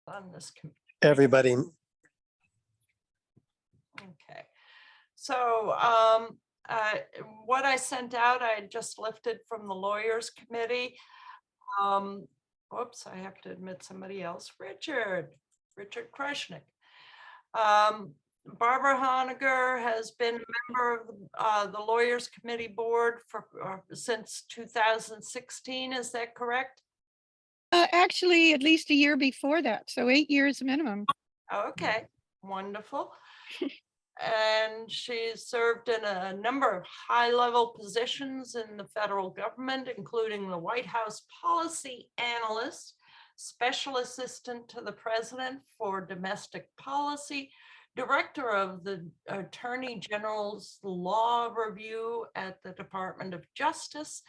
on this committee? Everybody. Okay. So what I sent out, I just lifted from the lawyers committee. Whoops, I have to admit somebody else. Richard Kreshnick. Barbara Honegger has been a member of the lawyers committee board for since 2016. Is that correct? Actually, at least a year before that. So 8 years minimum. Okay, wonderful. And she's served in a number of high-level positions in the federal government, including the White House policy analyst, special assistant to the president for domestic policy, director of the Attorney General's Law Review at the Department of Justice,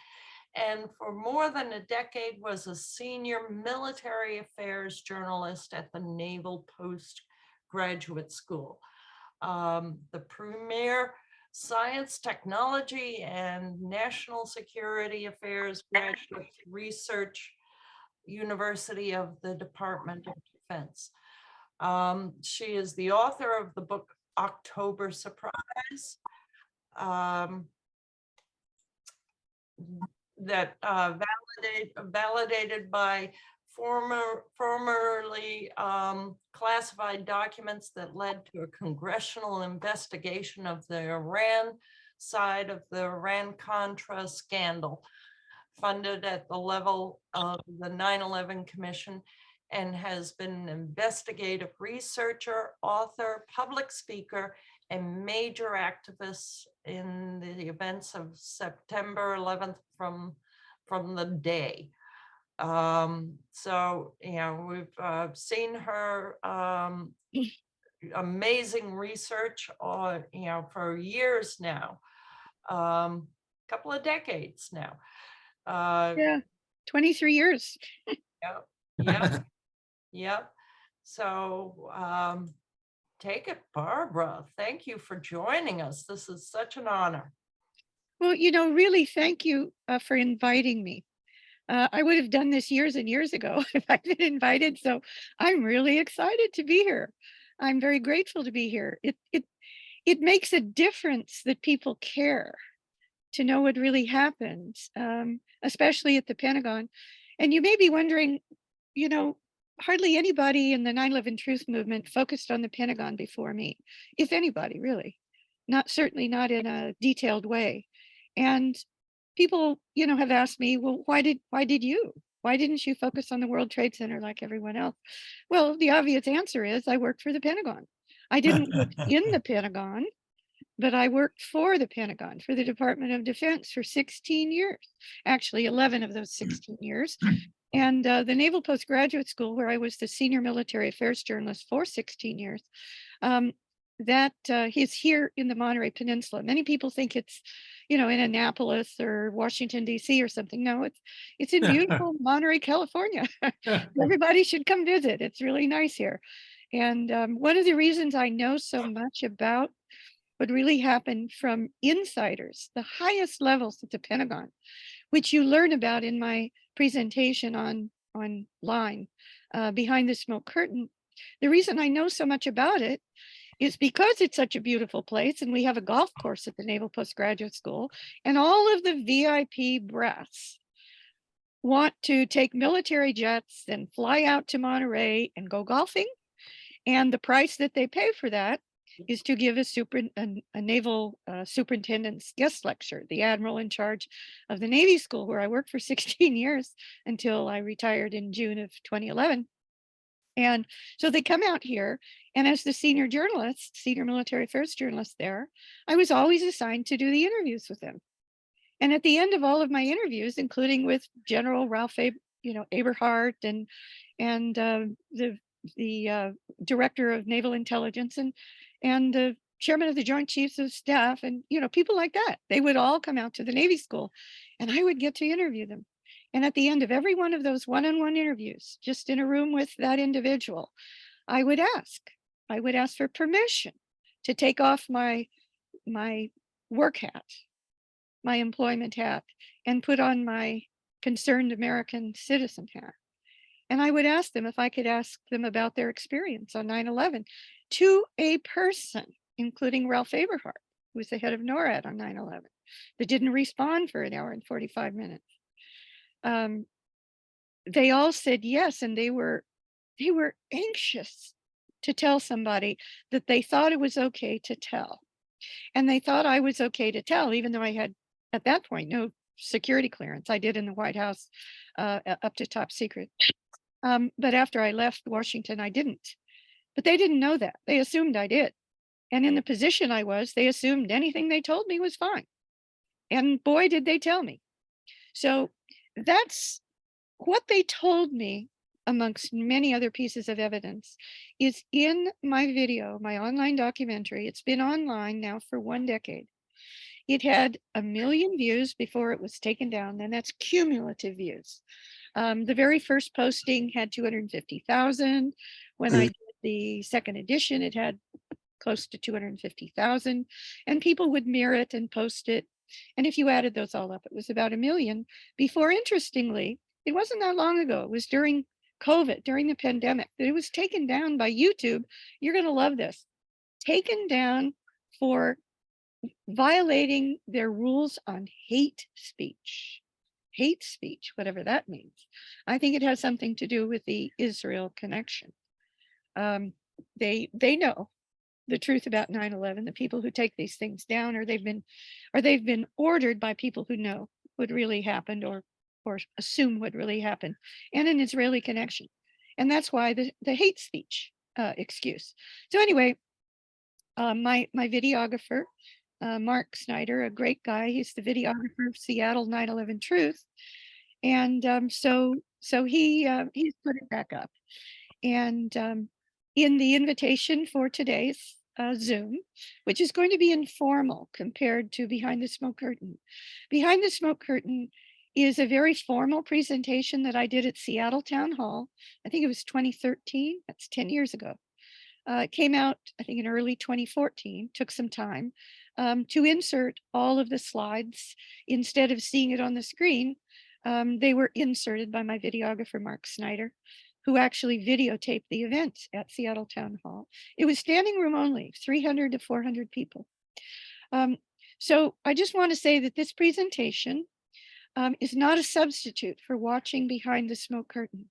and for more than a decade was a senior military affairs journalist at the Naval Postgraduate School. The premier science, technology, and national security affairs graduate research University of the Department of Defense. She is the author of the book October Surprise, that validated by formerly classified documents that led to a congressional investigation of the Iran side of the Iran-Contra scandal, funded at the level of the 9/11 Commission, and has been an investigative researcher, author, public speaker, and major activist in the events of September 11th from the day. So, you know, we've seen her amazing research on, you know, for years now, couple of decades now. Yeah, 23 years. Yep, yep, yep. So take it, Barbara. Thank you for joining us. This is such an honor. Well, you know, really, thank you for inviting me. I would have done this years and years ago if I'd been invited. So I'm really excited to be here. I'm very grateful to be here. It makes a difference that people care to know what really happens, especially at the Pentagon. And you may be wondering, you know, hardly anybody in the 9/11 Truth movement focused on the Pentagon before me, if anybody, really. Certainly not in a detailed way. And people, you know, have asked me, well, why didn't you focus on the World Trade Center like everyone else? Well, the obvious answer is I worked for the Pentagon. I didn't work in the Pentagon, but I worked for the Pentagon, for the Department of Defense for 16 years, actually 11 of those 16 years. And the Naval Postgraduate School, where I was the senior military affairs journalist for 16 years, that is here in the Monterey Peninsula. Many people think it's, you know, in Annapolis or Washington, D.C. or something. No, it's in beautiful Monterey, California. Everybody should come visit. It's really nice here. And one of the reasons I know so much about what really happened from insiders, the highest levels at the Pentagon, which you learn about in my presentation online, Behind the Smoke Curtain. The reason I know so much about it is because it's such a beautiful place, and we have a golf course at the Naval Postgraduate School, and all of the VIP brass want to take military jets and fly out to Monterey and go golfing. And the price that they pay for that is to give a naval superintendent's guest lecture, the admiral in charge of the Navy School, where I worked for 16 years until I retired in June of 2011. And so they come out here, and as the senior journalist, senior military affairs journalist there, I was always assigned to do the interviews with them. And at the end of all of my interviews, including with General Ralph Eberhart and the director of naval intelligence and the chairman of the Joint Chiefs of Staff, and, you know, people like that, they would all come out to the Navy School, and I would get to interview them. And at the end of every one of those one-on-one interviews, just in a room with that individual, I would ask for permission to take off my work hat, my employment hat, and put on my concerned American citizen hat. And I would ask them if I could ask them about their experience on 9/11 to a person, including Ralph Eberhart, who was the head of NORAD on 9/11, that didn't respond for an hour and 45 minutes. Um, they all said yes, and they were anxious to tell somebody that they thought it was okay to tell. And they thought I was okay to tell, even though I had, at that point, no security clearance. I did in the White House, up to top secret. But after I left Washington, I didn't. But they didn't know that. They assumed I did. And in the position I was, they assumed anything they told me was fine. And boy, did they tell me. So that's what they told me, amongst many other pieces of evidence, is in my video, my online documentary. It's been online now for 1 decade. It had 1 million views before it was taken down, and that's cumulative views. The very first posting had 250,000. When I did the second edition, it had close to 250,000, and people would mirror it and post it. And if you added those all up, it was about 1 million before, interestingly, it wasn't that long ago. It was during COVID, during the pandemic, that it was taken down by YouTube. You're going to love this. Taken down for violating their rules on hate speech. Hate speech, whatever that means. I think it has something to do with the Israel connection. They know the truth about 9/11. The people who take these things down, or they've been ordered by people who know what really happened, or assume what really happened, and an Israeli connection. And that's why the hate speech excuse. So anyway, my videographer, Mark Snyder, a great guy. He's the videographer of Seattle 9/11 Truth, and so he's put it back up. And in the invitation for today's Zoom, which is going to be informal compared to Behind the Smoke Curtain. Behind the Smoke Curtain is a very formal presentation that I did at Seattle Town Hall. I think it was 2013. That's 10 years ago. It came out, I think, in early 2014. Took some time to insert all of the slides. Instead of seeing it on the screen, they were inserted by my videographer, Mark Snyder, who actually videotaped the event at Seattle Town Hall. It was standing room only, 300 to 400 people. So I just want to say that this presentation is not a substitute for watching Behind the Smoke Curtain.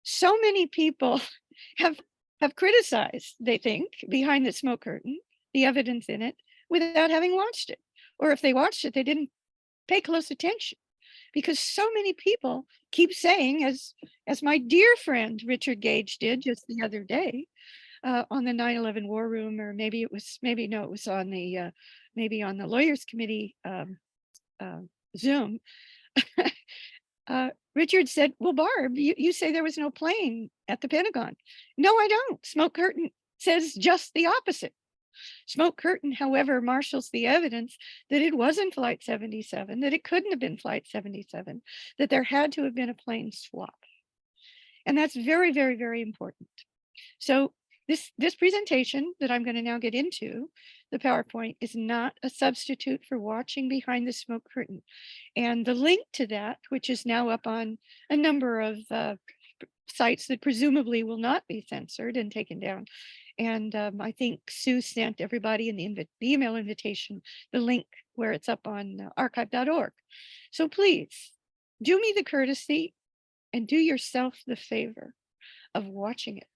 So many people have criticized, they think, Behind the Smoke Curtain, the evidence in it, without having watched it. Or if they watched it, they didn't pay close attention. Because so many people keep saying, as my dear friend Richard Gage did just the other day on the 9/11 War Room, or maybe it was on the maybe on the Lawyers Committee Zoom. Richard said, "Well, Barb, you say there was no plane at the Pentagon." No, I don't. Smoke Curtain says just the opposite. Smoke Curtain, however, marshals the evidence that it wasn't Flight 77, that it couldn't have been Flight 77, that there had to have been a plane swap. And that's very, very, very important. So this presentation that I'm going to now get into, the PowerPoint, is not a substitute for watching Behind the Smoke Curtain. And the link to that, which is now up on a number of sites that presumably will not be censored and taken down. And I think Sue sent everybody in the email invitation the link where it's up on archive.org. So please do me the courtesy and do yourself the favor of watching it.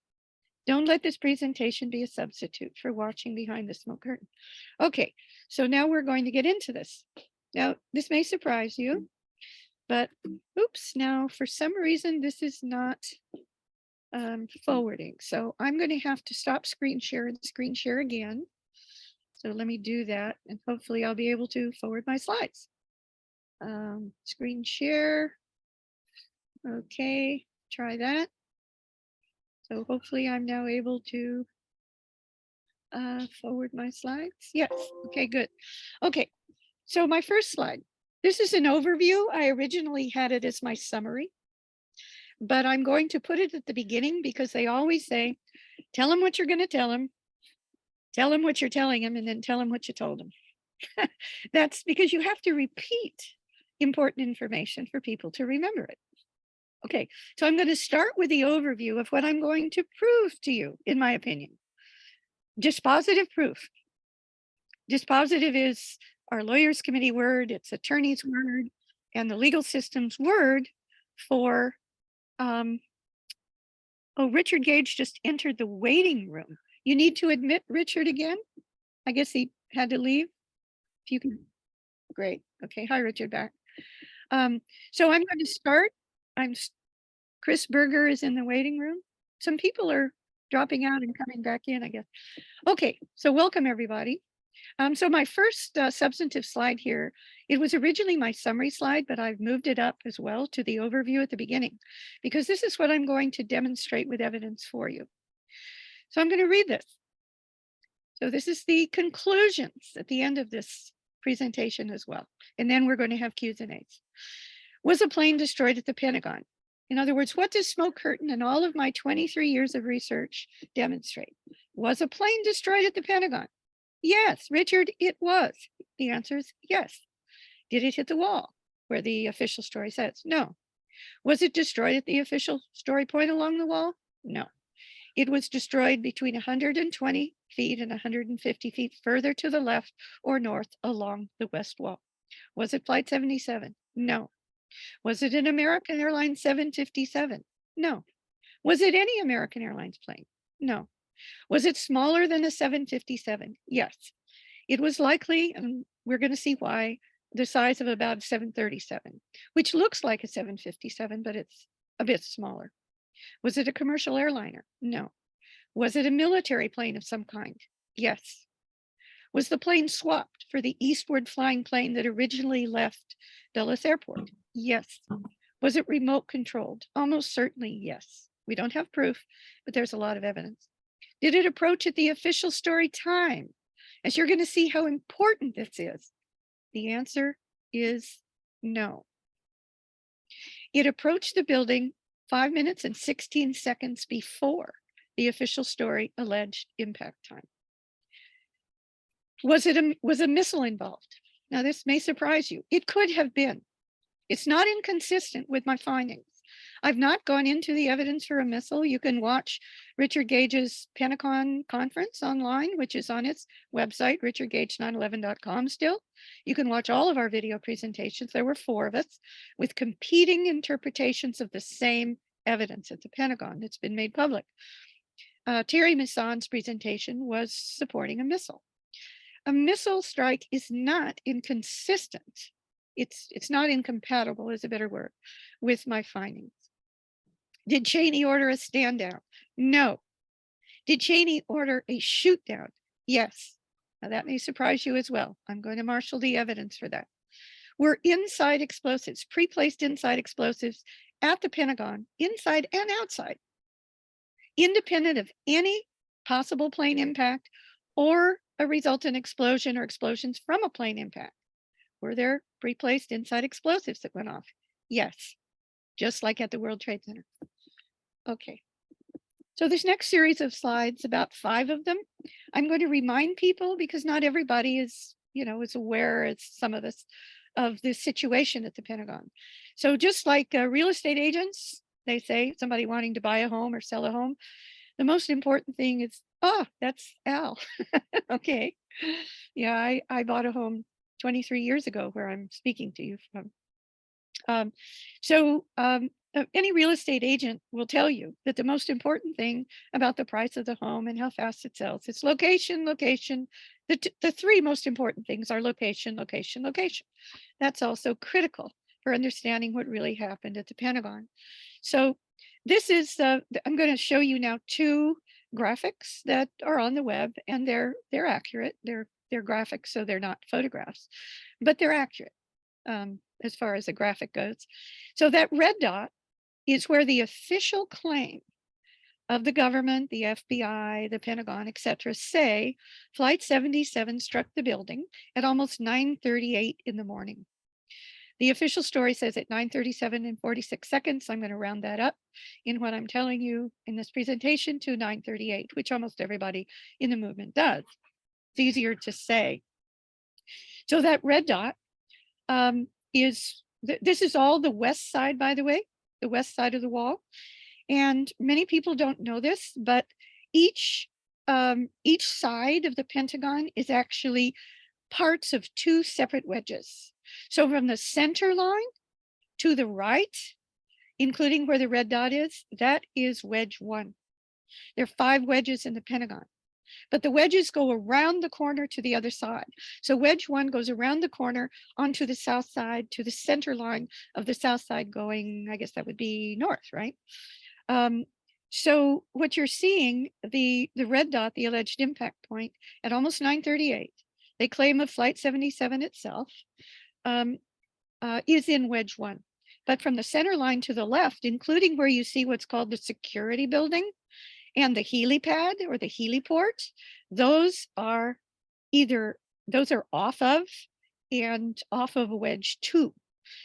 Don't let this presentation be a substitute for watching Behind the Smoke Curtain. Okay, so now we're going to get into this. Now, this may surprise you, but oops, now for some reason, this is not forwarding. So I'm going to have to stop screen share and screen share again. So let me do that, and hopefully I'll be able to forward my slides. Screen share. Okay, try that. So hopefully I'm now able to forward my slides. Yes, okay, good. Okay, so my first slide. This is an overview. I originally had it as my summary, but I'm going to put it at the beginning because they always say, tell them what you're going to tell them what you're telling them, and then tell them what you told them. That's because you have to repeat important information for people to remember it. Okay, so I'm going to start with the overview of what I'm going to prove to you, in my opinion. Dispositive proof. Dispositive is our lawyers committee word, it's attorney's word, and the legal system's word for, oh, Richard Gage just entered the waiting room. You need to admit Richard again? I guess he had to leave. If you can, great. Okay, hi, Richard, back. So I'm going to start. Chris Berger is in the waiting room. Some people are dropping out and coming back in, I guess. Okay, so welcome everybody. So my first substantive slide here, it was originally my summary slide, but I've moved it up as well to the overview at the beginning, because this is what I'm going to demonstrate with evidence for you. So I'm going to read this. So this is the conclusions at the end of this presentation as well. And then we're going to have Q's and A's. Was a plane destroyed at the Pentagon? In other words, what does smoke curtain and all of my 23 years of research demonstrate? Was a plane destroyed at the Pentagon? Yes, Richard, it was. The answer is yes. Did it hit the wall where the official story says? No. Was it destroyed at the official story point along the wall? No. It was destroyed between 120 feet and 150 feet further to the left or north along the west wall. Was it Flight 77? No. Was it an American Airlines 757? No. Was it any American Airlines plane? No. Was it smaller than a 757? Yes. It was likely, and we're going to see why, the size of about a 737, which looks like a 757, but it's a bit smaller. Was it a commercial airliner? No. Was it a military plane of some kind? Yes. Was the plane swapped for the eastward flying plane that originally left Dulles Airport? Yes. Was it remote controlled? Almost certainly yes. We don't have proof, but there's a lot of evidence. Did it approach at the official story time? As you're going to see how important this is, the answer is no. It approached the building 5 minutes and 16 seconds before the official story alleged impact time. Was a missile involved? Now, this may surprise you. It could have been. It's not inconsistent with my findings. I've not gone into the evidence for a missile. You can watch Richard Gage's Pentagon conference online, which is on its website, richardgage911.com still. You can watch all of our video presentations. There were 4 of us with competing interpretations of the same evidence at the Pentagon that's been made public. Terry Misson's presentation was supporting a missile. A missile strike is not inconsistent. It's not incompatible is a better word with my findings. Did Cheney order a stand down? No. Did Cheney order a shoot down? Yes. Now that may surprise you as well. I'm going to marshal the evidence for that. Were inside explosives, pre-placed inside explosives at the Pentagon, inside and outside, independent of any possible plane impact or a resultant explosion or explosions from a plane impact? Were there pre-placed inside explosives that went off? Yes, just like at the World Trade Center. Okay, so this next series of slides, about 5 of them, I'm going to remind people because not everybody is, is aware, as some of us, of this situation at the Pentagon. So just like real estate agents, they say somebody wanting to buy a home or sell a home, the most important thing is, oh, that's Al. Okay. Yeah, I bought a home 23 years ago where I'm speaking to you from. Any real estate agent will tell you that the most important thing about the price of the home and how fast it sells, it's location, location. The 3 most important things are location, location, location. That's also critical for understanding what really happened at the Pentagon. So this is, I'm going to show you now 2 graphics that are on the web, and they're accurate. They're graphics, so they're not photographs, but they're accurate as far as the graphic goes. So that red dot is where the official claim of the government, the FBI, the Pentagon, etc., say Flight 77 struck the building at almost 9:38 in the morning. The official story says at 9:37 and 46 seconds. I'm going to round that up in what I'm telling you in this presentation to 9:38, which almost everybody in the movement does. It's easier to say. So that red dot this is all the west side, by the way. the west side of the wall. And many people don't know this, but each side of the Pentagon is actually parts of two separate wedges. So from the center line to the right, including where the red dot is, that is wedge 1. There are 5 wedges in the Pentagon, but the wedges go around the corner to the other side. So wedge 1 goes around the corner onto the south side to the center line of the south side going, I guess that would be north, right? So what you're seeing, the red dot, the alleged impact point at almost 9:38, they claim of Flight 77 itself, is in wedge 1. But from the center line to the left, including where you see what's called the security building and the helipad or the heliport, those are off of and off of wedge 2.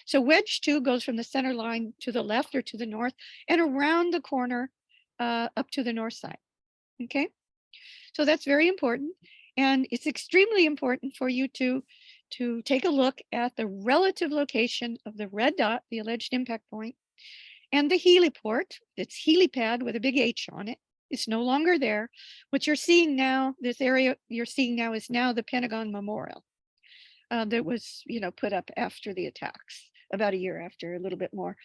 So wedge 2 goes from the center line to the left or to the north and around the corner up to the north side. Okay, so that's very important. And it's extremely important for you to take a look at the relative location of the red dot, the alleged impact point, and the heliport. It's helipad with a big H on it. It's no longer there. What you're seeing now, this area you're seeing now is now the Pentagon Memorial that was, put up after the attacks, about a year after, a little bit more.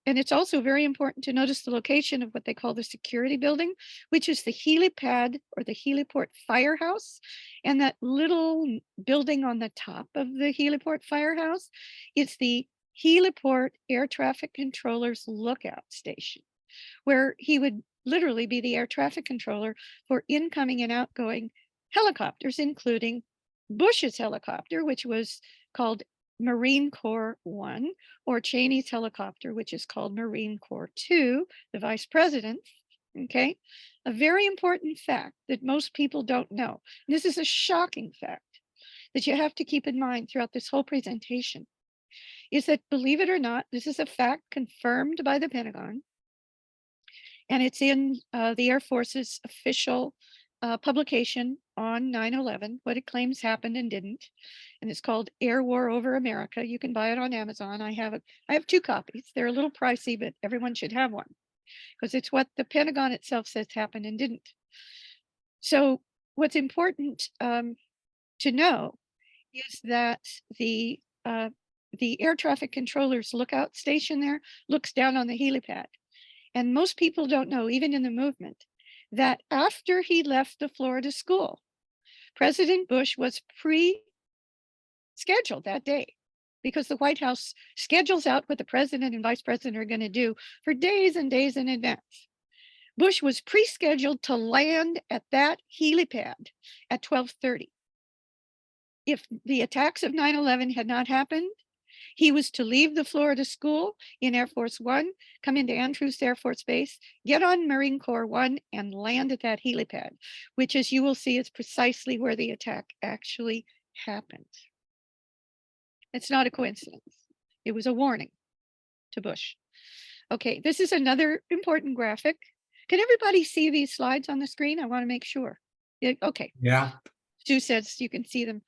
And it's also very important to notice the location of what they call the security building, which is the helipad or the heliport firehouse. And that little building on the top of the heliport firehouse, it's the heliport air traffic controller's lookout station, where he would literally be the air traffic controller for incoming and outgoing helicopters, including Bush's helicopter, which was called Marine Corps 1, or Cheney's helicopter, which is called Marine Corps 2, the vice president. Okay, a very important fact that most people don't know. This is a shocking fact that you have to keep in mind throughout this whole presentation, is that, believe it or not, this is a fact confirmed by the Pentagon, and it's in the Air Force's official publication on 9/11, what it claims happened and didn't. And it's called Air War Over America. You can buy it on Amazon. I have 2 copies. They're a little pricey, but everyone should have one because it's what the Pentagon itself says happened and didn't. So what's important to know is that the air traffic controller's lookout station there looks down on the helipad. And most people don't know, even in the movement, that after he left the Florida school, President Bush was pre-scheduled that day, because the White House schedules out what the president and vice president are going to do for days and days in advance. Bush was pre-scheduled to land at that helipad at 12:30. If the attacks of 9/11 had not happened, he was to leave the Florida school in Air Force 1, come into Andrews Air Force Base, get on Marine Corps 1, and land at that helipad, which, as you will see, is precisely where the attack actually happened. It's not a coincidence. It was a warning to Bush. Okay, this is another important graphic. Can everybody see these slides on the screen? I want to make sure. Okay. Yeah. Stu says you can see them.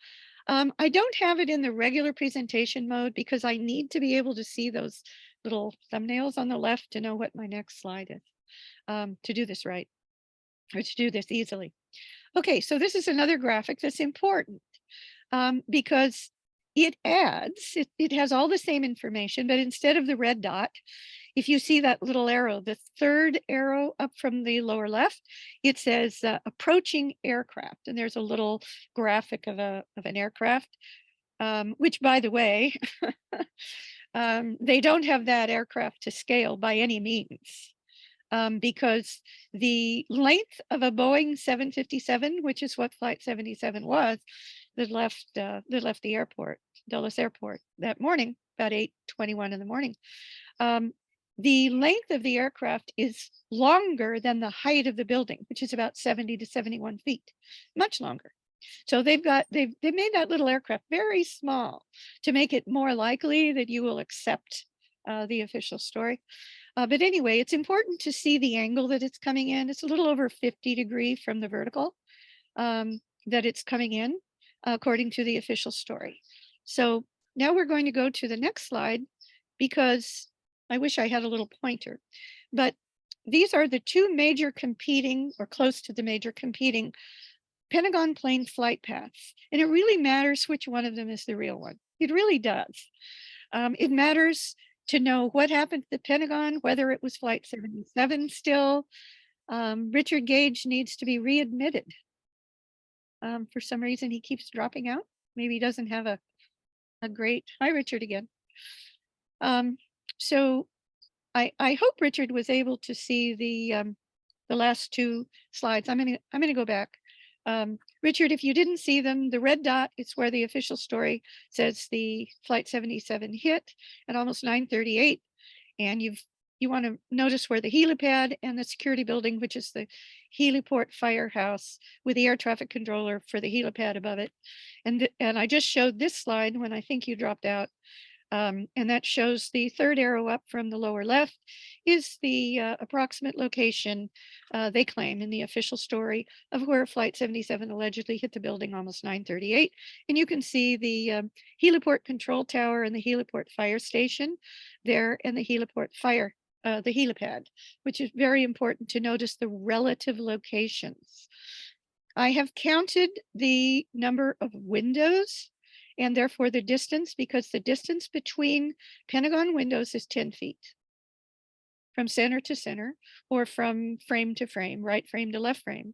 I don't have it in the regular presentation mode because I need to be able to see those little thumbnails on the left to know what my next slide is, to do this right, or to do this easily. Okay, so this is another graphic that's important because it has all the same information, but instead of the red dot, if you see that little arrow, the third arrow up from the lower left, it says approaching aircraft. And there's a little graphic of an aircraft, which, by the way, they don't have that aircraft to scale by any means, because the length of a Boeing 757, which is what Flight 77 was, that left the airport, Dulles Airport, that morning, about 8:21 in the morning. The length of the aircraft is longer than the height of the building, which is about 70 to 71 feet, much longer. So they've made that little aircraft very small to make it more likely that you will accept the official story. But anyway, it's important to see the angle that it's coming in. It's a little over 50 degrees from the vertical that it's coming in, according to the official story. So now we're going to go to the next slide, because I wish I had a little pointer, but these are the two major competing, or close to the major competing, Pentagon plane flight paths. And it really matters which one of them is the real one. It really does. It matters to know what happened to the Pentagon, whether it was Flight 77 still. Richard Gage needs to be readmitted. For some reason, he keeps dropping out. Maybe he doesn't have a great, hi, Richard again. So I hope Richard was able to see the last two slides. I'm gonna go back. Richard, if you didn't see them, the red dot is where the official story says the Flight 77 hit at almost 9:38, and you want to notice where the helipad and the security building, which is the heliport firehouse with the air traffic controller for the helipad above it. And I just showed this slide when I think you dropped out. And that shows the third arrow up from the lower left is the approximate location they claim in the official story of where Flight 77 allegedly hit the building almost 9:38. And you can see the heliport control tower and the heliport fire station there, and the heliport fire, the helipad, which is very important to notice the relative locations. I have counted the number of windows and therefore the distance, because the distance between Pentagon windows is 10 feet from center to center, or from frame to frame, right frame to left frame.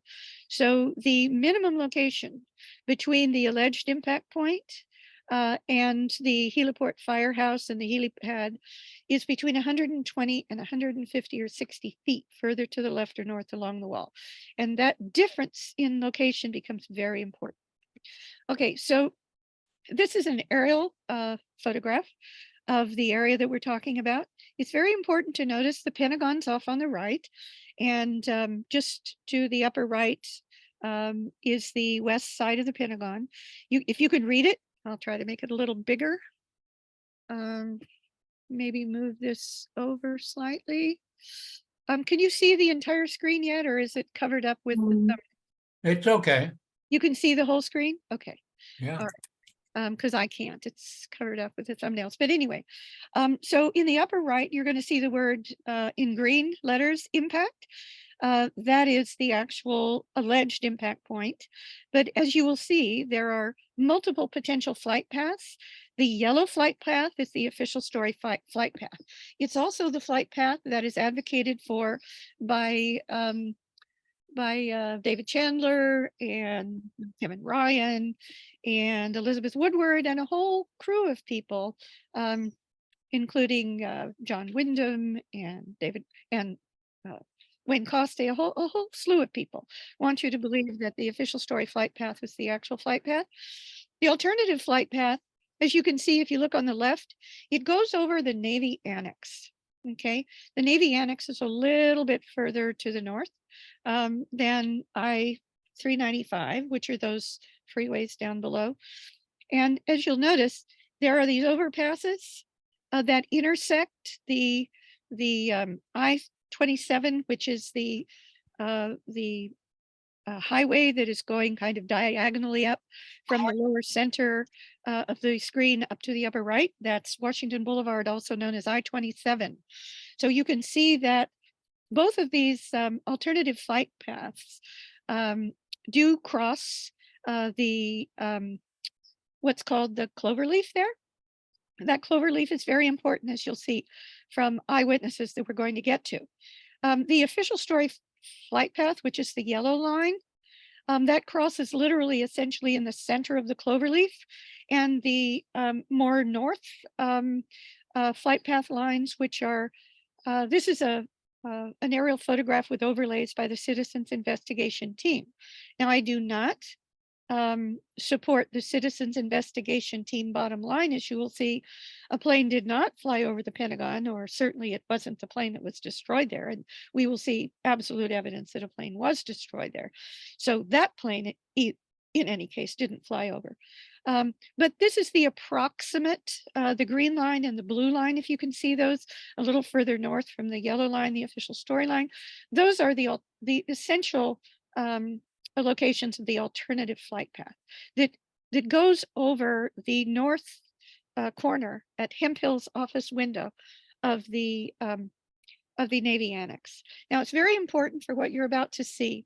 So the minimum location between the alleged impact point and the heliport firehouse and the helipad is between 120 and 150 or 60 feet further to the left or north along the wall. And that difference in location becomes very important. Okay, so this is an aerial photograph of the area that we're talking about. It's very important to notice the Pentagon's off on the right, and just to the upper right is the west side of the Pentagon. If you can read it, I'll try to make it a little bigger. Maybe move this over slightly. Can you see the entire screen yet, or is it covered up with the It's okay. You can see the whole screen? Okay. Yeah. All right. Because I can't, it's covered up with the thumbnails. But anyway, so in the upper right, you're going to see the word in green letters, impact. That is the actual alleged impact point. But as you will see, there are multiple potential flight paths. The yellow flight path is the official story flight path. It's also the flight path that is advocated for by David Chandler and Kevin Ryan and Elizabeth Woodward and a whole crew of people, including John Wyndham and David and Wayne Coste, a whole slew of people want you to believe that the official story flight path was the actual flight path. The alternative flight path, as you can see, if you look on the left, it goes over the Navy Annex. Okay, the Navy Annex is a little bit further to the north than I-395, which are those freeways down below. And as you'll notice, there are these overpasses that intersect the I-27, which is the highway that is going kind of diagonally up from the lower center of the screen up to the upper right. That's Washington Boulevard, also known as I-27. So you can see that both of these alternative flight paths do cross the what's called the cloverleaf there. That cloverleaf is very important, as you'll see from eyewitnesses that we're going to get to. The official story flight path, which is the yellow line, that crosses literally essentially in the center of the cloverleaf, and the more north flight path lines, which are, this is an aerial photograph with overlays by the Citizens Investigation Team. Now, I do not support the Citizens Investigation Team bottom line. As you will see, a plane did not fly over the Pentagon, or certainly it wasn't the plane that was destroyed there. And we will see absolute evidence that a plane was destroyed there. So that plane, in any case, didn't fly over. But this is the approximate, the green line and the blue line, if you can see those a little further north from the yellow line, the official storyline. Those are the essential locations of the alternative flight path that goes over the north corner at Hemp Hill's office window of the Navy Annex. Now, it's very important for what you're about to see.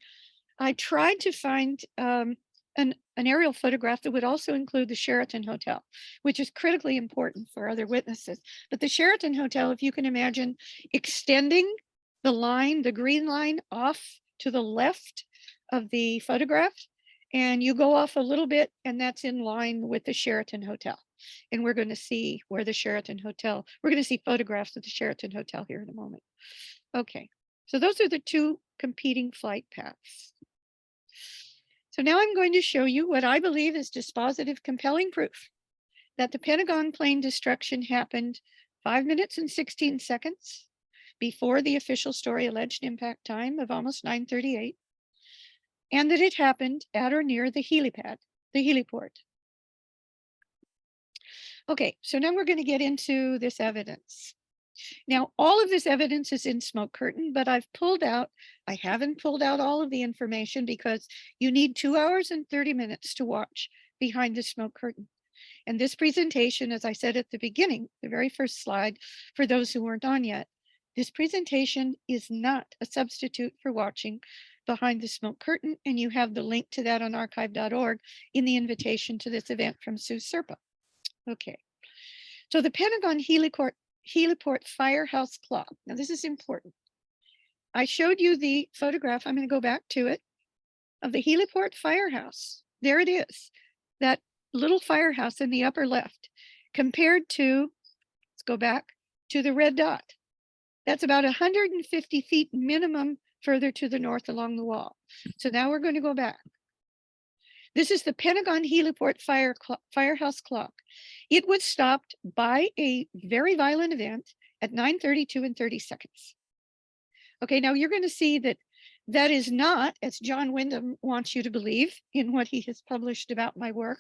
I tried to find an aerial photograph that would also include the Sheraton Hotel, which is critically important for other witnesses. But the Sheraton Hotel, if you can imagine, extending the line, the green line, off to the left of the photograph, and you go off a little bit, and that's in line with the Sheraton Hotel. And we're going to see where the Sheraton Hotel, we're going to see photographs of the Sheraton Hotel here in a moment. Okay, so those are the two competing flight paths. So now I'm going to show you what I believe is dispositive, compelling proof that the Pentagon plane destruction happened 5 minutes and 16 seconds before the official story alleged impact time of almost 9:38, and that it happened at or near the helipad, the heliport. Okay, so now we're going to get into this evidence. Now, all of this evidence is in smoke curtain, but I haven't pulled out all of the information because you need 2 hours and 30 minutes to watch behind the smoke curtain. And this presentation, as I said at the beginning, the very first slide, for those who weren't on yet, this presentation is not a substitute for watching behind the smoke curtain, and you have the link to that on archive.org in the invitation to this event from Sue Serpa. Okay, so the Pentagon heliport firehouse clock. Now, this is important. I showed you the photograph. I'm going to go back to it of the heliport firehouse. There it is, that little firehouse in the upper left, compared to, let's go back to the red dot. That's about 150 feet minimum further to the north along the wall. So now we're going to go back. This is the Pentagon heliport firehouse clock. It was stopped by a very violent event at 9:32 and 30 seconds. Okay, now you're going to see that that is not, as John Wyndham wants you to believe in what he has published about my work.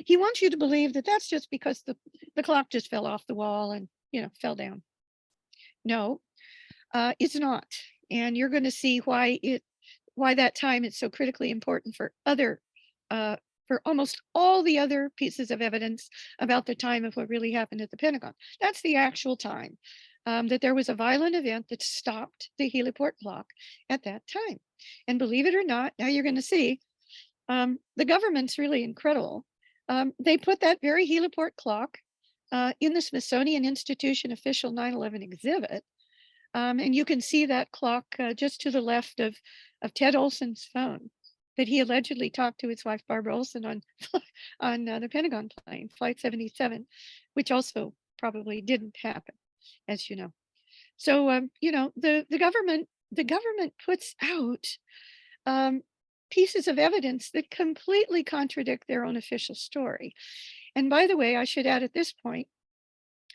He wants you to believe that that's just because the clock just fell off the wall and, fell down. No, it's not. And you're going to see why that time is so critically important for almost all the other pieces of evidence about the time of what really happened at the Pentagon. That's the actual time that there was a violent event that stopped the heliport clock at that time. And believe it or not, now you're going to see the government's really incredible. They put that very heliport clock in the Smithsonian Institution official 9/11 exhibit. And you can see that clock just to the left of Ted Olson's phone that he allegedly talked to his wife, Barbara Olson, on the Pentagon plane, Flight 77, which also probably didn't happen, as you know. So, the government puts out pieces of evidence that completely contradict their own official story. And by the way, I should add at this point,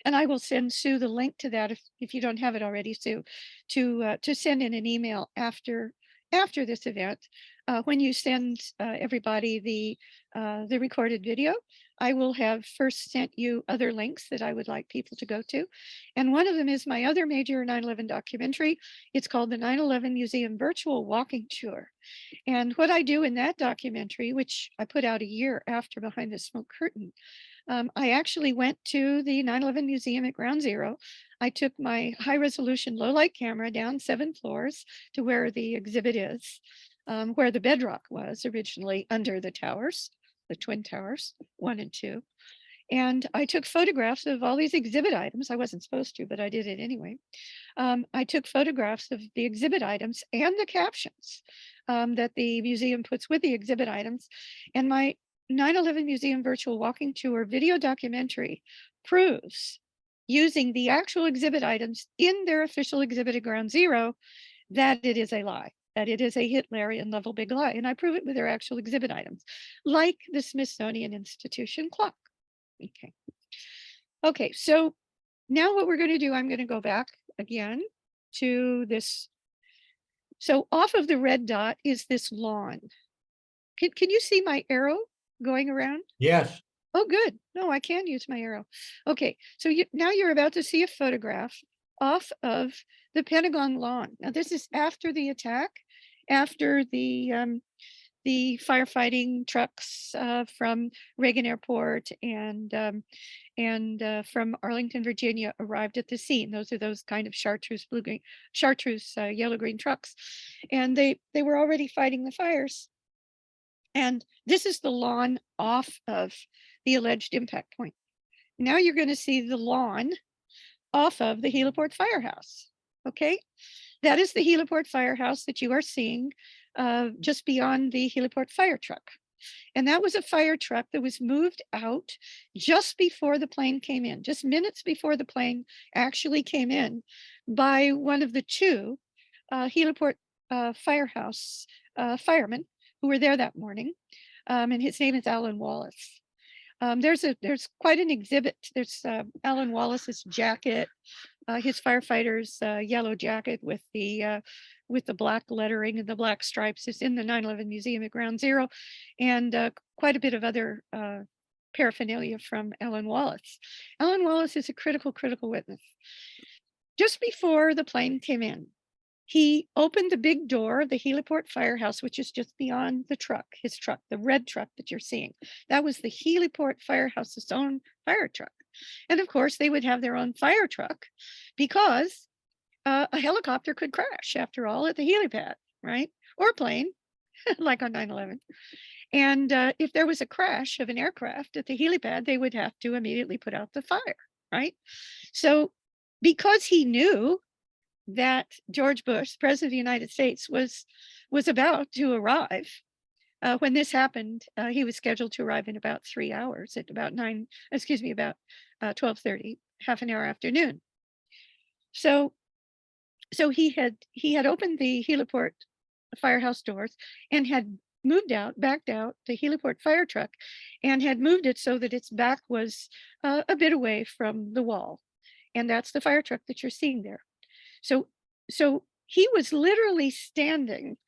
and I will send Sue the link to that if you don't have it already, Sue, to send in an email after this event. When you send everybody the recorded video, I will have first sent you other links that I would like people to go to. And one of them is my other major 9/11 documentary. It's called the 9/11 Museum Virtual Walking Tour. And what I do in that documentary, which I put out a year after Behind the Smoke Curtain, I actually went to the 9/11 Museum at Ground Zero. I took my high resolution low light camera down 7 floors to where the exhibit is, where the bedrock was originally under the towers, the Twin Towers, 1 and 2. And I took photographs of all these exhibit items. I wasn't supposed to, but I did it anyway. I took photographs of the exhibit items and the captions that the museum puts with the exhibit items. And my 9/11 Museum Virtual Walking Tour video documentary proves, using the actual exhibit items in their official exhibit at Ground Zero, that it is a lie, that it is a Hitlerian level big lie. And I prove it with their actual exhibit items, like the Smithsonian Institution clock. Okay, so now what we're going to do, I'm going to go back again to this. So off of the red dot is this lawn. Can you see my arrow going around? Yes. Oh, good. No, I can use my arrow. Okay, so now you're about to see a photograph off of the Pentagon lawn. Now, this is after the attack, after the the firefighting trucks from Reagan Airport and from Arlington, Virginia, arrived at the scene. Those are those kind of chartreuse yellow green trucks, and they were already fighting the fires. And this is the lawn off of the alleged impact point. Now you're going to see the lawn off of the Heliport Firehouse. Okay, that is the Heliport Firehouse that you are seeing just beyond the Heliport fire truck. And that was a fire truck that was moved out just before the plane came in, just minutes before the plane actually came in, by one of the two Heliport Firehouse firemen who were there that morning. And his name is Alan Wallace. There's quite an exhibit. There's Alan Wallace's jacket, his firefighter's yellow jacket with the black lettering and the black stripes is in the 9/11 Museum at Ground Zero, and quite a bit of other paraphernalia from Alan Wallace. Alan Wallace is a critical witness. Just before the plane came in, he opened the big door of the Heliport Firehouse, which is just beyond the truck, his truck, the red truck that you're seeing. That was the Heliport Firehouse's own fire truck. And of course, they would have their own fire truck because a helicopter could crash, after all, at the helipad, right? Or a plane, like on 9/11. And if there was a crash of an aircraft at the helipad, they would have to immediately put out the fire, right? So because he knew that George Bush, President of the United States, was about to arrive. When this happened, he was scheduled to arrive in about 3 hours at about 12:30, half an hour after noon. So he had opened the Heliport firehouse doors and had backed out the Heliport fire truck, and had moved it so that its back was a bit away from the wall. And that's the fire truck that you're seeing there. So he was literally standing.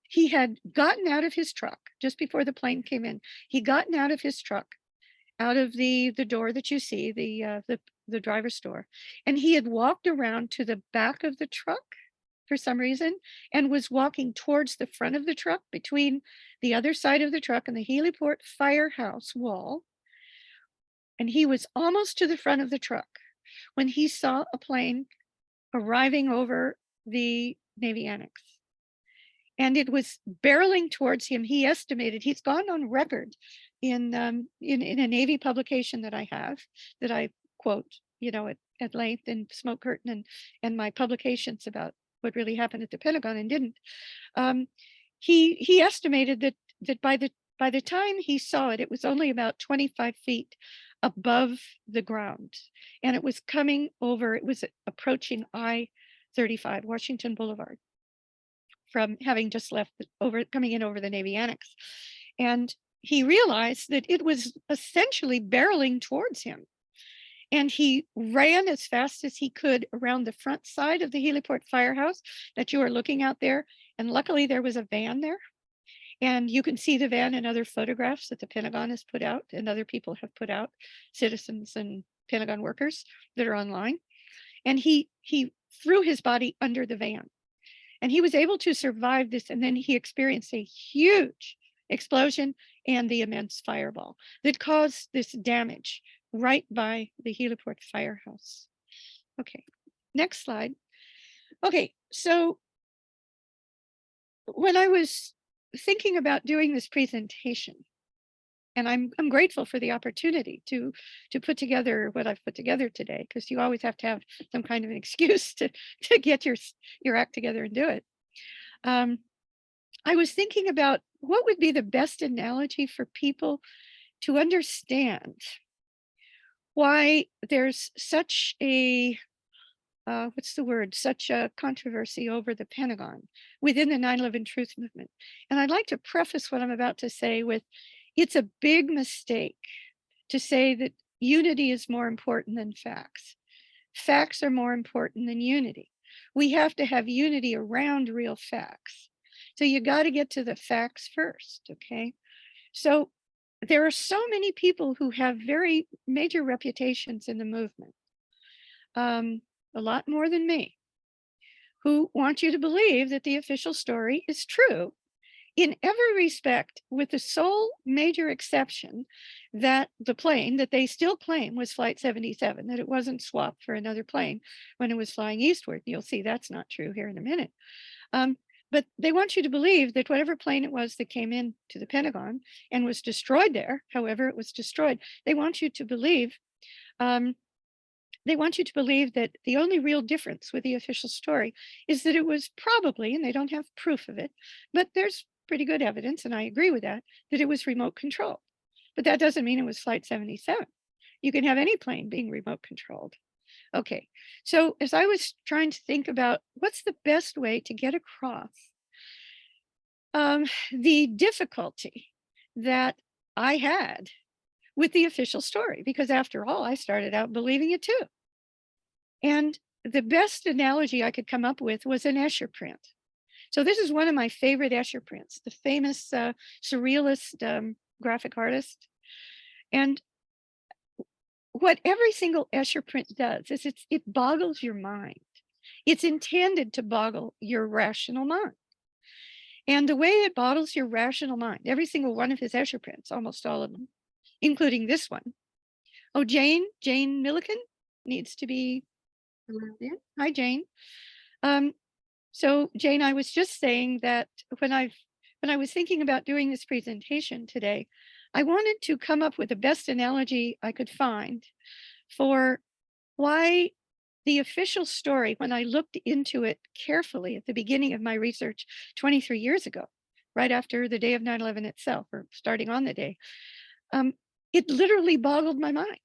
He had gotten out of his truck just before the plane came in. He'd gotten out of his truck, out of the door that you see, the driver's door, and he had walked around to the back of the truck for some reason, and was walking towards the front of the truck, between the other side of the truck and the Heliport Firehouse wall. And he was almost to the front of the truck when he saw a plane arriving over the Navy Annex. And it was barreling towards him. He estimated, he's gone on record in a Navy publication that I have, that I quote, at length in Smoke Curtain and my publications about what really happened at the Pentagon and didn't. He estimated that by the time he saw it, it was only about 25 feet above the ground, and it was approaching I-35, Washington Boulevard, from having just left coming in over the Navy Annex. And he realized that it was essentially barreling towards him. And he ran as fast as he could around the front side of the Heliport Firehouse that you are looking out there. And luckily there was a van there. And you can see the van in other photographs that the Pentagon has put out and other people have put out, citizens and Pentagon workers that are online. And he threw his body under the van. And he was able to survive this. And then he experienced a huge explosion and the immense fireball that caused this damage right by the Heliport Firehouse. Okay, next slide. Okay, so when I was thinking about doing this presentation, and I'm grateful for the opportunity to put together what I've put together today, because you always have to have some kind of an excuse to get your act together and do it. I was thinking about what would be the best analogy for people to understand why there's such a such a controversy over the Pentagon within the 9/11 truth movement. And I'd like to preface what I'm about to say with, it's a big mistake to say that unity is more important than facts. Facts are more important than unity. We have to have unity around real facts. So you got to get to the facts first, okay? So there are so many people who have very major reputations in the movement, a lot more than me, who want you to believe that the official story is true, in every respect, with the sole major exception that the plane that they still claim was Flight 77, that it wasn't swapped for another plane when it was flying eastward. You'll see that's not true here in a minute. Um, but they want you to believe that whatever plane it was that came in to the Pentagon and was destroyed there, however it was destroyed, they want you to believe um, that the only real difference with the official story is that it was probably, and they don't have proof of it, but there's pretty good evidence, and I agree with that it was remote controlled. But that doesn't mean it was Flight 77. You can have any plane being remote controlled. Okay, so as I was trying to think about what's the best way to get across the difficulty that I had with the official story, because after all, I started out believing it too. And the best analogy I could come up with was an Escher print. So this is one of my favorite Escher prints, the famous surrealist graphic artist. And what every single Escher print does is it boggles your mind. It's intended to boggle your rational mind. And the way it boggles your rational mind, every single one of his Escher prints, almost all of them, including this one. Oh, Jane Milliken needs to be around there. Hi, Jane. So Jane, I was just saying that when I was thinking about doing this presentation today, I wanted to come up with the best analogy I could find for why the official story, when I looked into it carefully at the beginning of my research 23 years ago, right after the day of 9/11 itself, or starting on the day, it literally boggled my mind.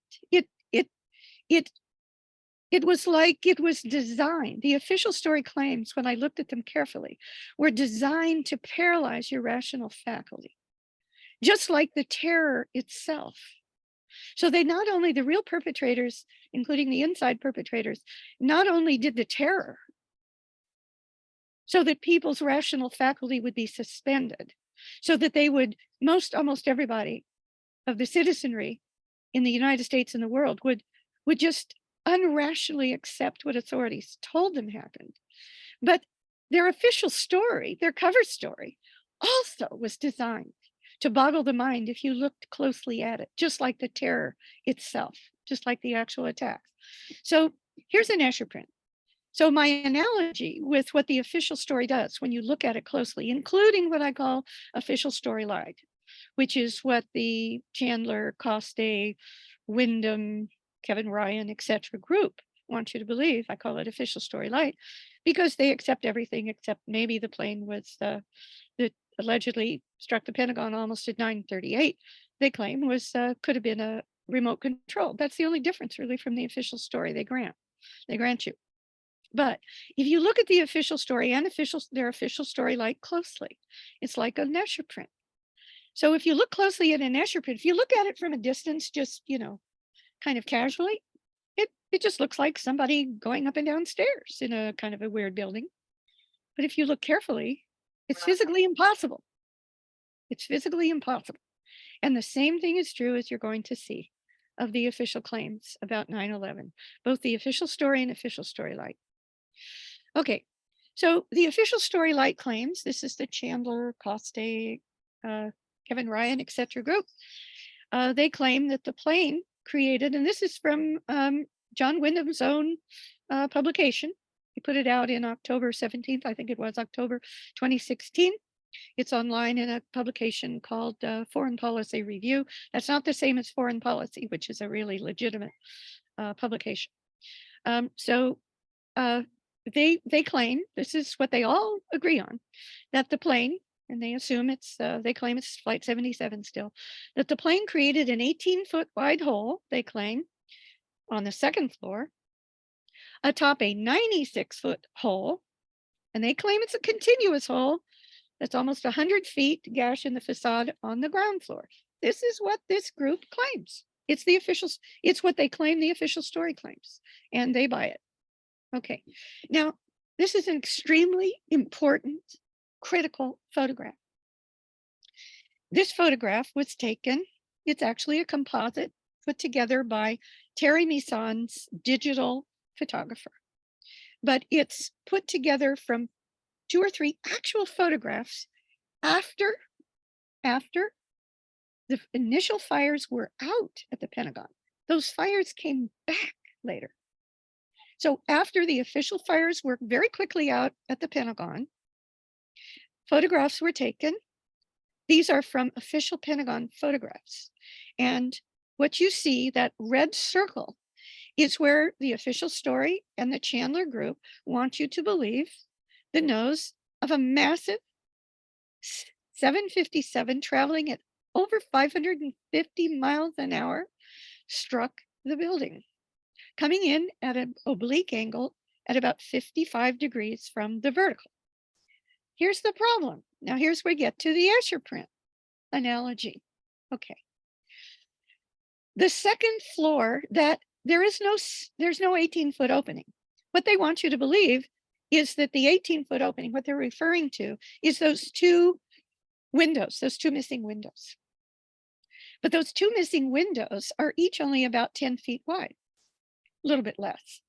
It was like it was designed. The official story claims, when I looked at them carefully, were designed to paralyze your rational faculty, just like the terror itself. So they not only, the real perpetrators, including the inside perpetrators, not only did the terror so that people's rational faculty would be suspended, so that they would, almost everybody of the citizenry in the United States and the world would just unrationally accept what authorities told them happened. But their official story, their cover story, also was designed to boggle the mind if you looked closely at it, just like the terror itself, just like the actual attacks. So here's an Escher print. So my analogy with what the official story does when you look at it closely, including what I call official story light, which is what the Chandler, Coste, Wyndham, Kevin Ryan, etc. group want you to believe. I call it official story light because they accept everything except maybe the plane was that allegedly struck the Pentagon almost at 9:38. They claim was could have been a remote control. That's the only difference really from the official story they grant you. But if you look at the official story and their official story light closely, it's like a Escher print. So if you look closely at an Escher print, if you look at it from a distance, just, kind of casually, it just looks like somebody going up and down stairs in a kind of a weird building. But if you look carefully, it's physically impossible. It's physically impossible. And the same thing is true as you're going to see of the official claims about 9/11, both the official story and official story light. Okay, so the official story light claims, this is the Chandler, Coste, Kevin Ryan, etc. group. They claim that the plane created, and this is from John Wyndham's own publication. He put it out in October 17th, I think it was October 2016. It's online in a publication called Foreign Policy Review. That's not the same as Foreign Policy, which is a really legitimate publication. So they claim, this is what they all agree on, that the plane, and they assume they claim it's Flight 77 still, that the plane created an 18-foot wide hole, they claim, on the second floor, atop a 96-foot hole, and they claim it's a continuous hole that's almost 100 feet to gash in the facade on the ground floor. This is what this group claims. It's what they claim the official story claims, and they buy it. Okay, now this is an extremely important, critical photograph. This photograph was taken, it's actually a composite put together by Terry Mison's digital photographer, but it's put together from 2 or 3 actual photographs after the initial fires were out at the Pentagon. Those fires came back later. So after the official fires were very quickly out at the Pentagon, photographs were taken. These are from official Pentagon photographs. And what you see, that red circle, is where the official story and the Chandler group want you to believe the nose of a massive 757 traveling at over 550 miles an hour struck the building, coming in at an oblique angle at about 55 degrees from the vertical. Here's the problem. Now here's where we get to the Escher print analogy. Okay. The second floor, that there's no 18-foot opening. What they want you to believe is that the 18-foot opening, what they're referring to, is those two windows, those two missing windows. But those two missing windows are each only about 10 feet wide, a little bit less,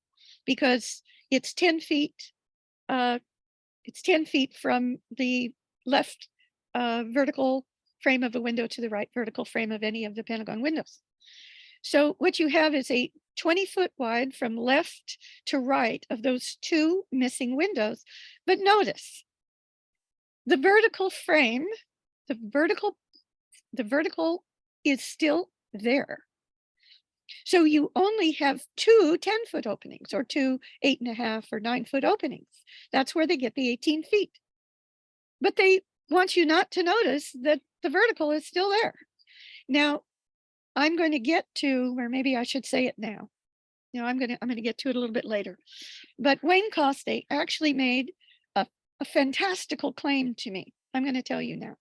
because it's 10 feet. It's 10 feet from the left vertical frame of a window to the right vertical frame of any of the Pentagon windows. So what you have is a 20-foot wide from left to right of those two missing windows. But notice the vertical frame, the vertical is still there. So you only have two 10-foot openings, or two 8.5 or 9-foot openings. That's where they get the 18 feet. But they want you not to notice that the vertical is still there. Now, I'm going to get to, or maybe I should say it now. I'm going to get to it a little bit later. But Wayne Coste actually made a fantastical claim to me. I'm going to tell you now.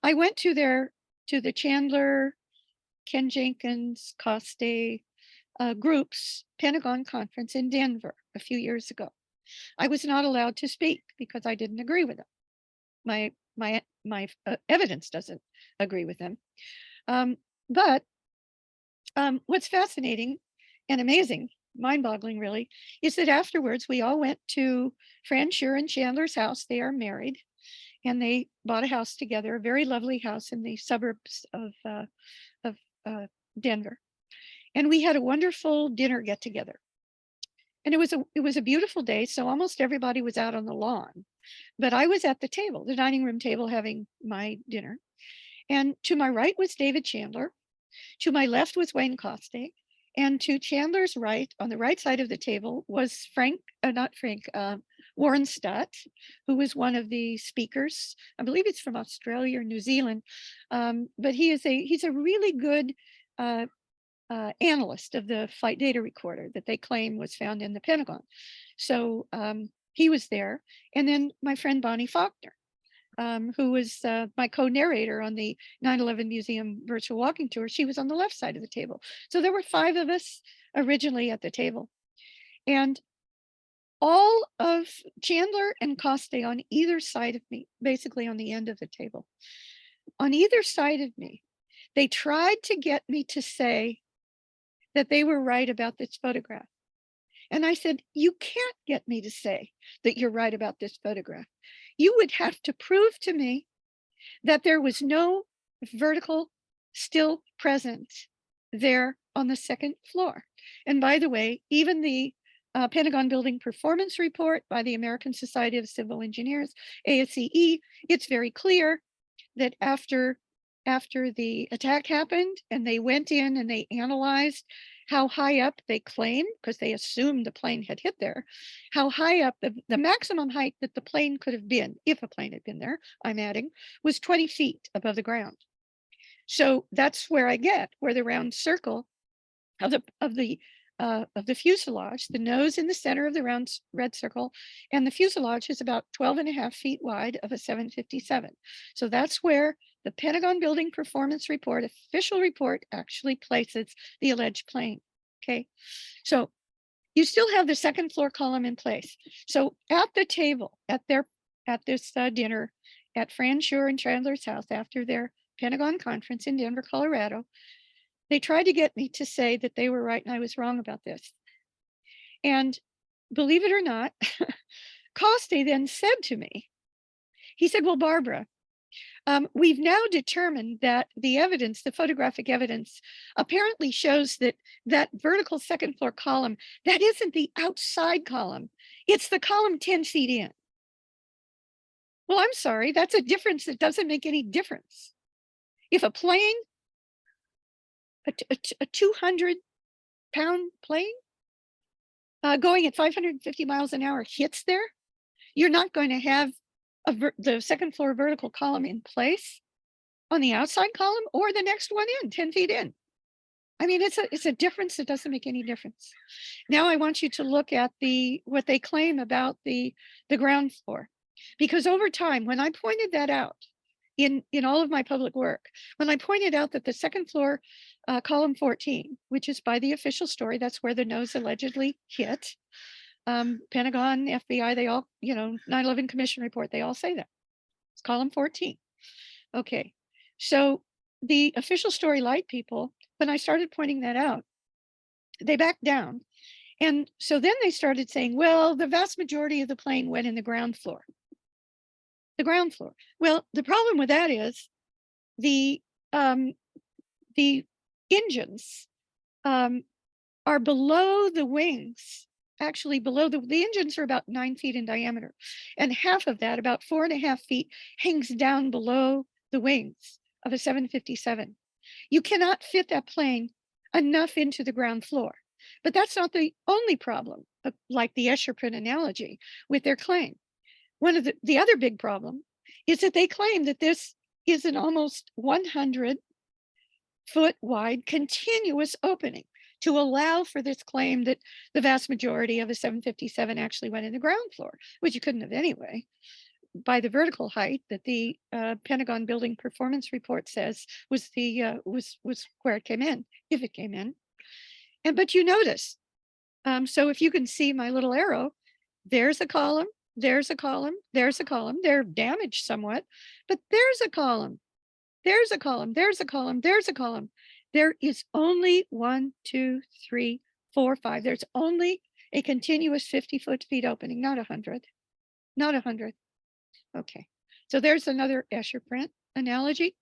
I went to the Chandler, Ken Jenkins, Coste group's Pentagon conference in Denver a few years ago. I was not allowed to speak because I didn't agree with them. My evidence doesn't agree with them. But what's fascinating and amazing, mind-boggling really, is that afterwards we all went to Fran Shure and Chandler's house. They are married, and they bought a house together, a very lovely house in the suburbs of Denver. And we had a wonderful dinner get together. And it was a beautiful day, so almost everybody was out on the lawn. But I was at the table, the dining room table, having my dinner. And to my right was David Chandler. To my left was Wayne Coste. And to Chandler's right, on the right side of the table, was Warren Stott, who was one of the speakers. I believe it's from Australia or New Zealand. But he's a really good analyst of the flight data recorder that they claim was found in the Pentagon. So he was there. And then my friend Bonnie Faulkner, who was my co-narrator on the 9/11 Museum virtual walking tour. She was on the left side of the table. So there were 5 of us originally at the table. And all of Chandler and Coste on either side of me, basically on the end of the table, on either side of me, they tried to get me to say that they were right about this photograph. And I said, you can't get me to say that you're right about this photograph. You would have to prove to me that there was no vertical still present there on the second floor. And by the way, even the Pentagon Building Performance Report by the American Society of Civil Engineers, ASCE, it's very clear that after the attack happened and they went in and they analyzed how high up they claim, because they assumed the plane had hit there, how high up the maximum height that the plane could have been, if a plane had been there, I'm adding, was 20 feet above the ground. So that's where I get where the round circle of the fuselage, the nose in the center of the round red circle, and the fuselage is about 12.5 feet wide of a 757. So that's where the Pentagon Building Performance Report, official report, actually places the alleged plane. Okay, so you still have the second floor column in place. So at the table, at this dinner at Fran Shure and Chandler's house after their Pentagon conference in Denver, Colorado, they tried to get me to say that they were right and I was wrong about this. And believe it or not, Coste then said to me, he said, well, Barbara, We've now determined that the evidence, the photographic evidence, apparently shows that that vertical second floor column, that isn't the outside column. It's the column 10 feet in. Well, I'm sorry, that's a difference that doesn't make any difference. If a plane, a 200-pound plane going at 550 miles an hour hits there, you're not going to have the second floor vertical column in place on the outside column or the next one in 10 feet in. I mean, it's a difference that doesn't make any difference. Now I want you to look at what they claim about the ground floor, because over time, when I pointed that out in all of my public work, when I pointed out that the second floor column 14, which is by the official story, that's where the nose allegedly hit. Pentagon, FBI, they all, 9/11 Commission report, they all say that. It's column 14. Okay, so the official story light people, when I started pointing that out, they backed down. And so then they started saying, well, the vast majority of the plane went in the ground floor. The ground floor. Well, the problem with that is the engines are below the wings. Actually, below the engines are about 9 feet in diameter, and half of that, about 4.5 feet, hangs down below the wings of a 757. You cannot fit that plane enough into the ground floor. But that's not the only problem, like the Escher print analogy with their claim. One of the other big problem is that they claim that this is an almost 100-foot wide continuous opening to allow for this claim that the vast majority of a 757 actually went in the ground floor, which you couldn't have anyway, by the vertical height that the Pentagon Building Performance Report says was where it came in, if it came in. But you notice, so if you can see my little arrow, there's a column, there's a column, there's a column. They're damaged somewhat, but there's a column, there's a column, there's a column, there's a column. There is only 1, 2, 3, 4, 5. There's only a continuous 50-foot opening, not 100, not 100. Okay, so there's another Escher print analogy.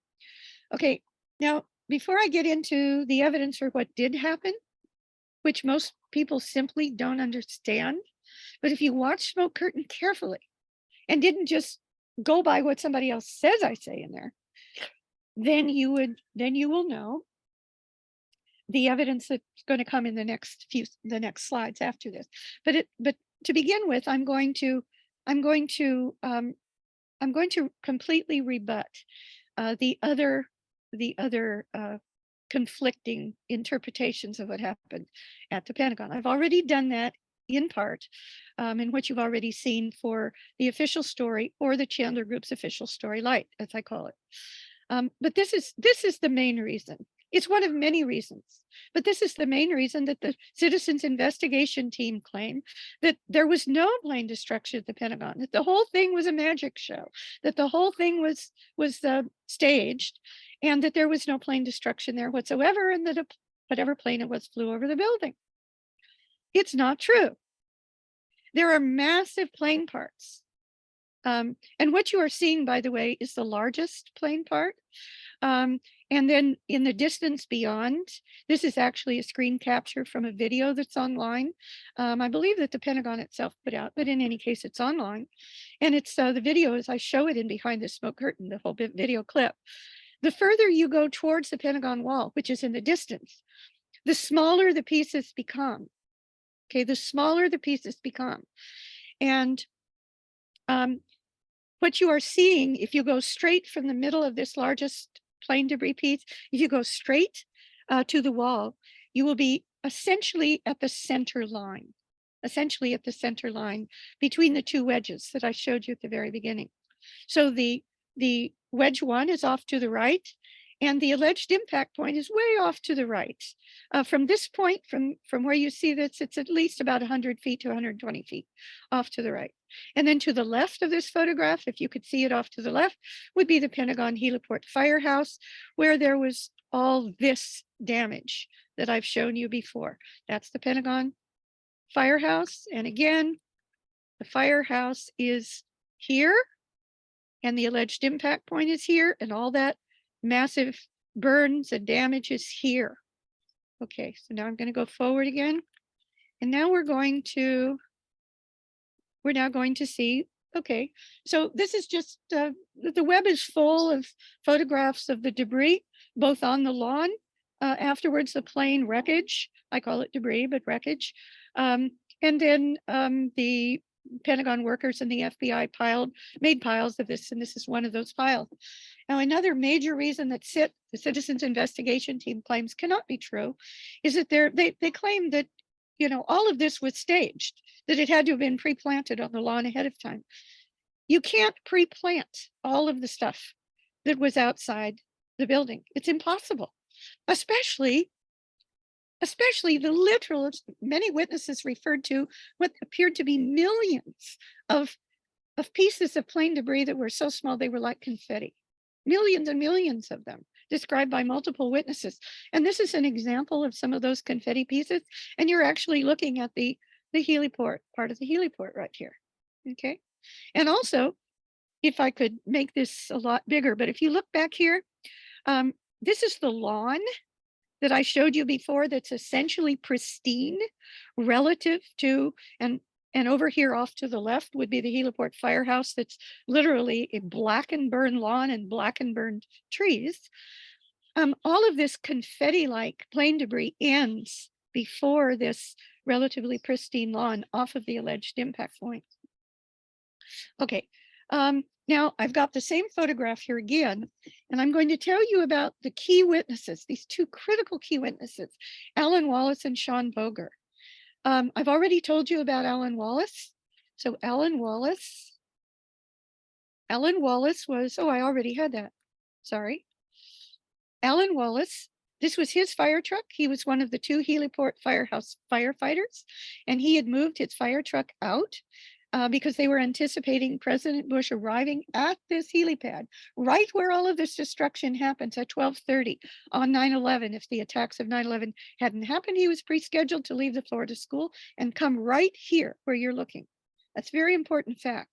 Okay, now before I get into the evidence for what did happen, which most people simply don't understand, but if you watch Smoke Curtain carefully and didn't just go by what somebody else says I say in there, then you will know the evidence that's going to come in the next slides after this. But to begin with, I'm going to completely rebut the other conflicting interpretations of what happened at the Pentagon. I've already done that in part in what you've already seen for the official story, or the Chandler Group's official story light, as I call it. But this is the main reason. It's one of many reasons, but this is the main reason that the Citizens Investigation Team claimed that there was no plane destruction at the Pentagon, that the whole thing was a magic show, that the whole thing was staged, and that there was no plane destruction there whatsoever, and that whatever plane it was flew over the building. It's not true. There are massive plane parts. And what you are seeing, by the way, is the largest plane part. And then in the distance beyond, this is actually a screen capture from a video that's online. I believe that the Pentagon itself put out, but in any case, it's online. And it's the video, as I show it in Behind the Smoke Curtain, the whole video clip. The further you go towards the Pentagon wall, which is in the distance, the smaller the pieces become. Okay, the smaller the pieces become. And what you are seeing, if you go straight from the middle of this largest plane debris piece, if you go straight to the wall, you will be essentially at the center line, between the two wedges that I showed you at the very beginning. So the wedge 1 is off to the right, and the alleged impact point is way off to the right. From this point, from where you see this, it's at least about 100 feet to 120 feet off to the right. And then to the left of this photograph, if you could see it off to the left, would be the Pentagon heliport firehouse, where there was all this damage that I've shown you before. That's the Pentagon firehouse. And again, the firehouse is here. and the alleged impact point is here, and all that massive burns and damage is here. Okay, so now I'm going to go forward again. And now we're now going to see, okay, so this is just, the web is full of photographs of the debris, both on the lawn, afterwards the plane wreckage, I call it debris, but wreckage. And then the Pentagon workers and the FBI made piles of this, and this is one of those piles. Now, another major reason that the Citizens Investigation Team claims cannot be true is that they claim that, you know, all of this was staged, that it had to have been pre-planted on the lawn ahead of time. You can't pre-plant all of the stuff that was outside the building. It's impossible, especially the literal, many witnesses referred to what appeared to be millions of pieces of plane debris that were so small they were like confetti. Millions and millions of them, described by multiple witnesses. And this is an example of some of those confetti pieces. And you're actually looking at the heliport, part of the heliport right here. Okay. And also, if I could make this a lot bigger, but if you look back here, this is the lawn that I showed you before that's essentially pristine relative to, and over here off to the left would be the heliport firehouse that's literally a black and burned lawn and black and burned trees. All of this confetti-like plane debris ends before this relatively pristine lawn off of the alleged impact point. Okay, now I've got the same photograph here again, and I'm going to tell you about the key witnesses, these two critical key witnesses, Alan Wallace and Sean Boger. I've already told you about Alan Wallace. So Alan Wallace was, oh, I already had that. Sorry. Alan Wallace, this was his fire truck. He was one of the two heliport firehouse firefighters, and he had moved his fire truck out because they were anticipating President Bush arriving at this helipad, right where all of this destruction happens at 12:30 on 9/11. If the attacks of 9/11 hadn't happened, he was pre-scheduled to leave the Florida school and come right here where you're looking. That's a very important fact.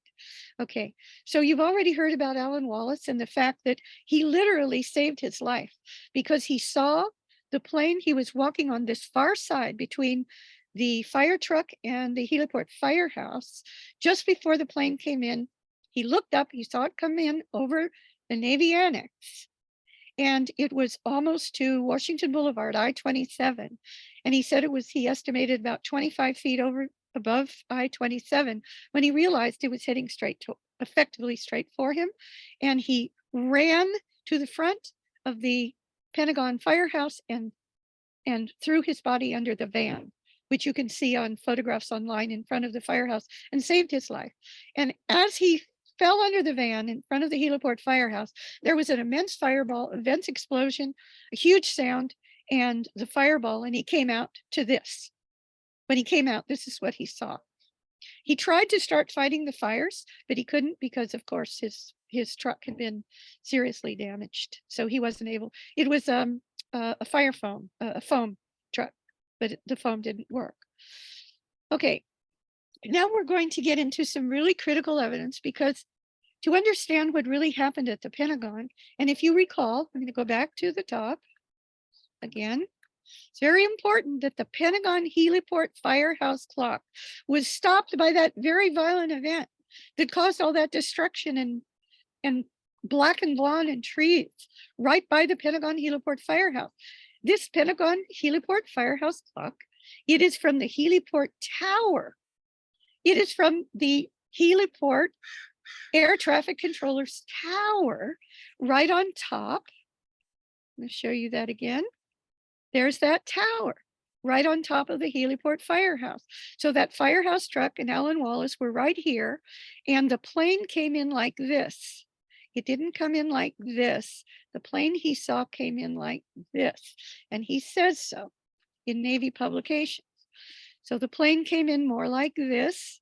Okay, so you've already heard about Alan Wallace and the fact that he literally saved his life because he saw the plane. He was walking on this far side between the fire truck and the heliport firehouse just before the plane came in. He looked up, he saw it come in over the Navy Annex, and it was almost to Washington Boulevard, I-27. And he said he estimated about 25 feet above I-27 when he realized it was heading effectively straight for him. And he ran to the front of the Pentagon firehouse and threw his body under the van, which you can see on photographs online in front of the firehouse, and saved his life. And as he fell under the van in front of the heliport firehouse, there was an immense fireball, immense explosion, a huge sound, and the fireball, and he came out to this. When he came out, this is what he saw. He tried to start fighting the fires, but he couldn't because, of course, his truck had been seriously damaged. So he wasn't able. It was a foam truck, but the foam didn't work. Okay, now we're going to get into some really critical evidence, because to understand what really happened at the Pentagon, and if you recall, I'm going to go back to the top again. It's very important that the Pentagon heliport firehouse clock was stopped by that very violent event that caused all that destruction and blackened lawn and trees right by the Pentagon heliport firehouse. This Pentagon heliport firehouse clock, it is from the heliport tower. It is from the heliport air traffic controller's tower right on top. I'm going to show you that again. There's that tower right on top of the heliport firehouse. So that firehouse truck and Alan Wallace were right here, and the plane came in like this. It didn't come in like this. The plane he saw came in like this, and he says so in Navy publications. So the plane came in more like this,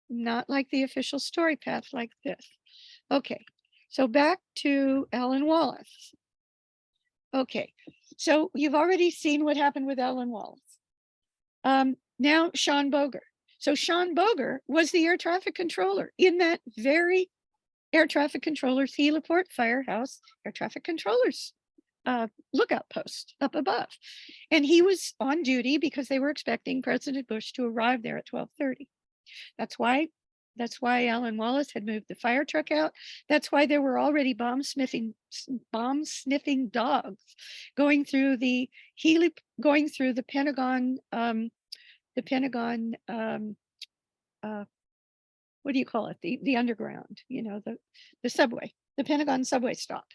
not like the official story path like this. Okay, so back to Alan Wallace. Okay, so you've already seen what happened with Alan Wallace. Now Sean Boger. So Sean Boger was the air traffic controller in that very air traffic controllers, heliport, firehouse, air traffic controllers lookout post up above. And he was on duty because they were expecting President Bush to arrive there at 12:30. That's why Alan Wallace had moved the fire truck out. That's why there were already bomb sniffing dogs going through the Pentagon, what do you call it? The underground, the subway, the Pentagon subway stop,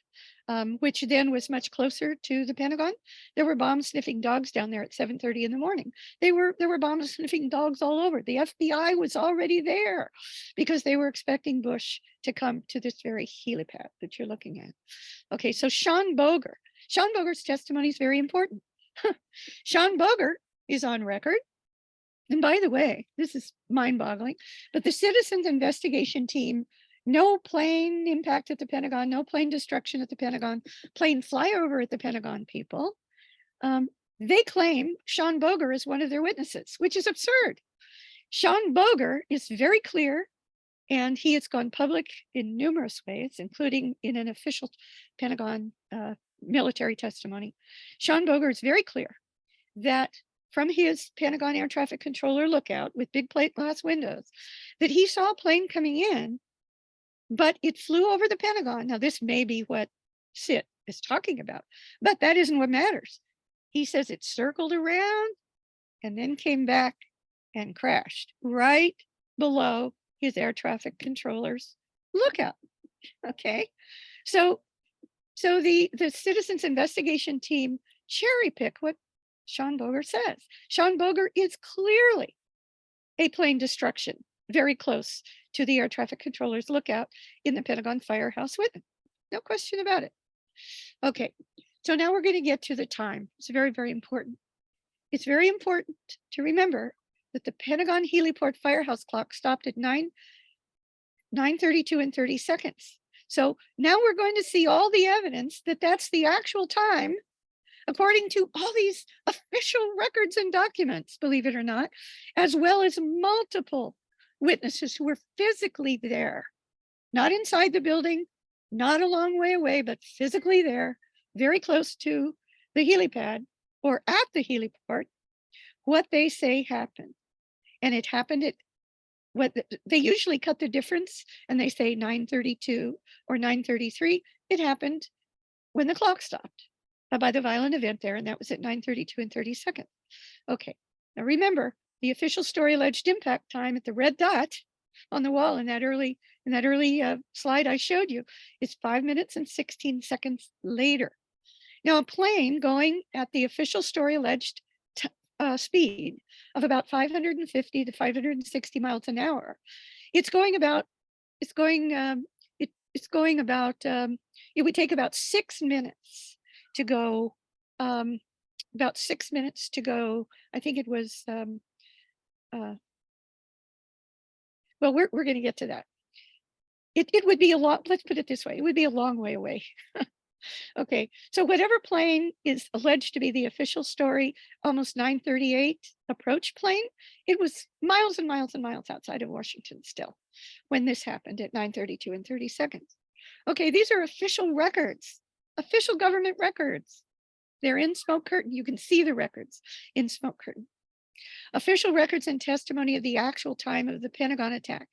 which then was much closer to the Pentagon. There were bomb sniffing dogs down there at 7:30 in the morning. There were bomb sniffing dogs all over. The FBI was already there because they were expecting Bush to come to this very helipad that you're looking at. Okay, so Sean Boger's testimony is very important. Sean Boger is on record. And by the way, this is mind-boggling, but the Citizens Investigation Team, no plane impact at the Pentagon, no plane destruction at the Pentagon, plane flyover at the Pentagon people, they claim Sean Boger is one of their witnesses, which is absurd. Sean Boger is very clear, and he has gone public in numerous ways, including in an official Pentagon military testimony. Sean Boger is very clear that from his Pentagon air traffic controller lookout with big plate glass windows, that he saw a plane coming in, but it flew over the Pentagon. Now, this may be what Sit is talking about, but that isn't what matters. He says it circled around and then came back and crashed right below his air traffic controller's lookout. Okay, so the Citizens Investigation Team cherry pick what Sean Boger says. Sean Boger is clearly a plane destruction, very close to the air traffic controller's lookout in the Pentagon firehouse with him. No question about it. Okay, so now we're going to get to the time. It's very, very important. It's very important to remember that the Pentagon heliport firehouse clock stopped at 9:32 and 30 seconds. So now we're going to see all the evidence that that's the actual time, according to all these official records and documents, believe it or not, as well as multiple witnesses who were physically there, not inside the building, not a long way away, but physically there, very close to the helipad or at the heliport, what they say happened. And it happened at what they usually cut the difference and they say 9:32 or 9:33. It happened when the clock stopped by the violent event there, and that was at 9:32 and 30 seconds. Okay, now remember, the official story alleged impact time at the red dot on the wall in that early slide I showed you is 5 minutes and 16 seconds later. Now, a plane going at the official story alleged speed of about 550 to 560 miles an hour, it would take about 6 minutes to go, I think it was, well, we're going to get to that. It would be a lot, let's put it this way, it would be a long way away. Okay, so whatever plane is alleged to be the official story, almost 9:38 approach plane, it was miles and miles and miles outside of Washington still when this happened at 9:32 and 30 seconds. Okay, these are official records, official government records. They're in Smoke Curtain. You can see the records in Smoke Curtain. Official records and testimony of the actual time of the Pentagon attack,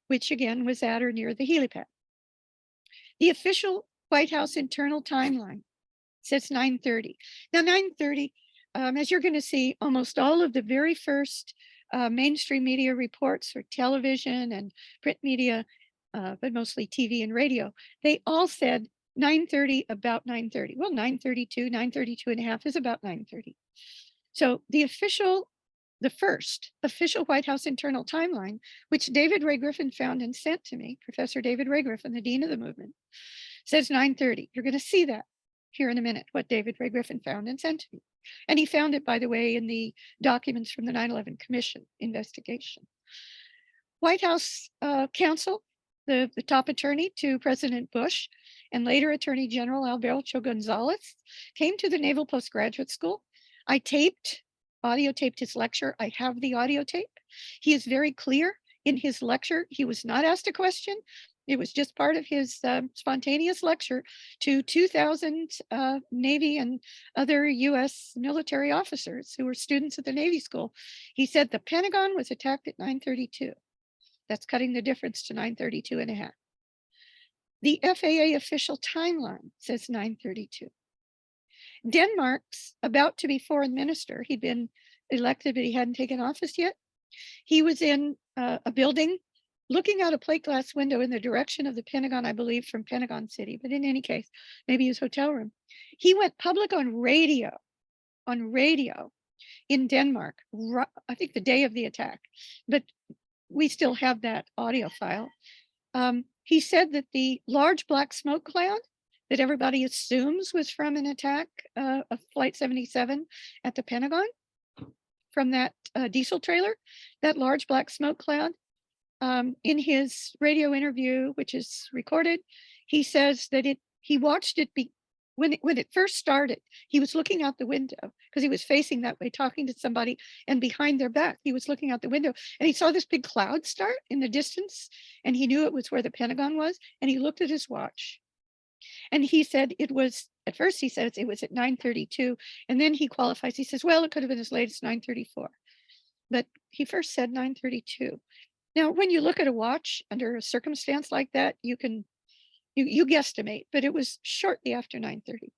which again was at or near the helipad. The official White House internal timeline says 9:30. Now 9:30, as you're going to see, almost all of the very first mainstream media reports for television and print media, but mostly TV and radio, they all said 9:30, about 9:30. Well, 9:32 and a half is about 9:30. So the first official White House internal timeline, which David Ray Griffin found and sent to me, Professor David Ray Griffin, the dean of the movement, says 9:30. You're going to see that here in a minute, what David Ray Griffin found and sent to me. And he found it, by the way, in the documents from the 9/11 Commission investigation. White House counsel, the top attorney to President Bush, and later Attorney General Alberto Gonzales, came to the Naval Postgraduate School. I audio taped his lecture. I have the audio tape. He is very clear in his lecture. He was not asked a question. It was just part of his spontaneous lecture to 2,000 Navy and other U.S. military officers who were students at the Navy school. He said the Pentagon was attacked at 9:32. That's cutting the difference to 9:32 and a half. The FAA official timeline says 9:32. Denmark's about to be foreign minister. He'd been elected, but he hadn't taken office yet. He was in a building looking out a plate glass window in the direction of the Pentagon, I believe, from Pentagon City. But in any case, maybe his hotel room. He went public on radio in Denmark, I think the day of the attack. But we still have that audio file. He said that the large black smoke cloud that everybody assumes was from an attack of Flight 77 at the Pentagon from that diesel trailer, that large black smoke cloud. In his radio interview, which is recorded, he says that he watched it when it first started. He was looking out the window because he was facing that way, talking to somebody, and behind their back, he was looking out the window and he saw this big cloud start in the distance, and he knew it was where the Pentagon was. And he looked at his watch, and he said it was, at first he says it was at 9:32, and then he qualifies. He says, well, it could have been as late as 9:34, but he first said 9:32. Now, when you look at a watch under a circumstance like that, you guesstimate, but it was shortly after 9:30.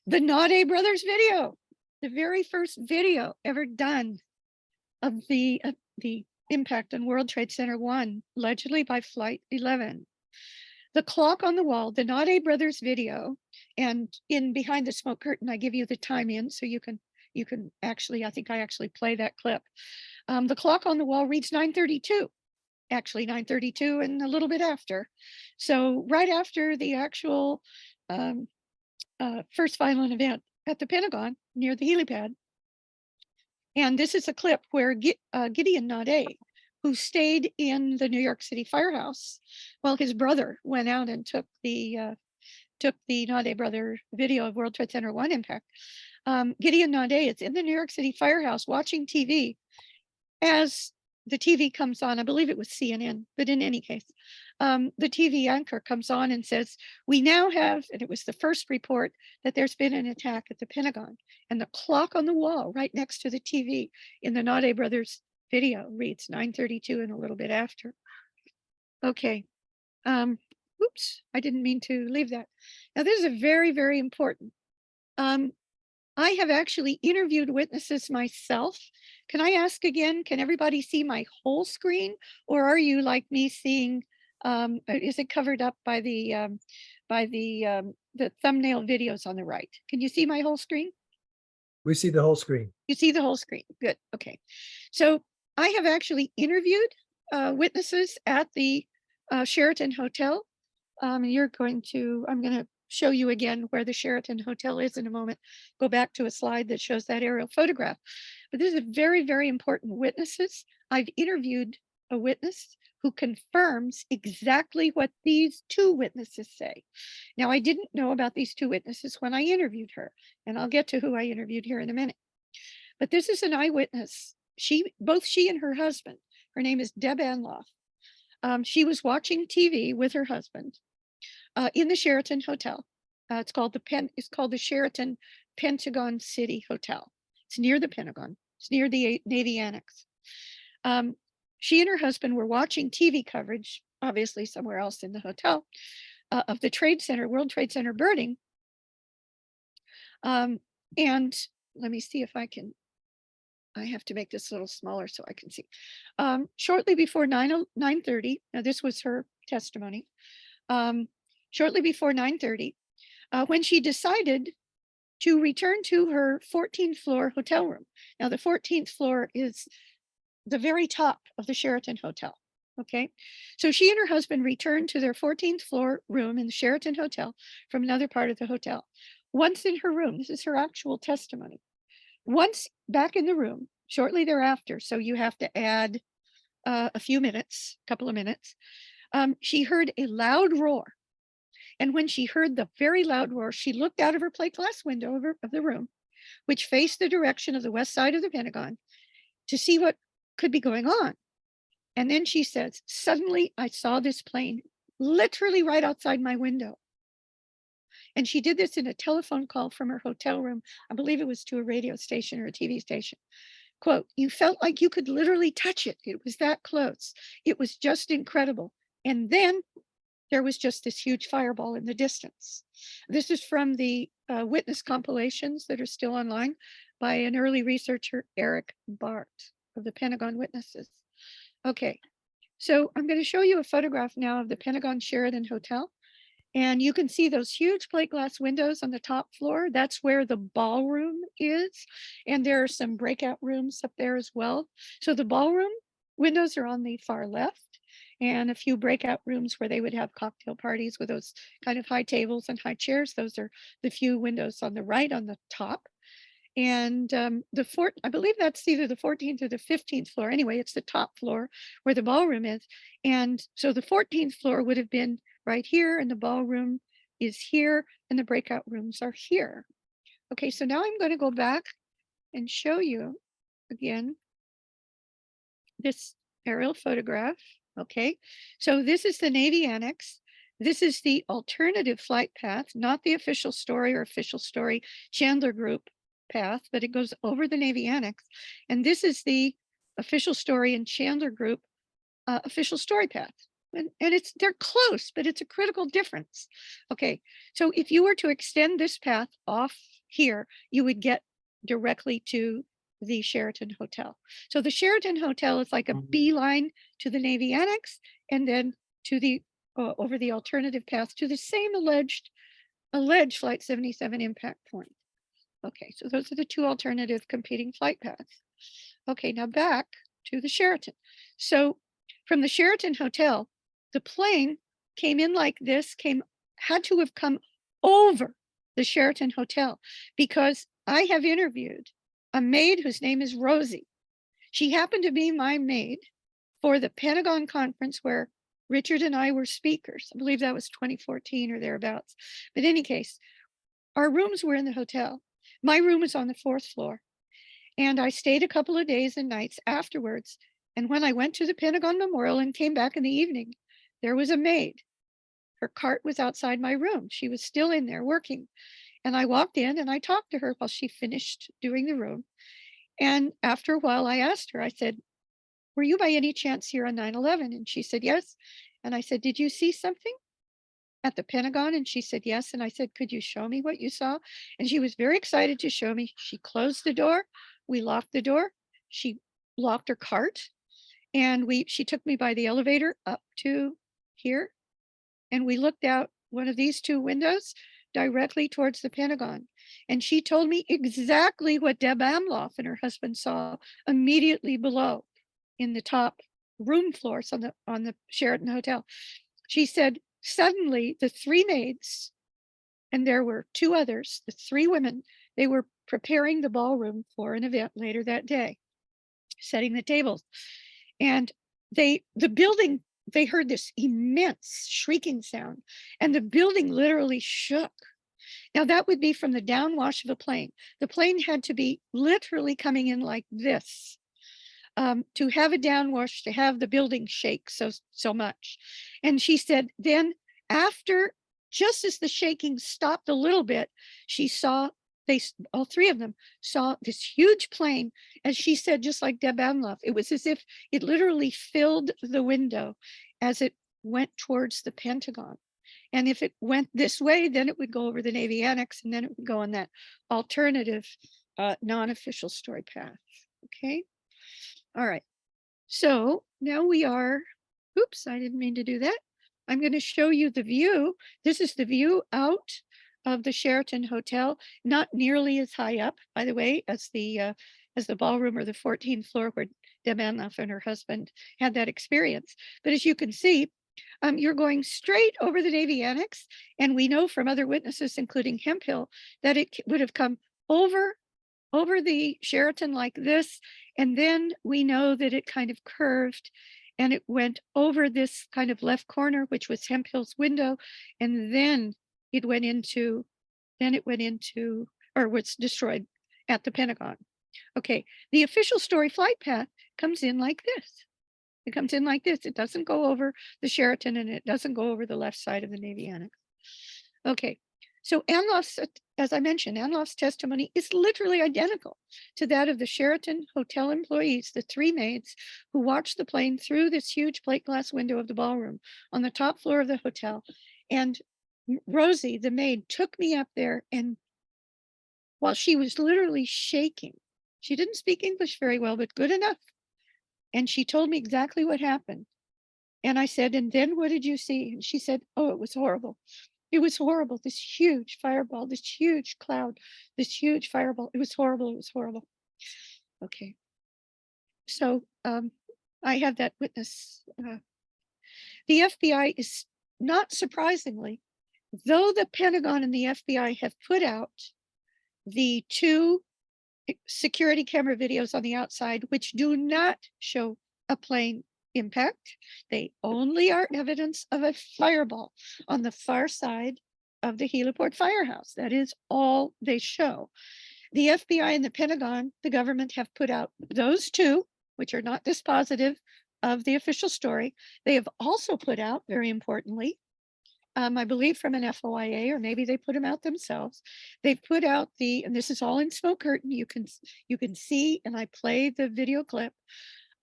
The Nade brothers video, the very first video ever done of the impact on World Trade Center 1, allegedly by Flight 11. The clock on the wall, the Nade brothers video, and in behind the smoke curtain, I give you the time in so you can actually, I think I actually play that clip. The clock on the wall reads 9:32, actually 9:32 and a little bit after. So right after the actual first violent event at the Pentagon near the helipad. And this is a clip where Gideon Nade, who stayed in the New York City firehouse while his brother went out and took the Nade brother video of World Trade Center 1 impact. Gideon Nade is in the New York City firehouse watching TV as the TV comes on. I believe it was CNN, but in any case, the TV anchor comes on and says, we now have, and it was the first report, that there's been an attack at the Pentagon. And the clock on the wall right next to the TV in the Nade brothers video reads 9:32 and a little bit after. Okay. Oops, I didn't mean to leave that. Now, this is a very, very important. I have actually interviewed witnesses myself. Can I ask again, can everybody see my whole screen, or are you like me seeing, is it covered up by the thumbnail videos on the right? Can you see my whole screen? We see the whole screen. You see the whole screen. Good. Okay. So I have actually interviewed witnesses at the Sheraton Hotel. I'm going to show you again where the Sheraton Hotel is in a moment. Go back to a slide that shows that aerial photograph. But these are very, very important witnesses. I've interviewed a witness who confirms exactly what these two witnesses say. Now, I didn't know about these two witnesses when I interviewed her, and I'll get to who I interviewed here in a minute. But this is an eyewitness. Both she and her husband, her name is Deb Anloff. She was watching TV with her husband in the Sheraton Hotel. It's called the Sheraton Pentagon City Hotel. It's near the Pentagon. It's near the Navy Annex. She and her husband were watching TV coverage, obviously somewhere else in the hotel, of the World Trade Center burning. And let me see if I have to make this a little smaller so I can see. Shortly before 9:30, now this was her testimony. Shortly before 9:30, when she decided to return to her 14th floor hotel room. Now, the 14th floor is the very top of the Sheraton Hotel. Okay, so she and her husband returned to their 14th floor room in the Sheraton Hotel from another part of the hotel. Once in her room, this is her actual testimony. Once back in the room, shortly thereafter, so you have to add a couple of minutes, she heard a loud roar. And when she heard the very loud roar, she looked out of her plate glass window of the room, which faced the direction of the west side of the Pentagon, to see what could be going on. And then she says, suddenly I saw this plane literally right outside my window. And she did this in a telephone call from her hotel room. I believe it was to a radio station or a TV station. Quote, you felt like you could literally touch it. It was that close. It was just incredible. And then there was just this huge fireball in the distance. This is from the witness compilations that are still online by an early researcher, Eric Bart of the Pentagon Witnesses. Okay, so I'm going to show you a photograph now of the Pentagon Sheraton Hotel. And you can see those huge plate glass windows on the top floor. That's where the ballroom is. And there are some breakout rooms up there as well. So the ballroom windows are on the far left, and a few breakout rooms where they would have cocktail parties with those kind of high tables and high chairs. Those are the few windows on the right on the top. And I believe that's either the 14th or the 15th floor. Anyway, it's the top floor where the ballroom is. And so the 14th floor would have been right here, and the ballroom is here, and the breakout rooms are here. Okay, so now I'm going to go back and show you again this aerial photograph. Okay, so this is the Navy Annex. This is the alternative flight path, not the official story or official story Chandler Group path, but it goes over the Navy Annex. And this is the official story and Chandler Group official story path. And they're close, but it's a critical difference. Okay, so if you were to extend this path off here, you would get directly to the Sheraton Hotel. So the Sheraton Hotel is like a beeline to the Navy Annex, and then to the over the alternative path to the same alleged Flight 77 impact point. Okay, so those are the two alternative competing flight paths. Okay, now back to the Sheraton. So from the Sheraton Hotel, the plane came in like this, had to have come over the Sheraton Hotel, because I have interviewed a maid whose name is Rosie. She happened to be my maid for the Pentagon conference where Richard and I were speakers. I believe that was 2014 or thereabouts. But in any case, our rooms were in the hotel. My room was on the 4th floor. And I stayed a couple of days and nights afterwards. And when I went to the Pentagon Memorial and came back in the evening, there was a maid. Her cart was outside my room. She was still in there working. And I walked in and I talked to her while she finished doing the room. And after a while, I asked her, I said, were you by any chance here on 9/11? And she said, yes. And I said, did you see something at the Pentagon? And she said, yes. And I said, could you show me what you saw? And she was very excited to show me. She closed the door. We locked the door. She locked her cart. And she took me by the elevator up to here. And we looked out one of these two windows directly towards the Pentagon. And she told me exactly what Deb Amloff and her husband saw immediately below in the top room floors on the Sheraton Hotel. She said, suddenly the three maids, and there were two others, the three women, they were preparing the ballroom for an event later that day, setting the tables. And the building, they heard this immense shrieking sound, and the building literally shook. Now that would be from the downwash of a plane. The plane had to be literally coming in like this to have a downwash, to have the building shake so much. And she said, then after, just as the shaking stopped a little bit, she saw, all three of them saw this huge plane. As she said, just like Deb Amloff, it was as if it literally filled the window as it went towards the Pentagon. And if it went this way, then it would go over the Navy Annex, and then it would go on that alternative non-official story path. Okay. All right. So now we are, oops, I didn't mean to do that. I'm going to show you the view. This is the view out of the Sheraton Hotel, not nearly as high up, by the way, as the ballroom or the 14th floor where Deb Amloff and her husband had that experience. But as you can see, you're going straight over the Navy Annex. And we know from other witnesses, including Hemphill, that it would have come over the Sheraton like this. And then we know that it kind of curved and it went over this kind of left corner, which was Hemphill's window. And then it went into, or was destroyed at the Pentagon. Okay, the official story flight path comes in like this. It comes in like this. It doesn't go over the Sheraton and it doesn't go over the left side of the Navy Annex. Okay, so Anloff's, as I mentioned, Anloff's testimony is literally identical to that of the Sheraton hotel employees, the three maids who watched the plane through this huge plate glass window of the ballroom on the top floor of the hotel. And Rosie, the maid, took me up there, and while she was literally shaking, she didn't speak English very well, but good enough. And she told me exactly what happened. And I said, and then what did you see? And she said, oh, it was horrible. It was horrible. This huge fireball, this huge cloud, this huge fireball. It was horrible. It was horrible. Okay. So I have that witness. The FBI is, not surprisingly, though the Pentagon and the FBI have put out the two security camera videos on the outside, which do not show a plane impact. They only are evidence of a fireball on the far side of the heliport firehouse. That is all they show. The FBI and the Pentagon, the government, have put out those two, which are not dispositive of the official story. They have also put out, very importantly, I believe from an FOIA, or maybe they put them out themselves. They've put out the, and this is all in smoke curtain. You can see, and I play the video clip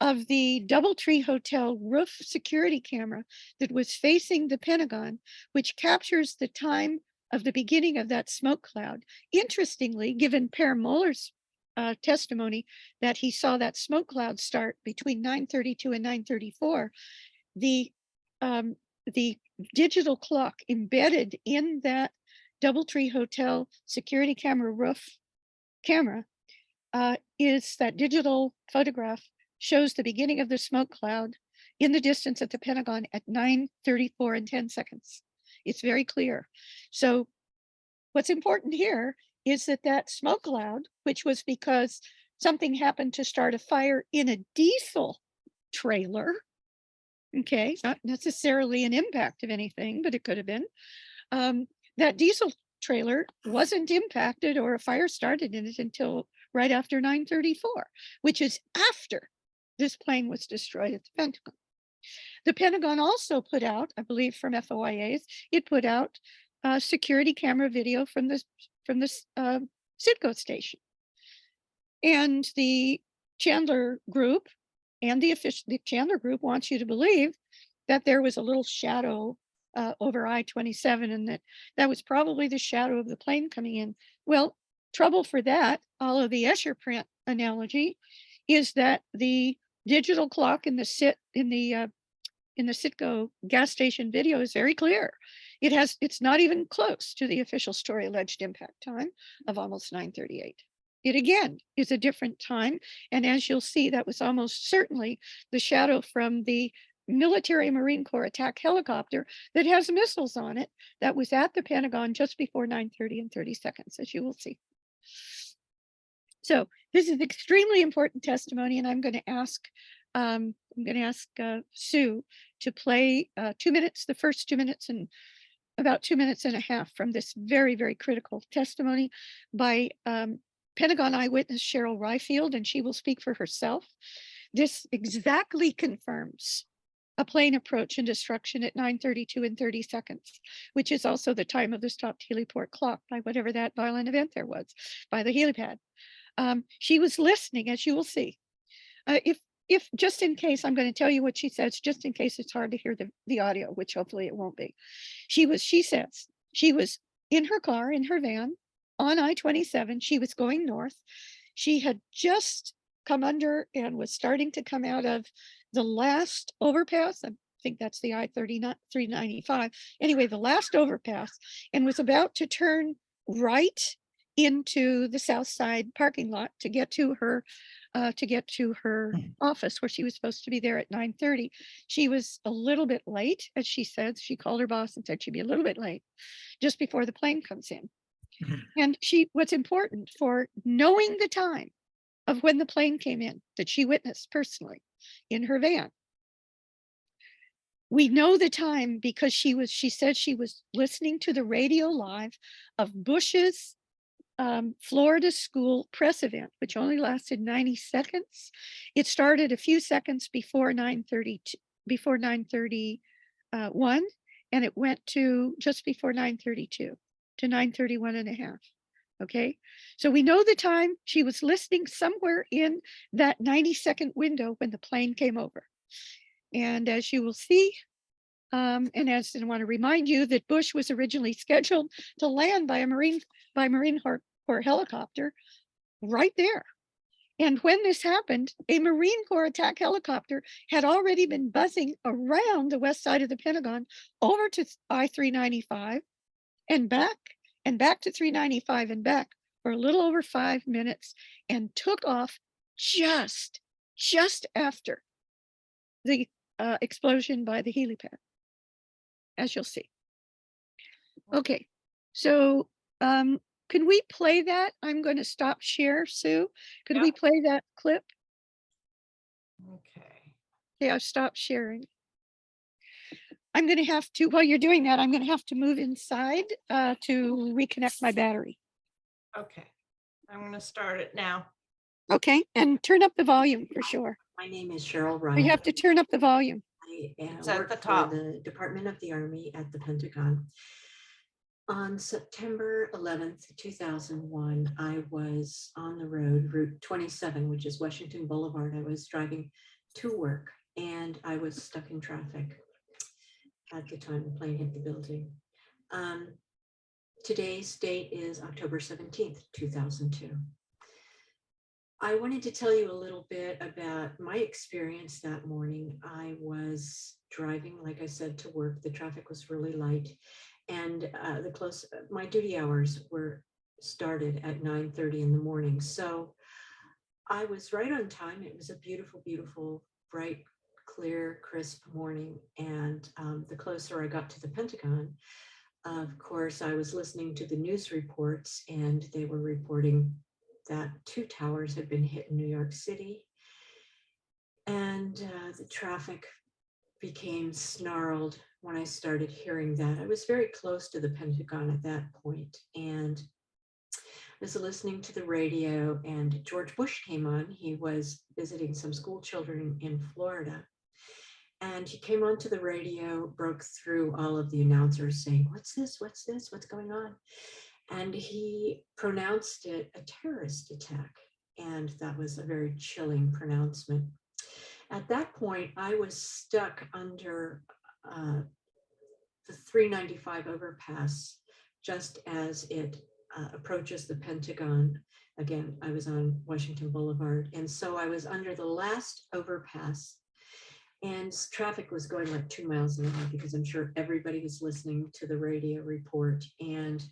of the DoubleTree Hotel roof security camera that was facing the Pentagon, which captures the time of the beginning of that smoke cloud. Interestingly, given Per Muller's testimony that he saw that smoke cloud start between 9:32 and 9:34, the digital clock embedded in that DoubleTree Hotel security camera roof camera is that digital photograph shows the beginning of the smoke cloud in the distance at the Pentagon at 9:34 and 10 seconds. It's very clear. So what's important here is that that smoke cloud, which was because something happened to start a fire in a diesel trailer, okay, not necessarily an impact of anything, but it could have been, that diesel trailer wasn't impacted or a fire started in it until right after 9:34, which is after this plane was destroyed at the Pentagon. The Pentagon also put out, I believe from FOIAs, it put out security camera video from the Citgo station. And the Chandler group and the Chandler group wants you to believe that there was a little shadow over I-27 and that was probably the shadow of the plane coming in. Well, trouble for that, all of the Escher print analogy, is that the digital clock in the Citgo gas station video is very clear. It's not even close to the official story alleged impact time of almost 9:38. It again is a different time. And as you'll see, that was almost certainly the shadow from the military Marine Corps attack helicopter that has missiles on it that was at the Pentagon just before 9:30 and 30 seconds, as you will see. So this is extremely important testimony, and I'm going to ask Sue to play 2 minutes, the first 2 minutes and about 2 minutes and a half from this very, very critical testimony by Pentagon eyewitness Cheryl Ryfield, and she will speak for herself. This exactly confirms a plane approach and destruction at 9:32 and 30 seconds, which is also the time of the stopped heliport clock by whatever that violent event there was, by the helipad. She was listening, as you will see. If just in case, I'm going to tell you what she says, just in case it's hard to hear the audio, which hopefully it won't be. She says she was in her car, in her van on I-27. She was going north. She had just come under and was starting to come out of the last overpass. I think that's the I-395. Anyway, the last overpass, and was about to turn right into the south side parking lot to get to her office, where she was supposed to be there at 9:30. She was a little bit late, as she said. She called her boss and said she'd be a little bit late just before the plane comes in. And what's important for knowing the time of when the plane came in that she witnessed personally in her van. We know the time because she said she was listening to the radio live of Bush's Florida school press event, which only lasted 90 seconds. It started a few seconds before 9:31, and it went to just before 9:32 to 9:31 and a half. Okay, so we know the time. She was listening somewhere in that 90-second window when the plane came over. And as you will see, and as I want to remind you that Bush was originally scheduled to land by a Marine Corps helicopter right there. And when this happened, a Marine Corps attack helicopter had already been buzzing around the west side of the Pentagon over to I-395 and back to 395 and back for a little over 5 minutes, and took off just after the explosion by the helipad, as you'll see. Okay, so can we play that? I'm going to stop share, Sue. Could we play that clip? Okay. Okay, I've stopped sharing. I'm going to have to, while you're doing that, I'm going to have to move inside to reconnect my battery. Okay. I'm going to start it now. Okay, and turn up the volume for sure. My name is Cheryl Ryan. We have to turn up the volume. I It's at work the for top. the Department of the Army at the Pentagon. On September 11th, 2001, I was on the road, Route 27, which is Washington Boulevard. I was driving to work and I was stuck in traffic at the time the plane hit the building. Today's date is October 17th, 2002. I wanted to tell you a little bit about my experience that morning. I was driving, like I said, to work. The traffic was really light, and my duty hours were started at 9:30 in the morning. So I was right on time. It was a beautiful, beautiful, bright, clear, crisp morning. And the closer I got to the Pentagon, of course, I was listening to the news reports, and they were reporting that 2 towers had been hit in New York City, and the traffic became snarled when I started hearing that. I was very close to the Pentagon at that point, and I was listening to the radio, and George Bush came on. He was visiting some school children in Florida, and he came onto the radio, broke through all of the announcers saying, "What's this? What's this? What's going on?" And he pronounced it a terrorist attack. And that was a very chilling pronouncement. At that point, I was stuck under the 395 overpass just as it approaches the Pentagon. Again, I was on Washington Boulevard. And so I was under the last overpass, and traffic was going like 2 miles an hour, because I'm sure everybody was listening to the radio report. And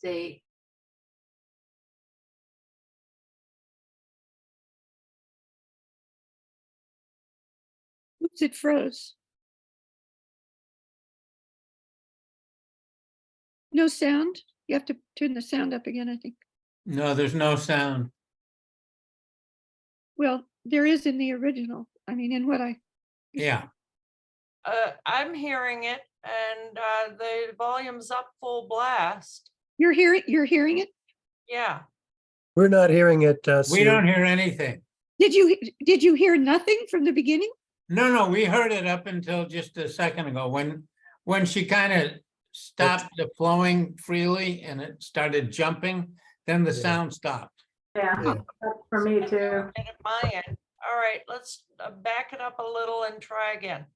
they Oops, it froze. No sound. You have to turn the sound up again, I think. No, there's no sound. Well, there is in the original. I mean, in what I. Yeah. I'm hearing it, and the volume's up full blast. You're hearing it? Yeah. We're not hearing it, We Sue. don't hear anything. Did you hear nothing from the beginning? No, we heard it up until just a second ago when she kind of stopped the flowing freely and it started jumping, then the Yeah. sound stopped. Yeah, Yeah. that's for me too. And at my end. All right, let's back it up a little and try again.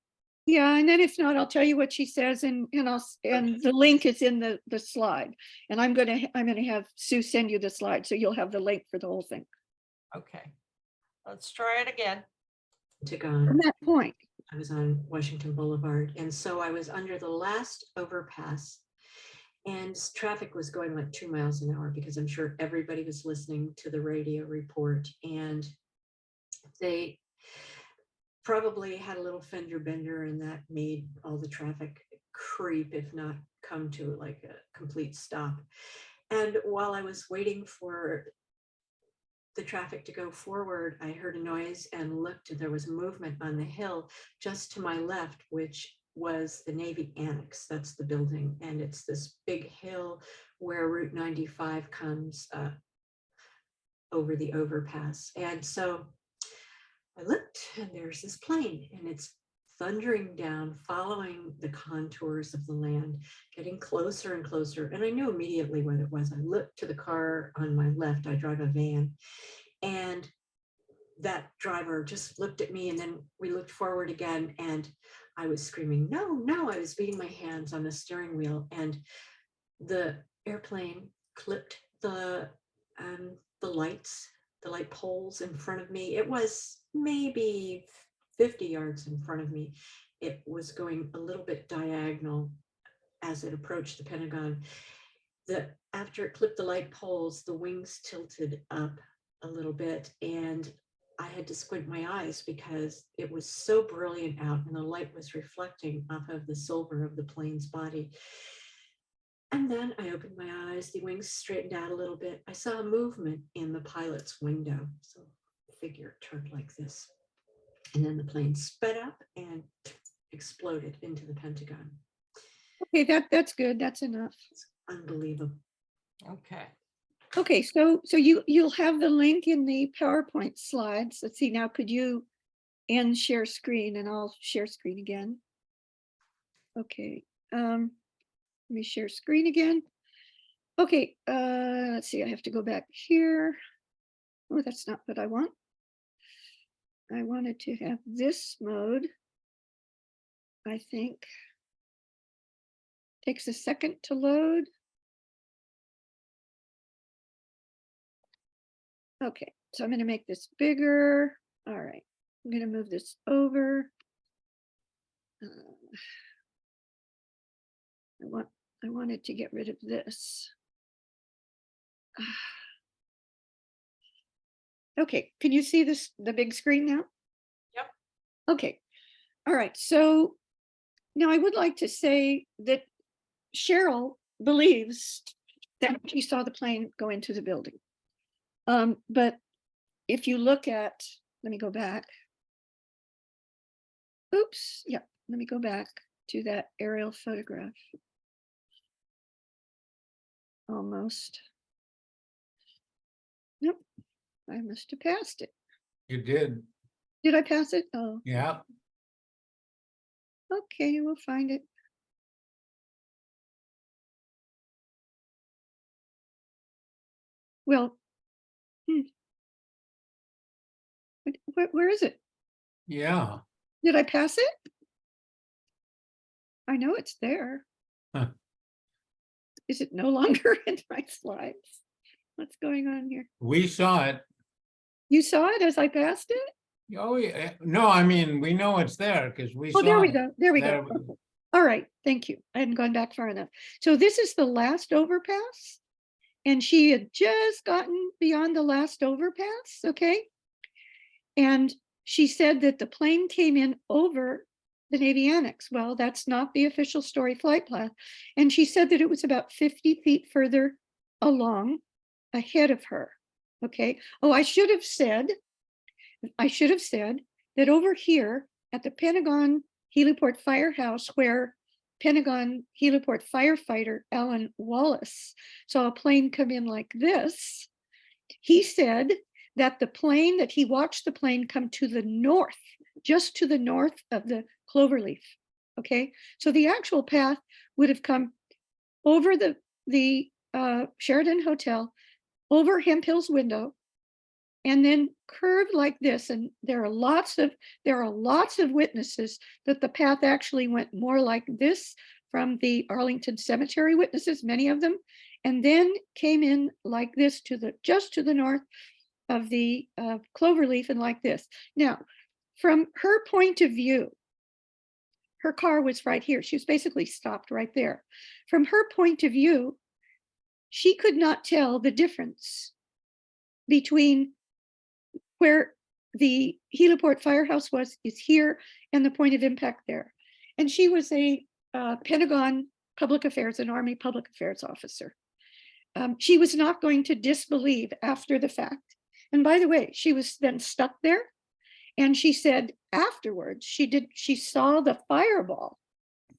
Yeah, and then if not, I'll tell you what she says, and the link is in the slide. And I'm gonna have Sue send you the slide, so you'll have the link for the whole thing. Okay, let's try it again. Pentagon. From that point. I was on Washington Boulevard. And so I was under the last overpass, and traffic was going like 2 miles an hour, because I'm sure everybody was listening to the radio report. And they probably had a little fender bender, and that made all the traffic creep, if not come to like a complete stop. And while I was waiting for the traffic to go forward, I heard a noise and looked, and there was movement on the hill just to my left, which was the Navy Annex. That's the building. And it's this big hill where Route 95 comes over the overpass. And so I looked, and there's this plane, and it's thundering down, following the contours of the land, getting closer and closer. And I knew immediately what it was. I looked to the car on my left. I drive a van, and that driver just looked at me, and then we looked forward again, and I was screaming, no, no. I was beating my hands on the steering wheel, and the airplane clipped the lights, the light poles in front of me. It was maybe 50 yards in front of me. It was going a little bit diagonal as it approached the Pentagon. After it clipped the light poles, the wings tilted up a little bit, and I had to squint my eyes because it was so brilliant out, and the light was reflecting off of the silver of the plane's body. And then I opened my eyes, the wings straightened out a little bit. I saw a movement in the pilot's window. So the figure turned like this. And then the plane sped up and exploded into the Pentagon. Okay, that's good. That's enough. It's unbelievable. Okay. Okay, so you'll have the link in the PowerPoint slides. Let's see, now could you end share screen, and I'll share screen again. Okay, let me share screen again. Okay, let's see, I have to go back here. Oh, that's not what I want. I wanted to have this mode. I think takes a second to load. Okay, so I'm going to make this bigger. All right, I'm going to move this over. I wanted to get rid of this. Okay, can you see this, the big screen now? Yep. Okay, all right, so now I would like to say that Cheryl believes that she saw the plane go into the building. But if you look at, let me go back. Oops, yeah, let me go back to that aerial photograph. Almost. Nope, I must have passed it. You did. Did I pass it? Oh, Yeah. okay, we'll find it. Well, where is it? Yeah. Did I pass it? I know it's there. Huh. Is it no longer in my slides? What's going on here? We saw it. You saw it as I passed it? Oh, yeah. No, I mean, we know it's there because we saw Oh, there we it. go. There we There go. we- All right, thank you. I hadn't gone back far enough. So this is the last overpass, and she had just gotten beyond the last overpass, okay? And she said that the plane came in over the Navy Annex. Well, that's not the official story flight path. And she said that it was about 50 feet further along ahead of her, okay? Oh, I should have said that over here at the Pentagon Heliport Firehouse, where Pentagon Heliport firefighter Alan Wallace saw a plane come in like this, he said that he watched the plane come to the north, just to the north of the Cloverleaf. Okay, so the actual path would have come over the Sheridan Hotel, over Hemphill's window, and then curved like this. And there are lots of witnesses that the path actually went more like this from the Arlington Cemetery witnesses, many of them, and then came in like this just to the north of the Cloverleaf, and like this. Now, from her point of view, her car was right here. She was basically stopped right there. From her point of view, she could not tell the difference between where the Heliport Firehouse is here and the point of impact there. And she was a Pentagon Public Affairs and Army Public Affairs officer. She was not going to disbelieve after the fact. And by the way, she was then stuck there. And she said afterwards, she saw the fireball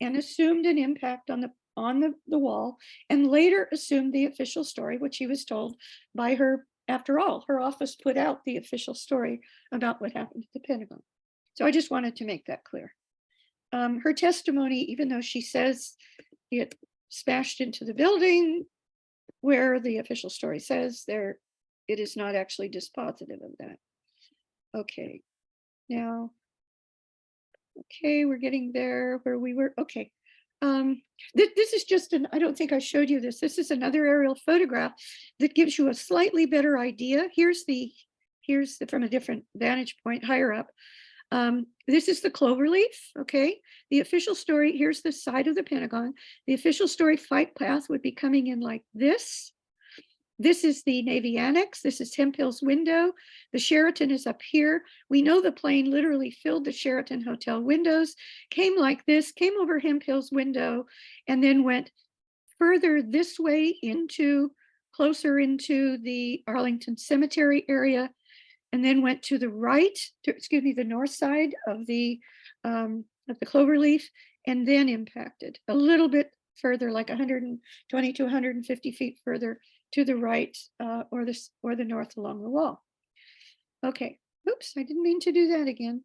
and assumed an impact on the wall, and later assumed the official story, which he was told by her. After all, her office put out the official story about what happened at the Pentagon. So I just wanted to make that clear. Her testimony, even though she says it smashed into the building where the official story says there, it is not actually dispositive of that. Okay, now, okay, we're getting there where we were. Okay. This is just I don't think I showed you this. This is another aerial photograph that gives you a slightly better idea. Here's the from a different vantage point higher up. This is the cloverleaf, okay? The official story, here's the side of the Pentagon. The official story flight path would be coming in like this. This is the Navy Annex. This is Hemphill's window. The Sheraton is up here. We know the plane literally filled the Sheraton Hotel windows, came like this, came over Hemphill's window, and then went further this way closer into the Arlington Cemetery area, and then went to the right, the north side of the cloverleaf, and then impacted a little bit further, like 120 to 150 feet further to the right or the north along the wall. Okay, oops, I didn't mean to do that again.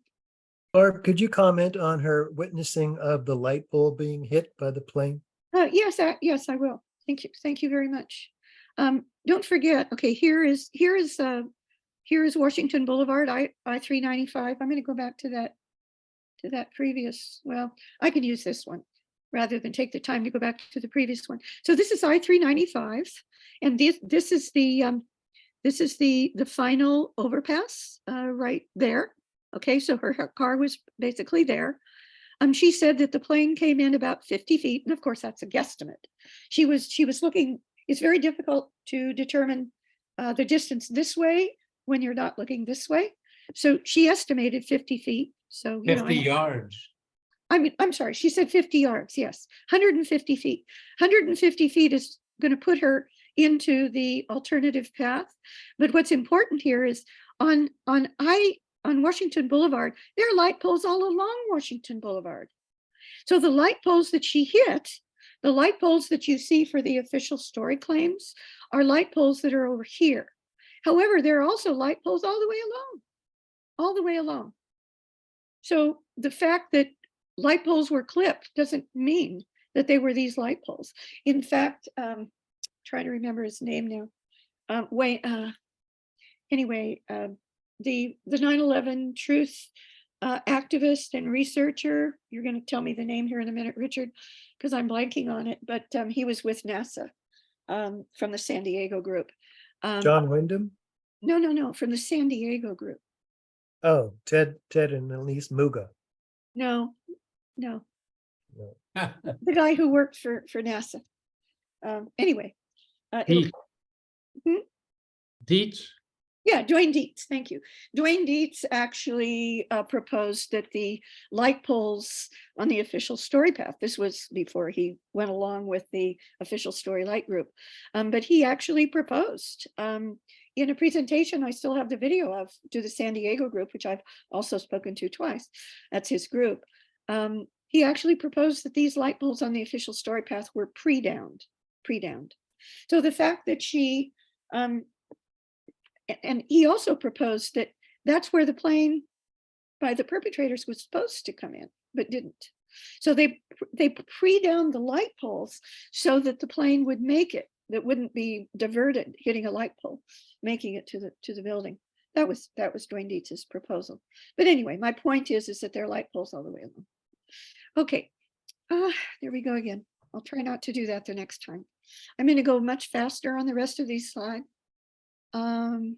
Barb, could you comment on her witnessing of the light pole being hit by the plane? Yes, I will. Thank you very much. Don't forget. Okay, here is Washington Boulevard, I-395. I'm going to go back to that previous. Well, I can use this one rather than take the time to go back to the previous one. So this is I-395, and this is the final overpass right there. Okay, so her car was basically there. She said that the plane came in about 50 feet, and of course that's a guesstimate. She was looking. It's very difficult to determine the distance this way when you're not looking this way. So she estimated 50 feet. So 50 yards. I'm sorry, she said 50 yards, yes, 150 feet. 150 feet is going to put her into the alternative path. But what's important here is on Washington Boulevard, there are light poles all along Washington Boulevard. So the light poles that she hit, the light poles that you see for the official story claims, are light poles that are over here. However, there are also light poles all the way along. So the fact that light poles were clipped doesn't mean that they were these light poles. In fact, trying to remember his name now. The 9/11 truth activist and researcher, you're going to tell me the name here in a minute, Richard, because I'm blanking on it, but he was with NASA from the San Diego group. John Wyndham? No, from the San Diego group. Oh, Ted and Elise Muga. No. The guy who worked for NASA. Anyway. Dietz? Yeah, Dwayne Dietz, thank you. Dwayne Dietz actually proposed that the light poles on the official story path, this was before he went along with the official story light group, but he actually proposed in a presentation I still have the video of to the San Diego group, which I've also spoken to twice. That's his group. He actually proposed that these light poles on the official story path were pre-downed. So the fact that she, and he also proposed that that's where the plane by the perpetrators was supposed to come in, but didn't. So they pre-downed the light poles so that the plane would make it, that wouldn't be diverted, hitting a light pole, making it to the building. That was Dwayne Dietz's proposal. But anyway, my point is that there are light poles all the way along. Okay, there we go again. I'll try not to do that the next time. I'm going to go much faster on the rest of these slides. I'm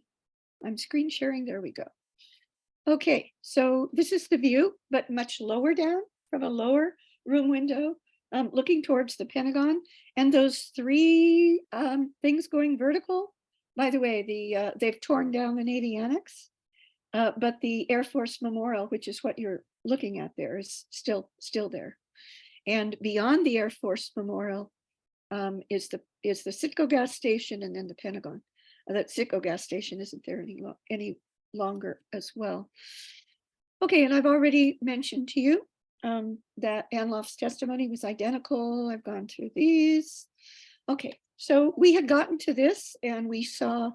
screen sharing. There we go. Okay, so this is the view, but much lower down from a lower room window, looking towards the Pentagon, and those three things going vertical. By the way, they've torn down the Navy Annex, but the Air Force Memorial, which is what you're looking at there, is still there. And beyond the Air Force Memorial is the Citgo gas station, and then the Pentagon. That Citgo gas station isn't there any longer as well. Okay, and I've already mentioned to you that Anloff's testimony was identical. I've gone through these. Okay, so we had gotten to this and we saw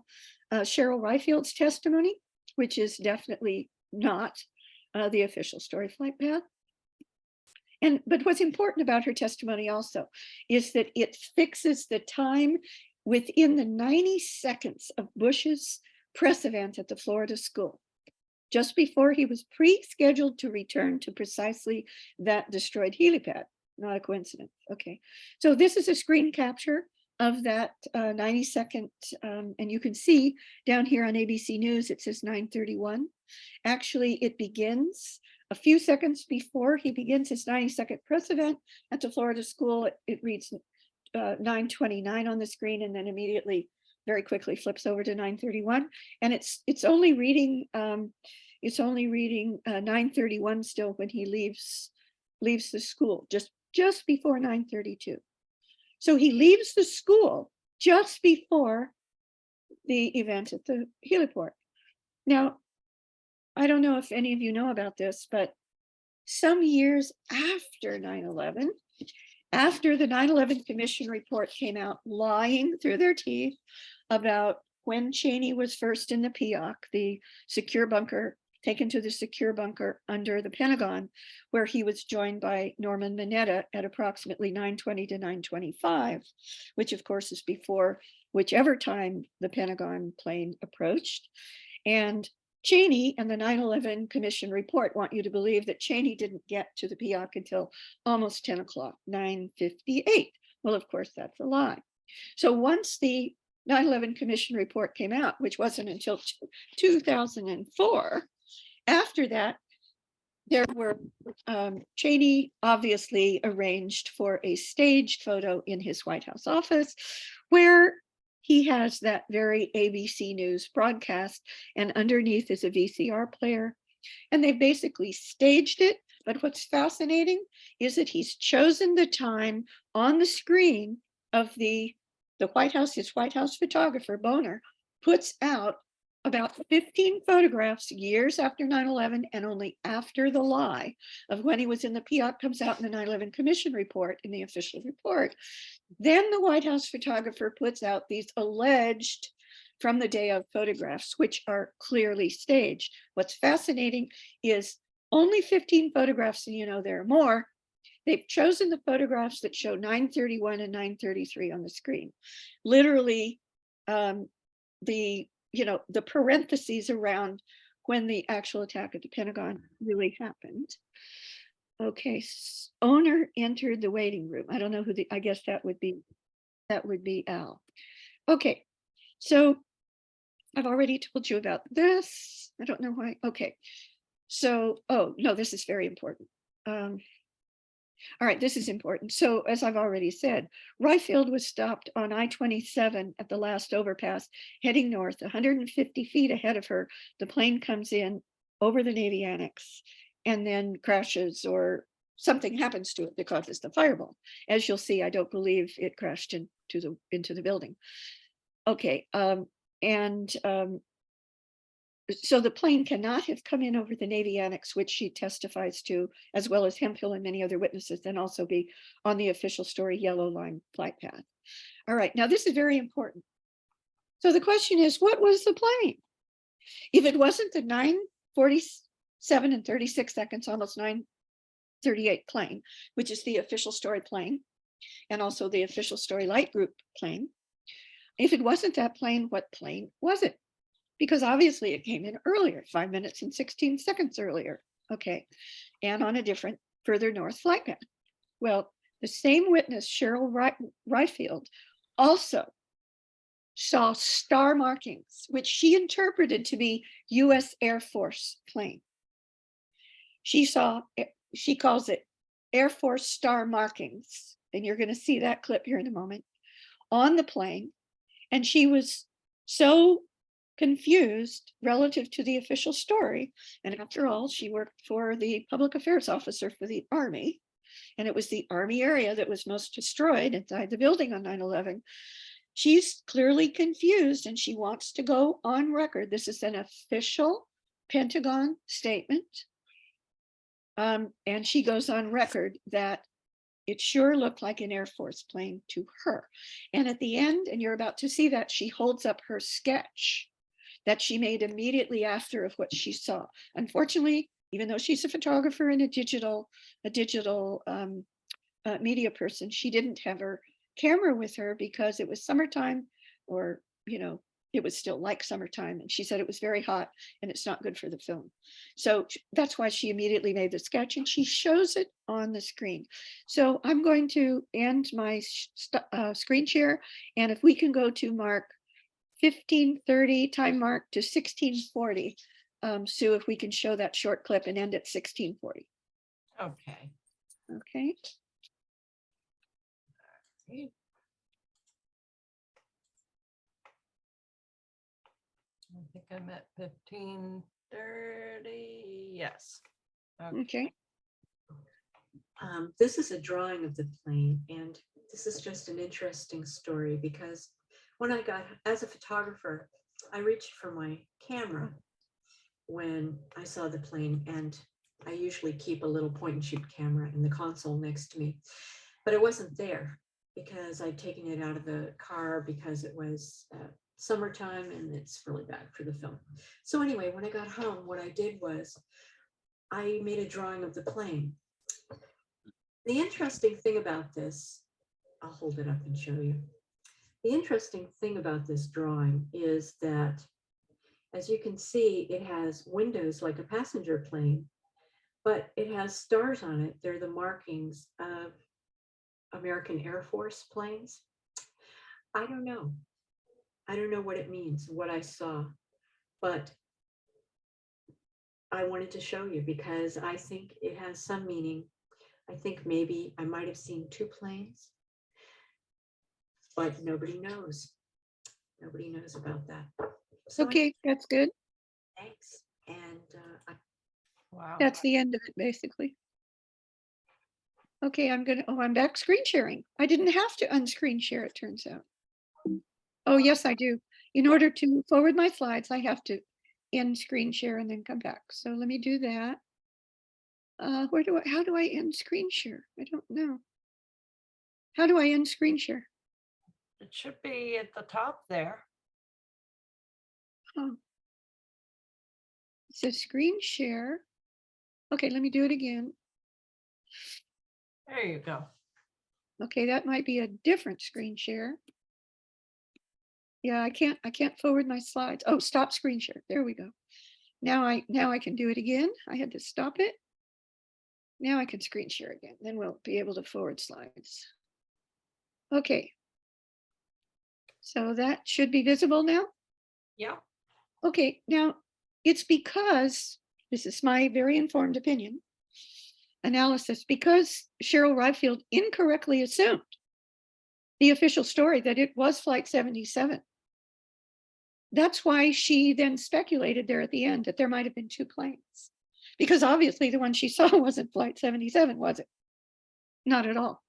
Cheryl Ryfield's testimony, which is definitely not the official story flight path. But what's important about her testimony also is that it fixes the time within the 90 seconds of Bush's press event at the Florida school, just before he was pre-scheduled to return to precisely that destroyed helipad. Not a coincidence. Okay, so this is a screen capture of that 90-second, and you can see down here on ABC News, it says 9:31. Actually, it begins a few seconds before he begins his 90-second press event at the Florida school. It reads 9:29 on the screen, and then immediately, very quickly flips over to 9:31. And it's only reading 9:31 still when he leaves the school, just before 9:32. So he leaves the school just before the event at the heliport. Now, I don't know if any of you know about this, but some years after 9/11, after the 9/11 Commission report came out lying through their teeth about when Cheney was first in the PIOC, the secure bunker, taken to the secure bunker under the Pentagon, where he was joined by Norman Mineta at approximately 9:20 to 9:25, which of course is before whichever time the Pentagon plane approached. And Cheney and the 9/11 Commission report want you to believe that Cheney didn't get to the PIOC until almost 10 o'clock, 9:58. Well, of course, that's a lie. So once the 9/11 Commission report came out, which wasn't until 2004, after that, there were, Cheney obviously arranged for a staged photo in his White House office where he has that very ABC News broadcast, and underneath is a VCR player. And they basically staged it. But what's fascinating is that he's chosen the time on the screen of the White House. His White House photographer, Boner, puts out about 15 photographs years after 9/11, and only after the lie of when he was in the PIOC comes out in the 9/11 Commission report, in the official report. Then the White House photographer puts out these alleged from the day of photographs, which are clearly staged. What's fascinating is only 15 photographs, and you know there are more. They've chosen the photographs that show 9:31 and 9:33 on the screen. Literally, the parentheses around when the actual attack at the Pentagon really happened. Okay, owner entered the waiting room. I don't know who I guess that would be Al. Okay, so I've already told you about this. I don't know why. Okay, so, oh no, this is very important. All right, this is important. So as I've already said, Ryfield was stopped on I-27 at the last overpass, heading north. 150 feet ahead of her, the plane comes in over the Navy Annex and then crashes, or something happens to it that causes the fireball. As you'll see, I don't believe it crashed into the building. Okay, so the plane cannot have come in over the Navy Annex, which she testifies to, as well as Hemphill and many other witnesses, and also be on the official story yellow line flight path. All right, now this is very important. So the question is, what was the plane? If it wasn't the 9:47 and 36 seconds, almost 9:38 plane, which is the official story plane, and also the official story light group plane, if it wasn't that plane, what plane was it? Because obviously it came in earlier, 5 minutes and 16 seconds earlier. Okay, and on a different, further north flight path. Well, the same witness, Cheryl Ryfield, also saw star markings, which she interpreted to be US Air Force plane. She calls it Air Force star markings, and you're going to see that clip here in a moment, on the plane. And she was so confused relative to the official story. And after all, she worked for the public affairs officer for the Army, and it was the Army area that was most destroyed inside the building on 9/11. She's clearly confused, and she wants to go on record. This is an official Pentagon statement And she goes on record that it sure looked like an Air Force plane to her. And at the end, and you're about to see that, she holds up her sketch that she made immediately after of what she saw. Unfortunately, even though she's a photographer and a digital media person, she didn't have her camera with her because it was summertime, or, you know, it was still like summertime. And she said it was very hot and it's not good for the film. So that's why she immediately made the sketch and she shows it on the screen. So I'm going to end my screen share. And if we can go to mark 15:30 time mark to 16:40. Sue, if we can show that short clip and end at 16:40. Okay. Okay. I think I'm at 15:30. Yes. Okay. This is a drawing of the plane, and this is just an interesting story because when I got, as a photographer, I reached for my camera when I saw the plane, and I usually keep a little point and shoot camera in the console next to me, but it wasn't there because I'd taken it out of the car because it was summertime and it's really bad for the film. So anyway, when I got home, what I did was I made a drawing of the plane. The interesting thing about this, I'll hold it up and show you. The interesting thing about this drawing is that, as you can see, it has windows like a passenger plane, but it has stars on it. They're the markings of American Air Force planes. I don't know. I don't know what it means, what I saw, but I wanted to show you because I think it has some meaning. I think maybe I might have seen two planes, but nobody knows. Nobody knows about that. So Okay, that's good. thanks. And Wow. That's the end of it, basically. Okay, I'm back screen sharing. I didn't have to unscreen share, it turns out. Oh, yes, I do. In order to forward my slides, I have to end screen share and then come back. So let me do that. How do I end screen share? I don't know. How do I end screen share? It should be at the top there. Oh. It says screen share. Okay, let me do it again. There you go. Okay, that might be a different screen share. Yeah, I can't forward my slides. Oh, stop screen share. There we go. Now I can do it again. I had to stop it. Now I can screen share again. Then we'll be able to forward slides. Okay. So that should be visible now. Yeah. Okay, now it's because, this is my very informed opinion, analysis, because Cheryl Rydfield incorrectly assumed the official story that it was Flight 77. That's why she then speculated there at the end that there might have been two planes, because obviously the one she saw wasn't Flight 77, was it? Not at all.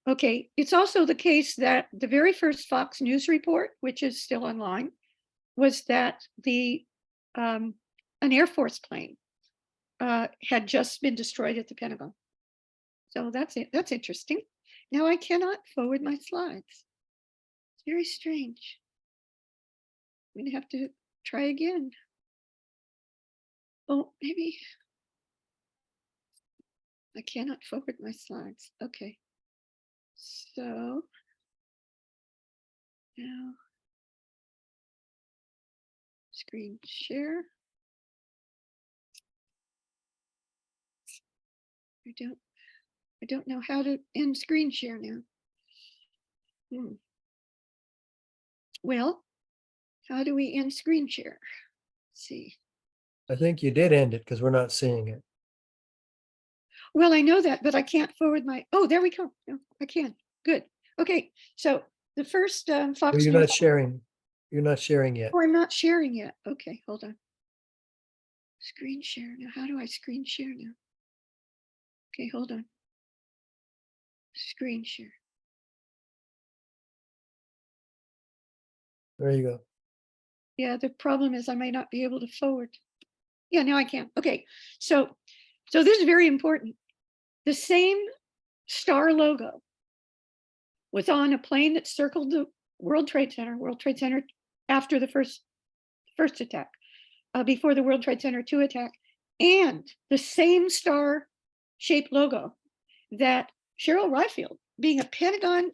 Okay, it's also the case that the very first Fox News report, which is still online, was that an Air Force plane had just been destroyed at the Pentagon. So that's it. That's interesting. Now I cannot forward my slides. It's very strange. I'm gonna have to try again. Oh, maybe I cannot forward my slides. Okay. So now screen share. I don't know how to end screen share now. Well, how do we end screen share? Let's see. I think you did end it because we're not seeing it. Well, I know that, but I can't forward my, oh, there we go. No, I can. Good. Okay. So the first But Fox you're News. not sharing. You're not sharing yet. Oh, I'm not sharing yet. Okay, hold on. Screen share. Now, how do I screen share now? Okay, hold on. Screen share. There you go. Yeah, the problem is I may not be able to forward. Yeah, now I can. Okay, so So this is very important. The same star logo was on a plane that circled the World Trade Center after the first attack, before the World Trade Center 2 attack, and the same star-shaped logo that Cheryl Riefield, being a Pentagon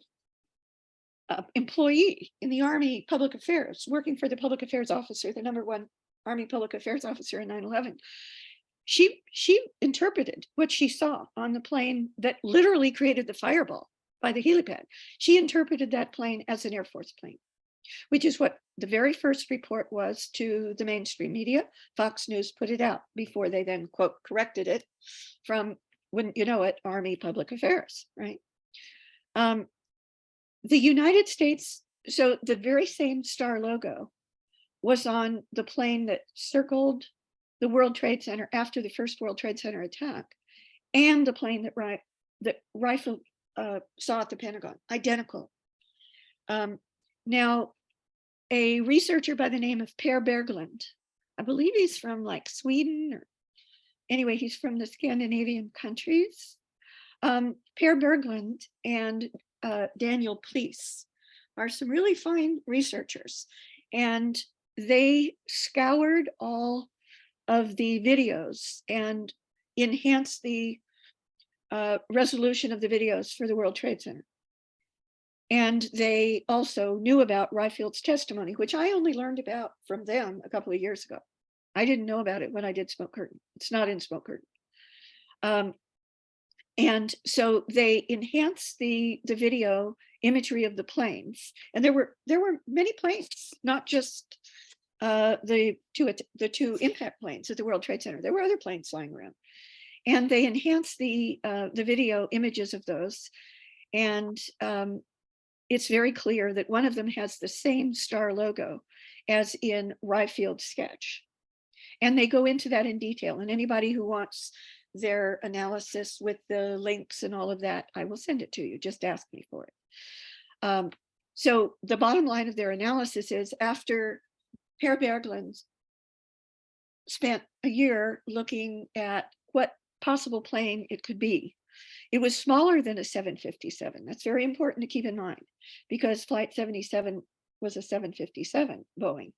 employee in the Army Public Affairs, working for the Public Affairs Officer, the #1 Army Public Affairs Officer in 9/11, she interpreted what she saw on the plane that literally created the fireball by the helipad. She interpreted that plane as an Air Force plane, which is what the very first report was to the mainstream media. Fox News put it out before they then, quote, corrected it from, wouldn't you know it, Army Public Affairs, right? The United States, so the very same star logo was on the plane that circled the World Trade Center after the first World Trade Center attack, and the plane that Rifle saw at the Pentagon, identical. Now, a researcher by the name of Per Berglund, I believe he's from like Sweden, or anyway, he's from the Scandinavian countries. Per Berglund and Daniel Pleece are some really fine researchers, and they scoured all of the videos and enhanced the resolution of the videos for the World Trade Center. And they also knew about Riefield's testimony, which I only learned about from them a couple of years ago. I didn't know about it when I did Smoke Curtain. It's not in Smoke Curtain. And so they enhanced the video imagery of the planes. And there were many planes, not just the two impact planes at the World Trade Center. There were other planes flying around. And they enhanced the video images of those. And it's very clear that one of them has the same star logo as in Riefield's sketch. And they go into that in detail. And anybody who wants their analysis with the links and all of that, I will send it to you. Just ask me for it. So the bottom line of their analysis is, after Per Berglund spent a year looking at what possible plane it could be, it was smaller than a 757. That's very important to keep in mind, because Flight 77 was a 757 Boeing.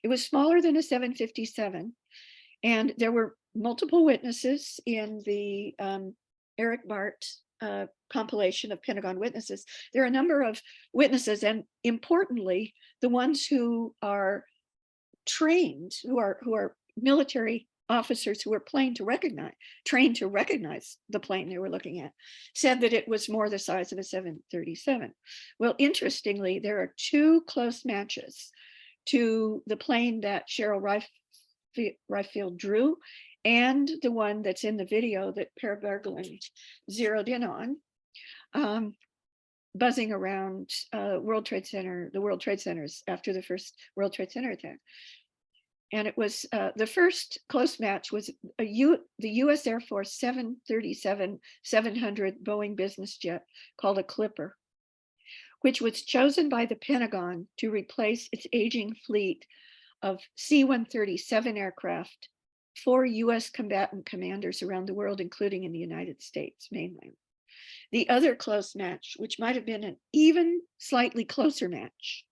It was smaller than a 757. And there were multiple witnesses in the Eric Bart compilation of Pentagon witnesses. There are a number of witnesses, and importantly, the ones who are trained, who are military officers who were trained to recognize the plane they were looking at, said that it was more the size of a 737. Well, interestingly, there are two close matches to the plane that Cheryl Riefield drew and the one that's in the video that Per Berglund zeroed in on, buzzing around World Trade Center, the World Trade Centers after the first World Trade Center attack. And it was the first close match was the US Air Force 737-700 Boeing business jet called a Clipper, which was chosen by the Pentagon to replace its aging fleet of C-137 aircraft for US combatant commanders around the world, including in the United States mainland. The other close match, which might have been an even slightly closer match,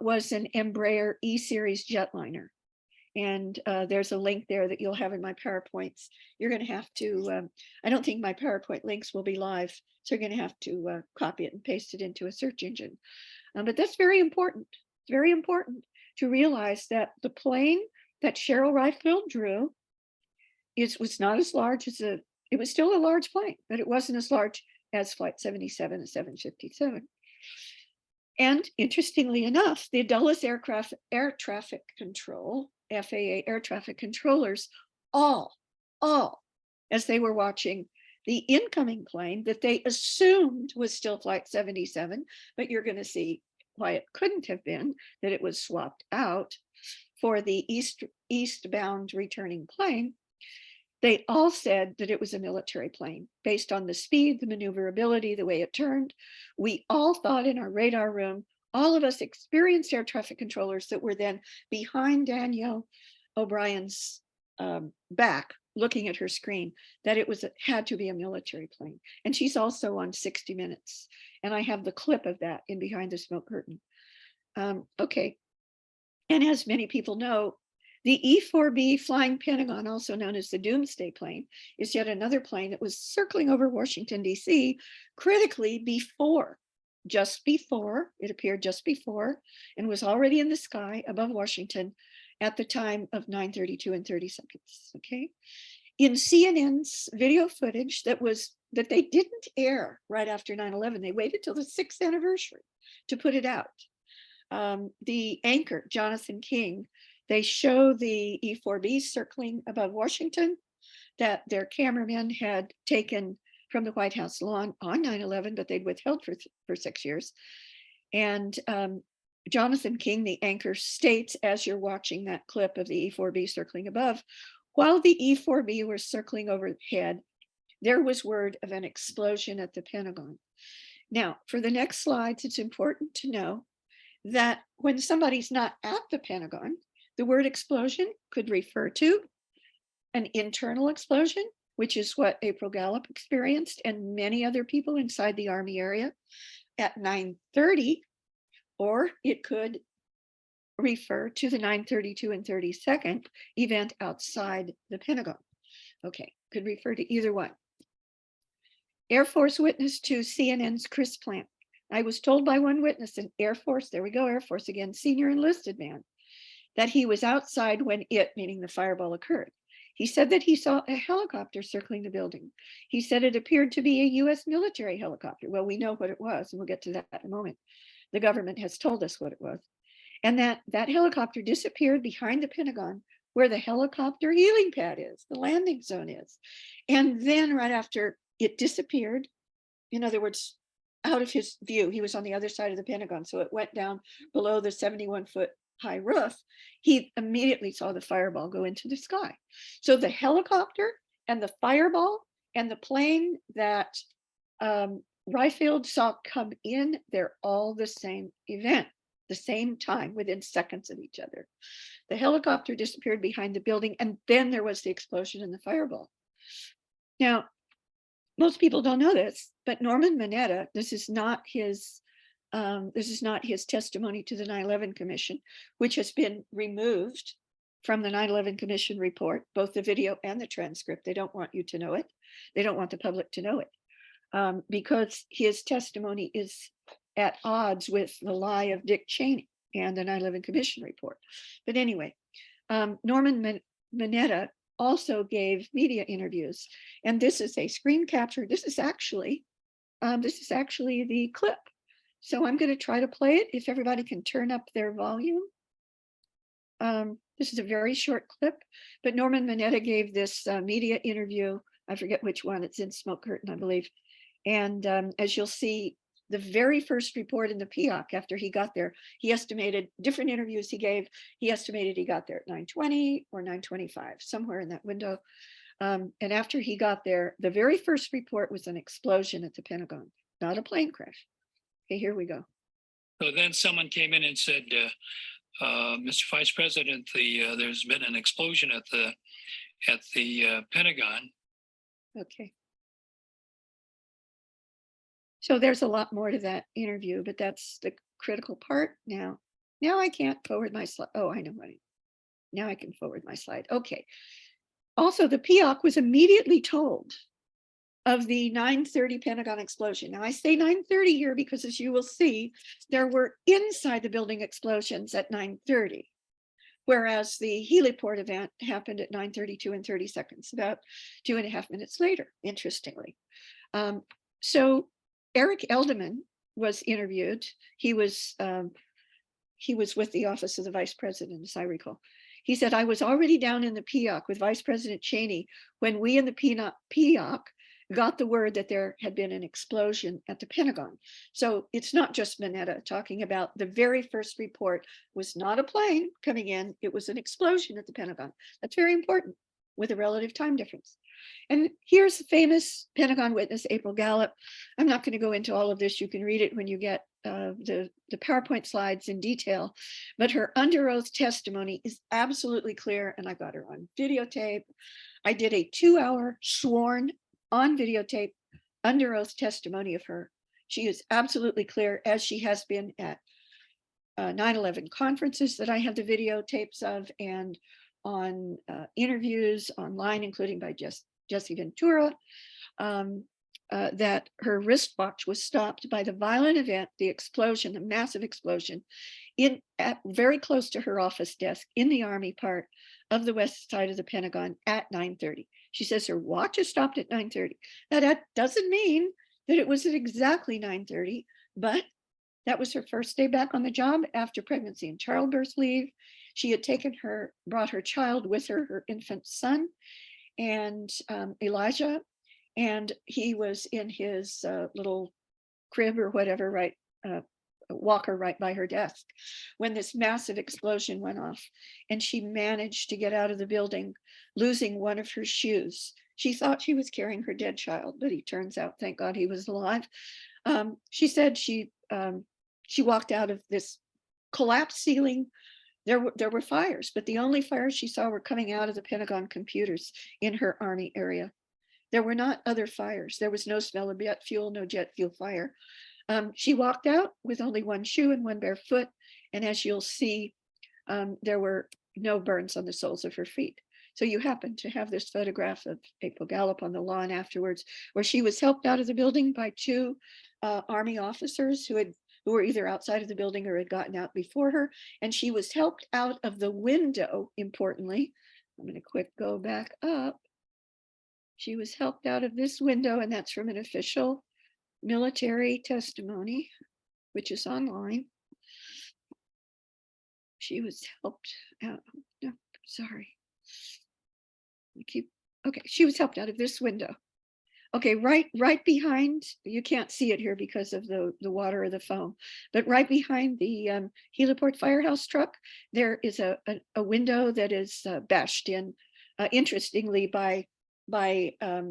was an Embraer E-Series jetliner. And there's a link there that you'll have in my PowerPoints. You're going to have to, I don't think my PowerPoint links will be live, so you're going to have to copy it and paste it into a search engine. But that's very important, very important to realize that the plane that Cheryl Riefield drew was not as large as it was still a large plane, but it wasn't as large as Flight 77, a 757. And interestingly enough, the Dulles Air Traffic Control, FAA air traffic controllers, all, as they were watching the incoming plane that they assumed was still Flight 77, but you're going to see why it couldn't have been, that it was swapped out for the eastbound returning plane. They all said that it was a military plane based on the speed, the maneuverability, the way it turned. We all thought in our radar room, all of us experienced air traffic controllers that were then behind Danielle O'Brien's back, looking at her screen, that it had to be a military plane. And she's also on 60 Minutes. And I have the clip of that in behind the smoke curtain. Okay. And as many people know, the E-4B Flying Pentagon, also known as the Doomsday Plane, is yet another plane that was circling over Washington, D.C., critically it appeared just before, and was already in the sky above Washington at the time of 9:32 and 30 seconds, okay? In CNN's video footage that they didn't air right after 9/11, they waited till the 6th anniversary to put it out. The anchor, Jonathan King, they show the E-4B circling above Washington that their cameramen had taken from the White House lawn on 9/11, but they'd withheld for 6 years. And Jonathan King, the anchor, states, as you're watching that clip of the E-4B circling above, while the E-4B was circling overhead, there was word of an explosion at the Pentagon. Now, for the next slides, it's important to know that when somebody's not at the Pentagon, the word explosion could refer to an internal explosion, which is what April Gallup experienced and many other people inside the Army area at 9:30, or it could refer to the 9:32 and 30-second event outside the Pentagon. Okay, could refer to either one. Air Force witness to CNN's Chris Plant. I was told by one witness, an Air Force, there we go, Air Force again, senior enlisted man, that he was outside when it, meaning the fireball, occurred. He said that he saw a helicopter circling the building. He said it appeared to be a US military helicopter. Well, we know what it was, and we'll get to that in a moment. The government has told us what it was. And that helicopter disappeared behind the Pentagon, where the helicopter healing pad is, the landing zone is. And then right after it disappeared, in other words, out of his view, he was on the other side of the Pentagon, so it went down below the 71-foot high roof. He immediately saw the fireball go into the sky. So the helicopter and the fireball and the plane that Ryfield saw come in, they're all the same event, the same time, within seconds of each other. The helicopter disappeared behind the building, and then there was the explosion and the fireball. Now, most people don't know this, but Norman Mineta, this is not his testimony to the 9/11 Commission, which has been removed from the 9/11 Commission report, both the video and the transcript. They don't want you to know it. They don't want the public to know it, because his testimony is at odds with the lie of Dick Cheney and the 9/11 Commission report. But anyway, Norman Mineta also gave media interviews, and this is a screen capture. This is actually the clip. So I'm going to try to play it if everybody can turn up their volume. This is a very short clip, but Norman Mineta gave this media interview. I forget which one. It's in Smoke Curtain, I believe. And as you'll see, the very first report in the PIOC after he got there, he estimated different interviews he gave. He estimated he got there at 9:20 or 9:25, somewhere in that window. And after he got there, the very first report was an explosion at the Pentagon, not a plane crash. Okay, here we go. So then someone came in and said, Mr. Vice President, there's been an explosion at the Pentagon. Okay. So there's a lot more to that interview, but that's the critical part now. Now I can't forward my slide. Oh, I know what now I can forward my slide. Okay. Also, the PIOC was immediately told of the 9:30 Pentagon explosion. Now I say 9:30 here because, as you will see, there were inside the building explosions at 9:30, whereas the heliport event happened at 9:32 and 30 seconds, about 2.5 minutes later, interestingly. So Eric Eldeman was interviewed. He was with the Office of the Vice President, as I recall. He said, I was already down in the PIOC with Vice President Cheney when we in the PIOC got the word that there had been an explosion at the Pentagon. So it's not just Mineta talking about the very first report was not a plane coming in, it was an explosion at the Pentagon. That's very important with a relative time difference. And here's the famous Pentagon witness, April Gallup. I'm not going to go into all of this. You can read it when you get the PowerPoint slides in detail, but her under oath testimony is absolutely clear, and I got her on videotape. I did a 2-hour sworn on videotape under oath testimony of her. She is absolutely clear, as she has been at 9/11 conferences that I have the videotapes of, and on interviews online, including by Jesse Ventura, that her wristwatch was stopped by the violent event, the explosion, the massive explosion, very close to her office desk in the Army part of the west side of the Pentagon at 9:30. She says her watch is stopped at 9:30. Now that doesn't mean that it was at exactly 9:30, but that was her first day back on the job after pregnancy and childbirth leave. She had brought her child with her, her infant son, and Elijah, and he was in his little crib or whatever, right, walker right by her desk, when this massive explosion went off. And she managed to get out of the building, losing one of her shoes. She thought she was carrying her dead child, but he turns out, thank God, he was alive. She said she walked out of this collapsed ceiling. There were fires, but the only fires she saw were coming out of the Pentagon computers in her Army area. There were not other fires. There was no smell of jet fuel, no jet fuel fire. She walked out with only one shoe and one bare foot. And as you'll see, there were no burns on the soles of her feet. So you happen to have this photograph of April Gallup on the lawn afterwards, where she was helped out of the building by two Army officers who were either outside of the building or had gotten out before her. And she was helped out of the window, importantly. I'm going to quick go back up. She was helped out of this window, and that's from an official military testimony, which is online. She was helped out. No, sorry. Okay, she was helped out of this window. Okay, right behind, you can't see it here because of the water or the foam, but right behind the heliport firehouse truck, there is a window that is bashed in, interestingly, by a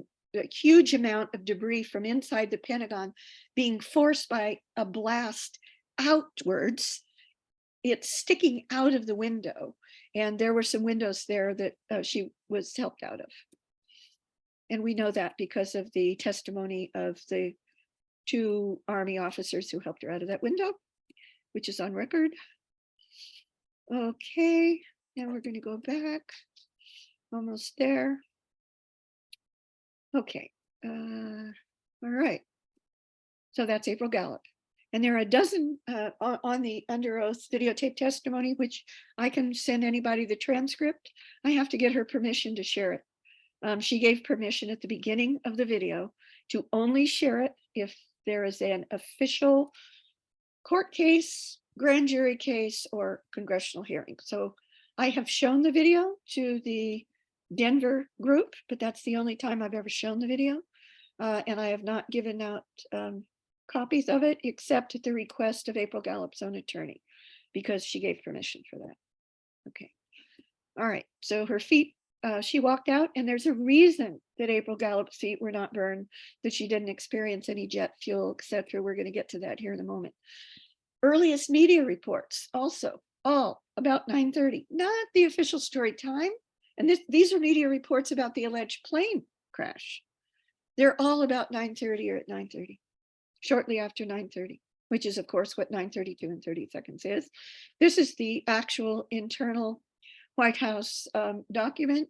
huge amount of debris from inside the Pentagon being forced by a blast outwards. It's sticking out of the window, and there were some windows there that she was helped out of. And we know that because of the testimony of the two Army officers who helped her out of that window, which is on record. Okay, now we're going to go back. Almost there. Okay, all right. So that's April Gallup. And there are a dozen on the under oath videotape testimony, which I can send anybody the transcript. I have to get her permission to share it. She gave permission at the beginning of the video to only share it if there is an official court case, grand jury case, or congressional hearing. So I have shown the video to the Denver group, but that's the only time I've ever shown the video. And I have not given out copies of it except at the request of April Gallup's own attorney, because she gave permission for that. Okay. All right. So her feet, she walked out, and there's a reason that April Gallup's feet were not burned, that she didn't experience any jet fuel, etc. We're going to get to that here in a moment. Earliest media reports also all about 9:30, not the official story time. And these are media reports about the alleged plane crash. They're all about 9:30 or at 9:30, shortly after 9:30, which is, of course, what 9:32 and 30 seconds is. This is the actual internal White House document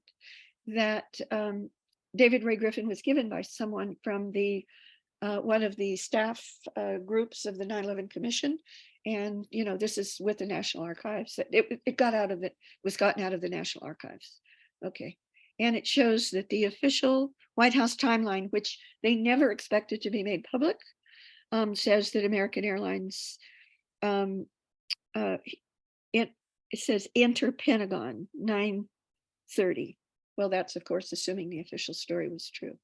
that David Ray Griffin was given by someone from the one of the staff groups of the 9/11 Commission. And, you know, this is with the National Archives. It was gotten out of the National Archives. Okay. And it shows that the official White House timeline, which they never expected to be made public, says that American Airlines, it says enter Pentagon 9:30. Well, that's, of course, assuming the official story was true.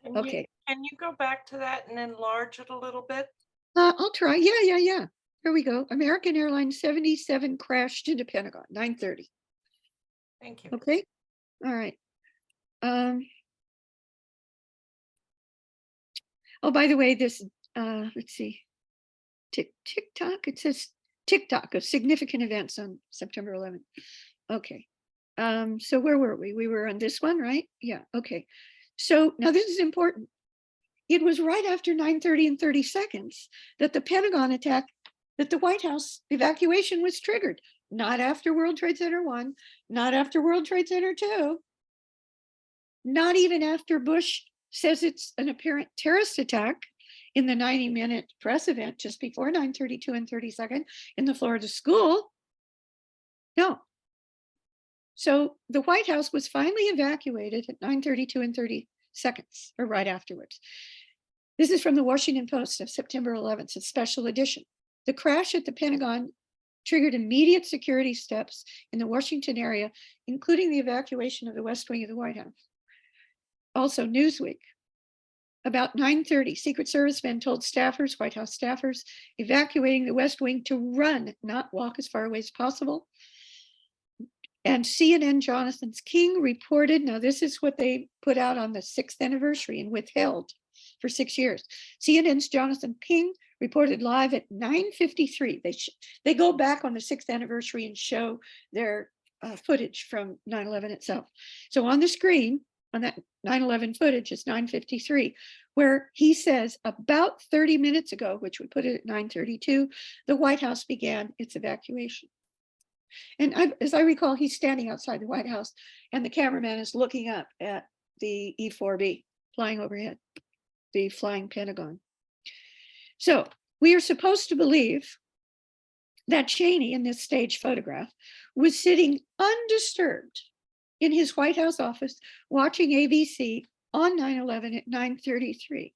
Okay. Can you go back to that and enlarge it a little bit? I'll try. Yeah. Here we go. American Airlines 77 crashed into Pentagon, 9:30. Thank you. Okay. All right. Oh, by the way, this, let's see, TikTok, it says TikTok of significant events on September 11th. Okay. So where were we? We were on this one, right? Yeah, okay. So now this is important. It was right after 9:30 and 30 seconds that the Pentagon attack, that the White House evacuation was triggered. Not after World Trade Center 1, not after World Trade Center 2, not even after Bush says it's an apparent terrorist attack in the 90-minute press event just before 9:32 and 30 in the Florida school. No. So the White House was finally evacuated at 9:32 and 30 or right afterwards. This is from the Washington Post of September 11th, a special edition. The crash at the Pentagon triggered immediate security steps in the Washington area, including the evacuation of the West Wing of the White House. Also, Newsweek. About 9:30, Secret Service men told staffers, White House staffers, evacuating the West Wing to run, not walk as far away as possible. And CNN Jonathan King reported, now this is what they put out on the 6th anniversary and withheld for 6 years. CNN's Jonathan King reported live at 9:53. They go back on the 6th anniversary and show their footage from 9/11 itself. So on the screen, on that 9/11 footage is 9:53, where he says about 30 minutes ago, which would put it at 9:32, the White House began its evacuation. And as I recall, he's standing outside the White House and the cameraman is looking up at the E-4B flying overhead, the flying Pentagon. So we are supposed to believe that Cheney in this stage photograph was sitting undisturbed in his White House office watching ABC on 9/11 at 9:33.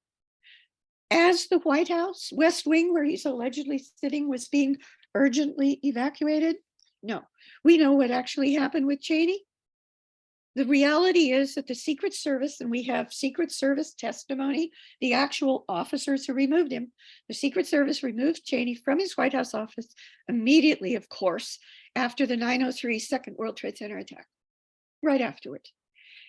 As the White House West Wing, where he's allegedly sitting, was being urgently evacuated. No, we know what actually happened with Cheney. The reality is that the Secret Service, and we have Secret Service testimony, the actual officers who removed him, the Secret Service removed Cheney from his White House office immediately, of course, after the 9/03 Second World Trade Center attack, right afterward.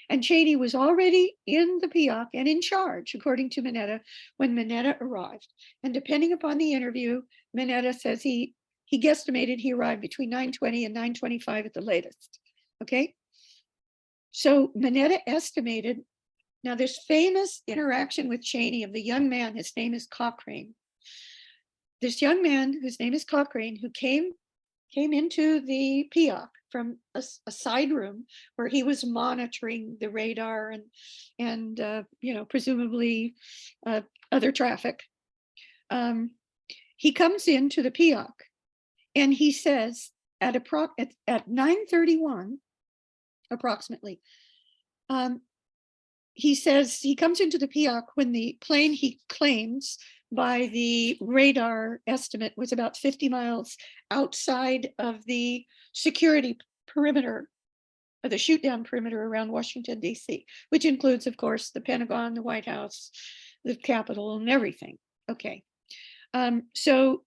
And Cheney was already in the PIOC and in charge, according to Mineta, when Mineta arrived. And depending upon the interview, Mineta says he guesstimated he arrived between 9:20 and 9:25 at the latest. Okay. So Mineta estimated, now this famous interaction with Cheney of the young man, his name is Cochrane. This young man, whose name is Cochrane, who came into the PIOC from a side room where he was monitoring the radar and presumably other traffic. He comes into the PIOC and he says at 9:31 approximately, he says he comes into the PIOC when the plane, he claims by the radar estimate, was about 50 miles outside of the security perimeter, or the shoot down perimeter around Washington, D.C., which includes, of course, the Pentagon, the White House, the Capitol, and everything. Okay. So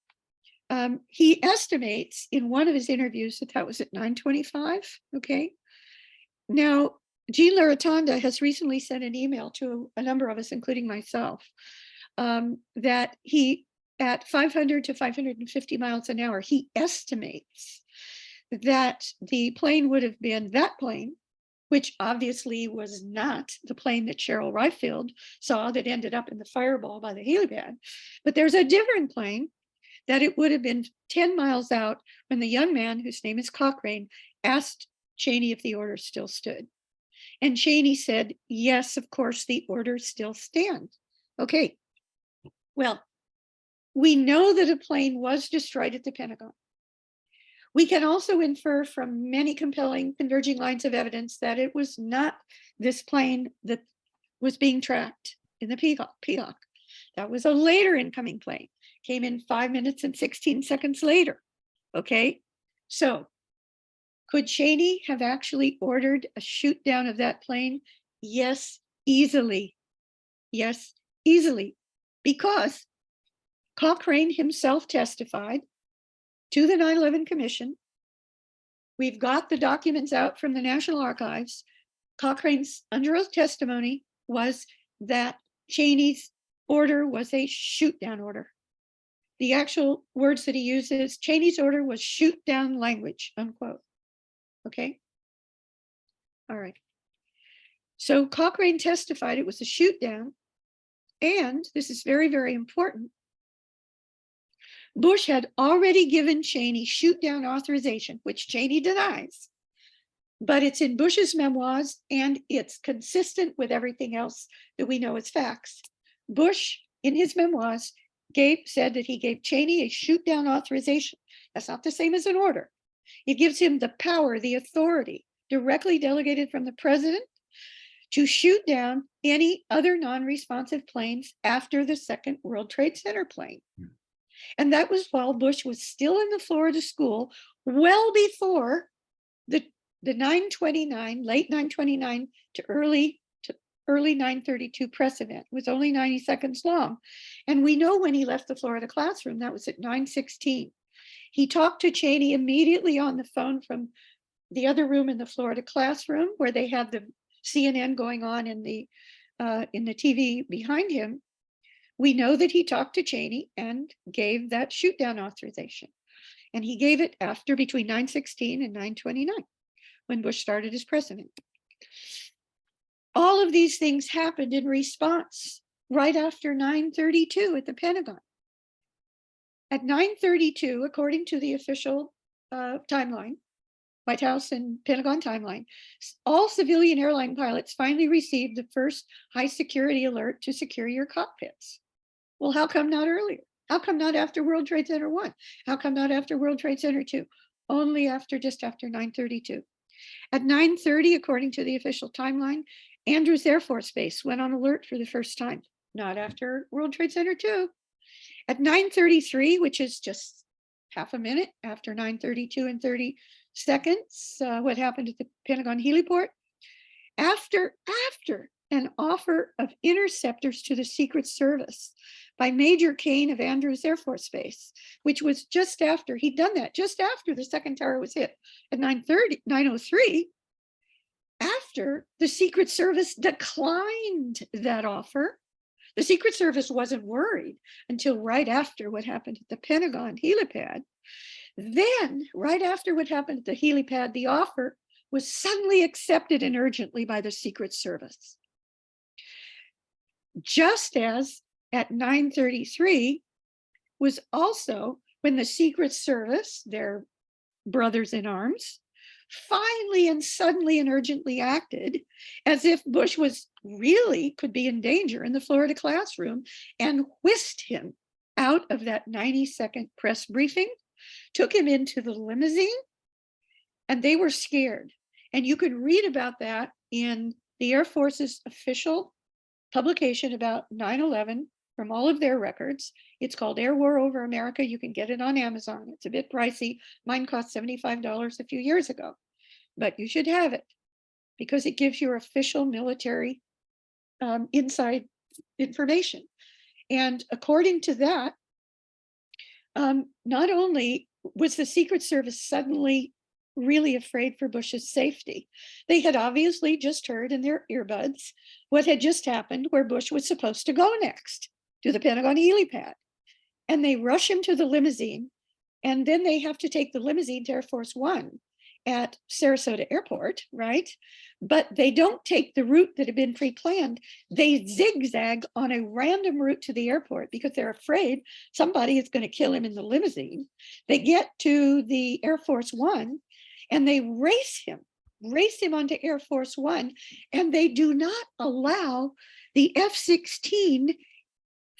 he estimates in one of his interviews that was at 9:25. Okay. Now, Jean Laratonda has recently sent an email to a number of us, including myself, that he, at 500 to 550 miles an hour, he estimates that the plane would have been that plane, which obviously was not the plane that Cheryl Reifield saw that ended up in the fireball by the helipad. But there's a different plane that it would have been 10 miles out when the young man, whose name is Cochrane, asked Cheney if the order still stood. And Cheney said, yes, of course, the order still stands. Okay. Well, we know that a plane was destroyed at the Pentagon. We can also infer from many compelling converging lines of evidence that it was not this plane that was being tracked in the PIOC. That was a later incoming plane, came in 5 minutes and 16 seconds later. Okay, so could Cheney have actually ordered a shoot down of that plane? Yes, easily. Yes, easily. Because Cochrane himself testified to the 9/11 Commission. We've got the documents out from the National Archives. Cochrane's under oath testimony was that Cheney's order was a shoot down order. The actual words that he uses, Cheney's order was shoot down language, unquote. Okay. All right. So Cochrane testified it was a shoot down. And this is very, very important. Bush had already given Cheney shoot down authorization, which Cheney denies, but it's in Bush's memoirs and it's consistent with everything else that we know as facts. Bush, in his memoirs, said that he gave Cheney a shoot down authorization. That's not the same as an order. It gives him the power, the authority, directly delegated from the president to shoot down any other non-responsive planes after the second World Trade Center plane. And that was while Bush was still in the Florida school, well before the 929, late 929 to early 932 press event. It was only 90 seconds long. And we know when he left the Florida classroom, that was at 9:16. He talked to Cheney immediately on the phone from the other room in the Florida classroom where they had the CNN going on in the TV behind him. We know that he talked to Cheney and gave that shoot down authorization. And he gave it after between 9:16 and 9:29 when Bush started as president. All of these things happened in response right after 9:32 at the Pentagon. At 9:32, according to the official timeline, White House and Pentagon timeline, all civilian airline pilots finally received the first high security alert to secure your cockpits. Well, how come not earlier? How come not after World Trade Center 1? How come not after World Trade Center 2? Only just after 9:32. At 9:30, according to the official timeline, Andrews Air Force Base went on alert for the first time, not after World Trade Center 2. At 9:33, which is just half a minute after 9:32 and 30 seconds, what happened at the Pentagon heliport, after an offer of interceptors to the Secret Service by Major Kane of Andrews Air Force Base, which was just after he'd done that, just after the second tower was hit at 9:03, after the Secret Service declined that offer. The Secret Service wasn't worried until right after what happened at the Pentagon helipad. Then, right after what happened at the helipad, the offer was suddenly accepted and urgently by the Secret Service. Just as at 9:33 was also when the Secret Service, their brothers in arms, finally and suddenly and urgently acted as if Bush could be in danger in the Florida classroom, and whisked him out of that 90-second press briefing, took him into the limousine, and they were scared. And you could read about that in the Air Force's official publication about 9/11 from all of their records. It's called Air War Over America. You can get it on Amazon. It's a bit pricey. Mine cost $75 a few years ago, but you should have it because it gives your official military inside information. And according to that, not only was the Secret Service suddenly really afraid for Bush's safety, they had obviously just heard in their earbuds what had just happened, where Bush was supposed to go next to the Pentagon helipad. And they rush him to the limousine, and then they have to take the limousine to Air Force One at Sarasota Airport, right? But they don't take the route that had been pre-planned. They zigzag on a random route to the airport because they're afraid somebody is going to kill him in the limousine. They get to the Air Force One and they race him onto Air Force One, and they do not allow the F-16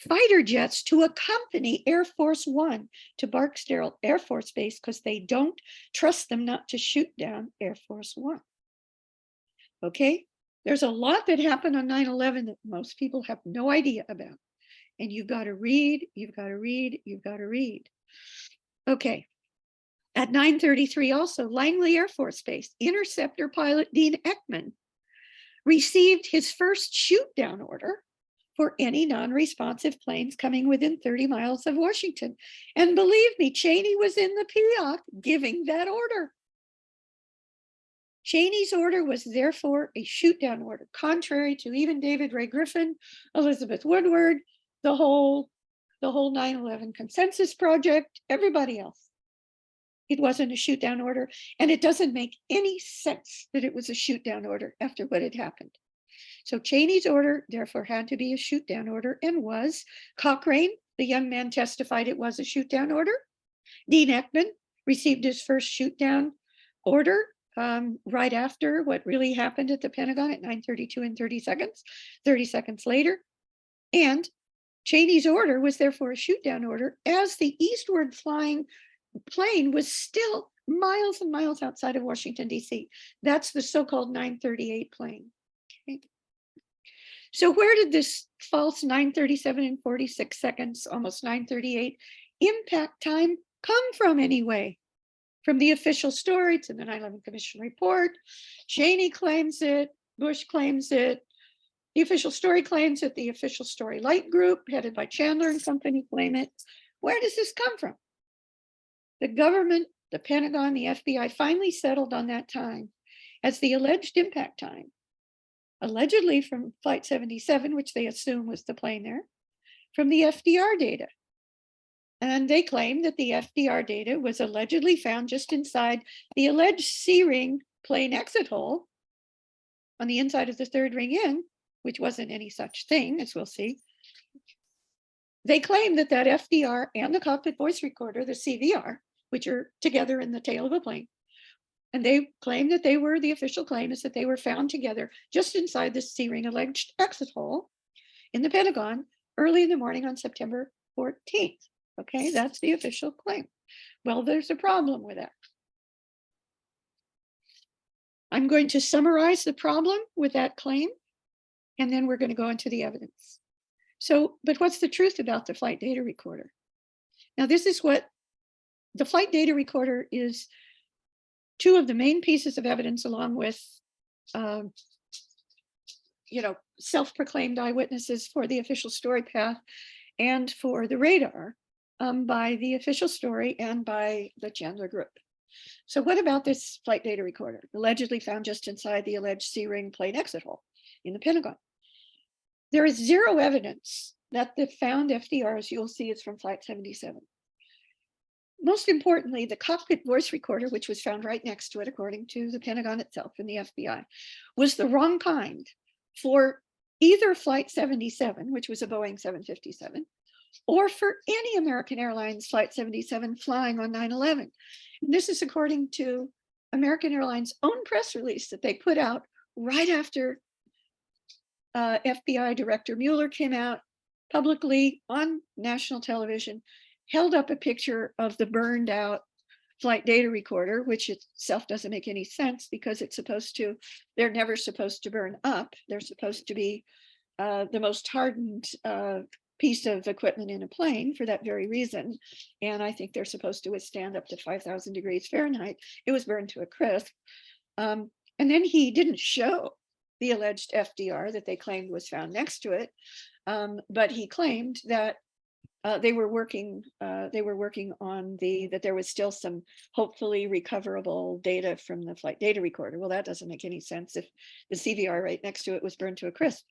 fighter jets to accompany Air Force One to Barksdale Air Force Base because they don't trust them not to shoot down Air Force One. Okay, there's a lot that happened on 9/11 that most people have no idea about. And you've got to read, you've got to read, you've got to read. Okay, at 9:33 also, Langley Air Force Base, interceptor pilot Dean Ekman received his first shoot down order for any non-responsive planes coming within 30 miles of Washington. And believe me, Cheney was in the PIOC giving that order. Cheney's order was therefore a shoot down order, contrary to even David Ray Griffin, Elizabeth Woodward, the whole 9/11 consensus project, everybody else. it wasn't a shoot down order. And it doesn't make any sense that it was a shoot down order after what had happened. So Cheney's order therefore had to be a shoot down order and was. Cochrane, the young man, testified it was a shoot down order. Dean Ekman received his first shoot down order right after what really happened at the Pentagon at 9:32 and 30 seconds, 30 seconds later. And Cheney's order was therefore a shoot down order as the eastward flying plane was still miles and miles outside of Washington, D.C. That's the so-called 938 plane. Okay. So where did this false 9:37 and 46 seconds, almost 9:38 impact time come from anyway? From the official story to the 9/11 Commission report. Cheney claims it, Bush claims it, the official story claims it, the official story light group headed by Chandler and company claim it. Where does this come from? The government, the Pentagon, the FBI finally settled on that time as the alleged impact time, allegedly from Flight 77, which they assume was the plane there, from the FDR data. And they claim that the FDR data was allegedly found just inside the alleged C-ring plane exit hole on the inside of the third ring in, which wasn't any such thing, as we'll see. They claim that that FDR and the cockpit voice recorder, the CVR, which are together in the tail of a plane, and they claim that they were, the official claim is that they were found together just inside the C-ring alleged exit hole in the Pentagon early in the morning on September 14th. Okay, that's the official claim. Well, there's a problem with that. I'm going to summarize the problem with that claim, and then we're going to go into the evidence. So, but what's the truth about the flight data recorder? Now, this is what the flight data recorder is. Two of the main pieces of evidence, along with, self-proclaimed eyewitnesses for the official story path and for the radar, by the official story and by the Chandler group. So what about this flight data recorder, allegedly found just inside the alleged C-ring plane exit hole in the Pentagon? There is zero evidence that the found FDRs you'll see is from Flight 77. Most importantly, the cockpit voice recorder, which was found right next to it, according to the Pentagon itself and the FBI, was the wrong kind for either Flight 77, which was a Boeing 757, or for any American Airlines Flight 77 flying on 9/11. And this is according to American Airlines' own press release that they put out right after FBI Director Mueller came out publicly on national television, held up a picture of the burned out flight data recorder, which itself doesn't make any sense because it's supposed to, they're never supposed to burn up. They're supposed to be the most hardened piece of equipment in a plane for that very reason. And I think they're supposed to withstand up to 5,000 degrees Fahrenheit. It was burned to a crisp. And then he didn't show the alleged FDR that they claimed was found next to it. But he claimed that they were working on that there was still some hopefully recoverable data from the flight data recorder. Well, that doesn't make any sense if the CVR right next to it was burned to a crisp.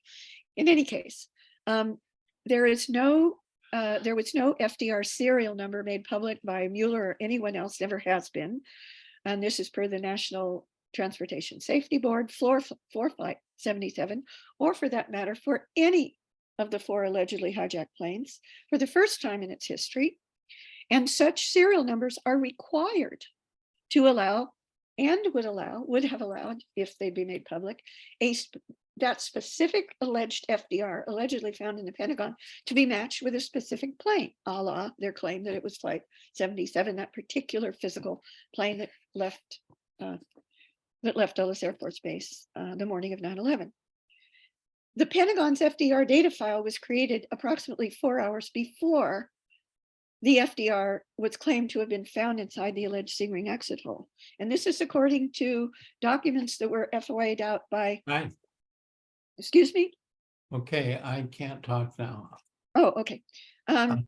In any case, there was no FDR serial number made public by Mueller or anyone else, never has been. And this is per the National Transportation Safety Board for Flight 77, or for that matter, for any of the 4 allegedly hijacked planes for the first time in its history. And such serial numbers are required to allow, and would have allowed, if they'd be made public, that specific alleged FDR, allegedly found in the Pentagon, to be matched with a specific plane, a la their claim that it was Flight 77, that particular physical plane that left Dulles Air Force Base the morning of 9/11. The Pentagon's FDR data file was created approximately 4 hours before the FDR was claimed to have been found inside the alleged C-ring exit hole. And this is according to documents that were FOI'd out by, Right. Excuse me? Okay, I can't talk now. Oh, okay. That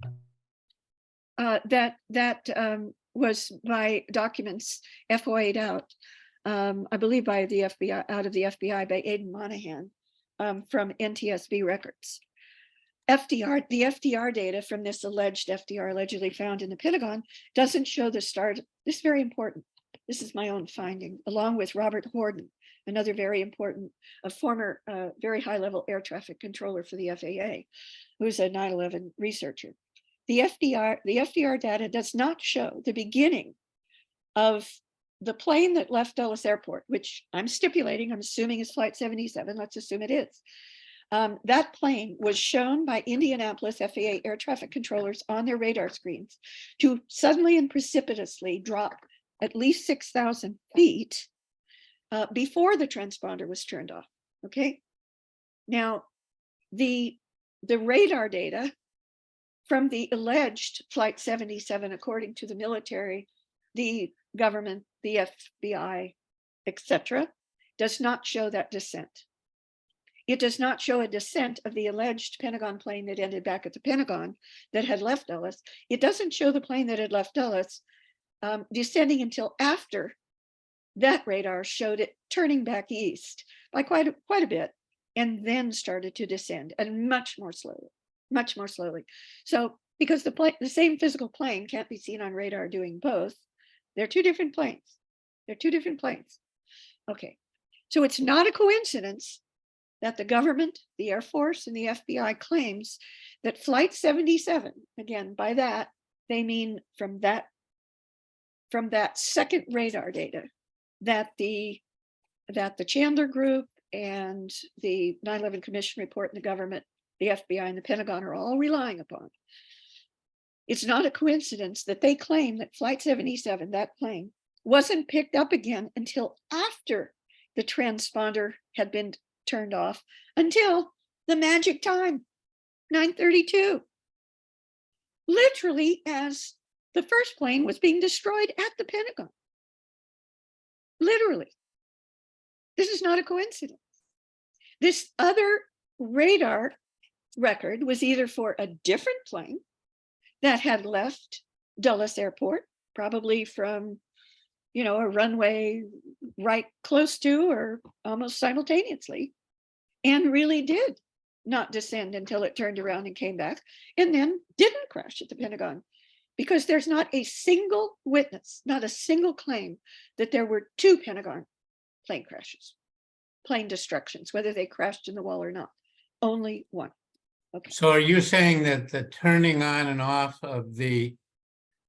was by documents FOI'd out, I believe by the FBI, out of the FBI by Aidan Monahan from NTSB records. The FDR data from this alleged FDR allegedly found in the Pentagon doesn't show the start This is very important. This is my own finding, along with Robert Horden, another very important, a former very high-level air traffic controller for the FAA, who's a 9/11 researcher. The FDR data does not show the beginning of the plane that left Dulles Airport, which I'm assuming is Flight 77. Let's assume it is. That plane was shown by Indianapolis FAA air traffic controllers on their radar screens to suddenly and precipitously drop at least 6,000 feet before the transponder was turned off. Okay. Now, the radar data from the alleged Flight 77, according to the military, the government, the FBI, etc., does not show that descent. It does not show a descent of the alleged Pentagon plane that ended back at the Pentagon that had left Dulles. It doesn't show the plane that had left Dulles descending until after that radar showed it turning back east by quite a bit, and then started to descend, and much more slowly. So because the same physical plane can't be seen on radar doing both, they're two different planes. Okay, so it's not a coincidence that the government, the Air Force, and the FBI claims that Flight 77, again, by that, they mean from that second radar data that the Chandler Group and the 9/11 Commission report and the government, the FBI, and the Pentagon are all relying upon. It's not a coincidence that they claim that Flight 77, that plane, wasn't picked up again until after the transponder had been turned off, until the magic time, 9:32. Literally as the first plane was being destroyed at the Pentagon. Literally. This is not a coincidence. This other radar record was either for a different plane that had left Dulles Airport, probably from, a runway right close to or almost simultaneously, and really did not descend until it turned around and came back, and then didn't crash at the Pentagon, because there's not a single witness, not a single claim that there were two Pentagon plane crashes, plane destructions, whether they crashed in the wall or not. Only one. Okay. So are you saying that the turning on and off of the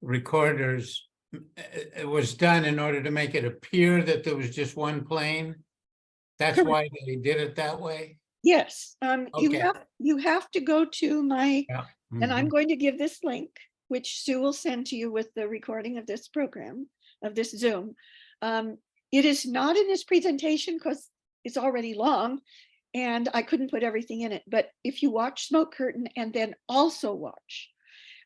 recorders, it was done in order to make it appear that there was just one plane? That's Correct. why they did it that way? Yes. Okay. You have to go to my, Yeah. and I'm going to give this link, which Sue will send to you with the recording of this program, of this Zoom. It is not in this presentation because it's already long and I couldn't put everything in it. But if you watch Smoke Curtain and then also watch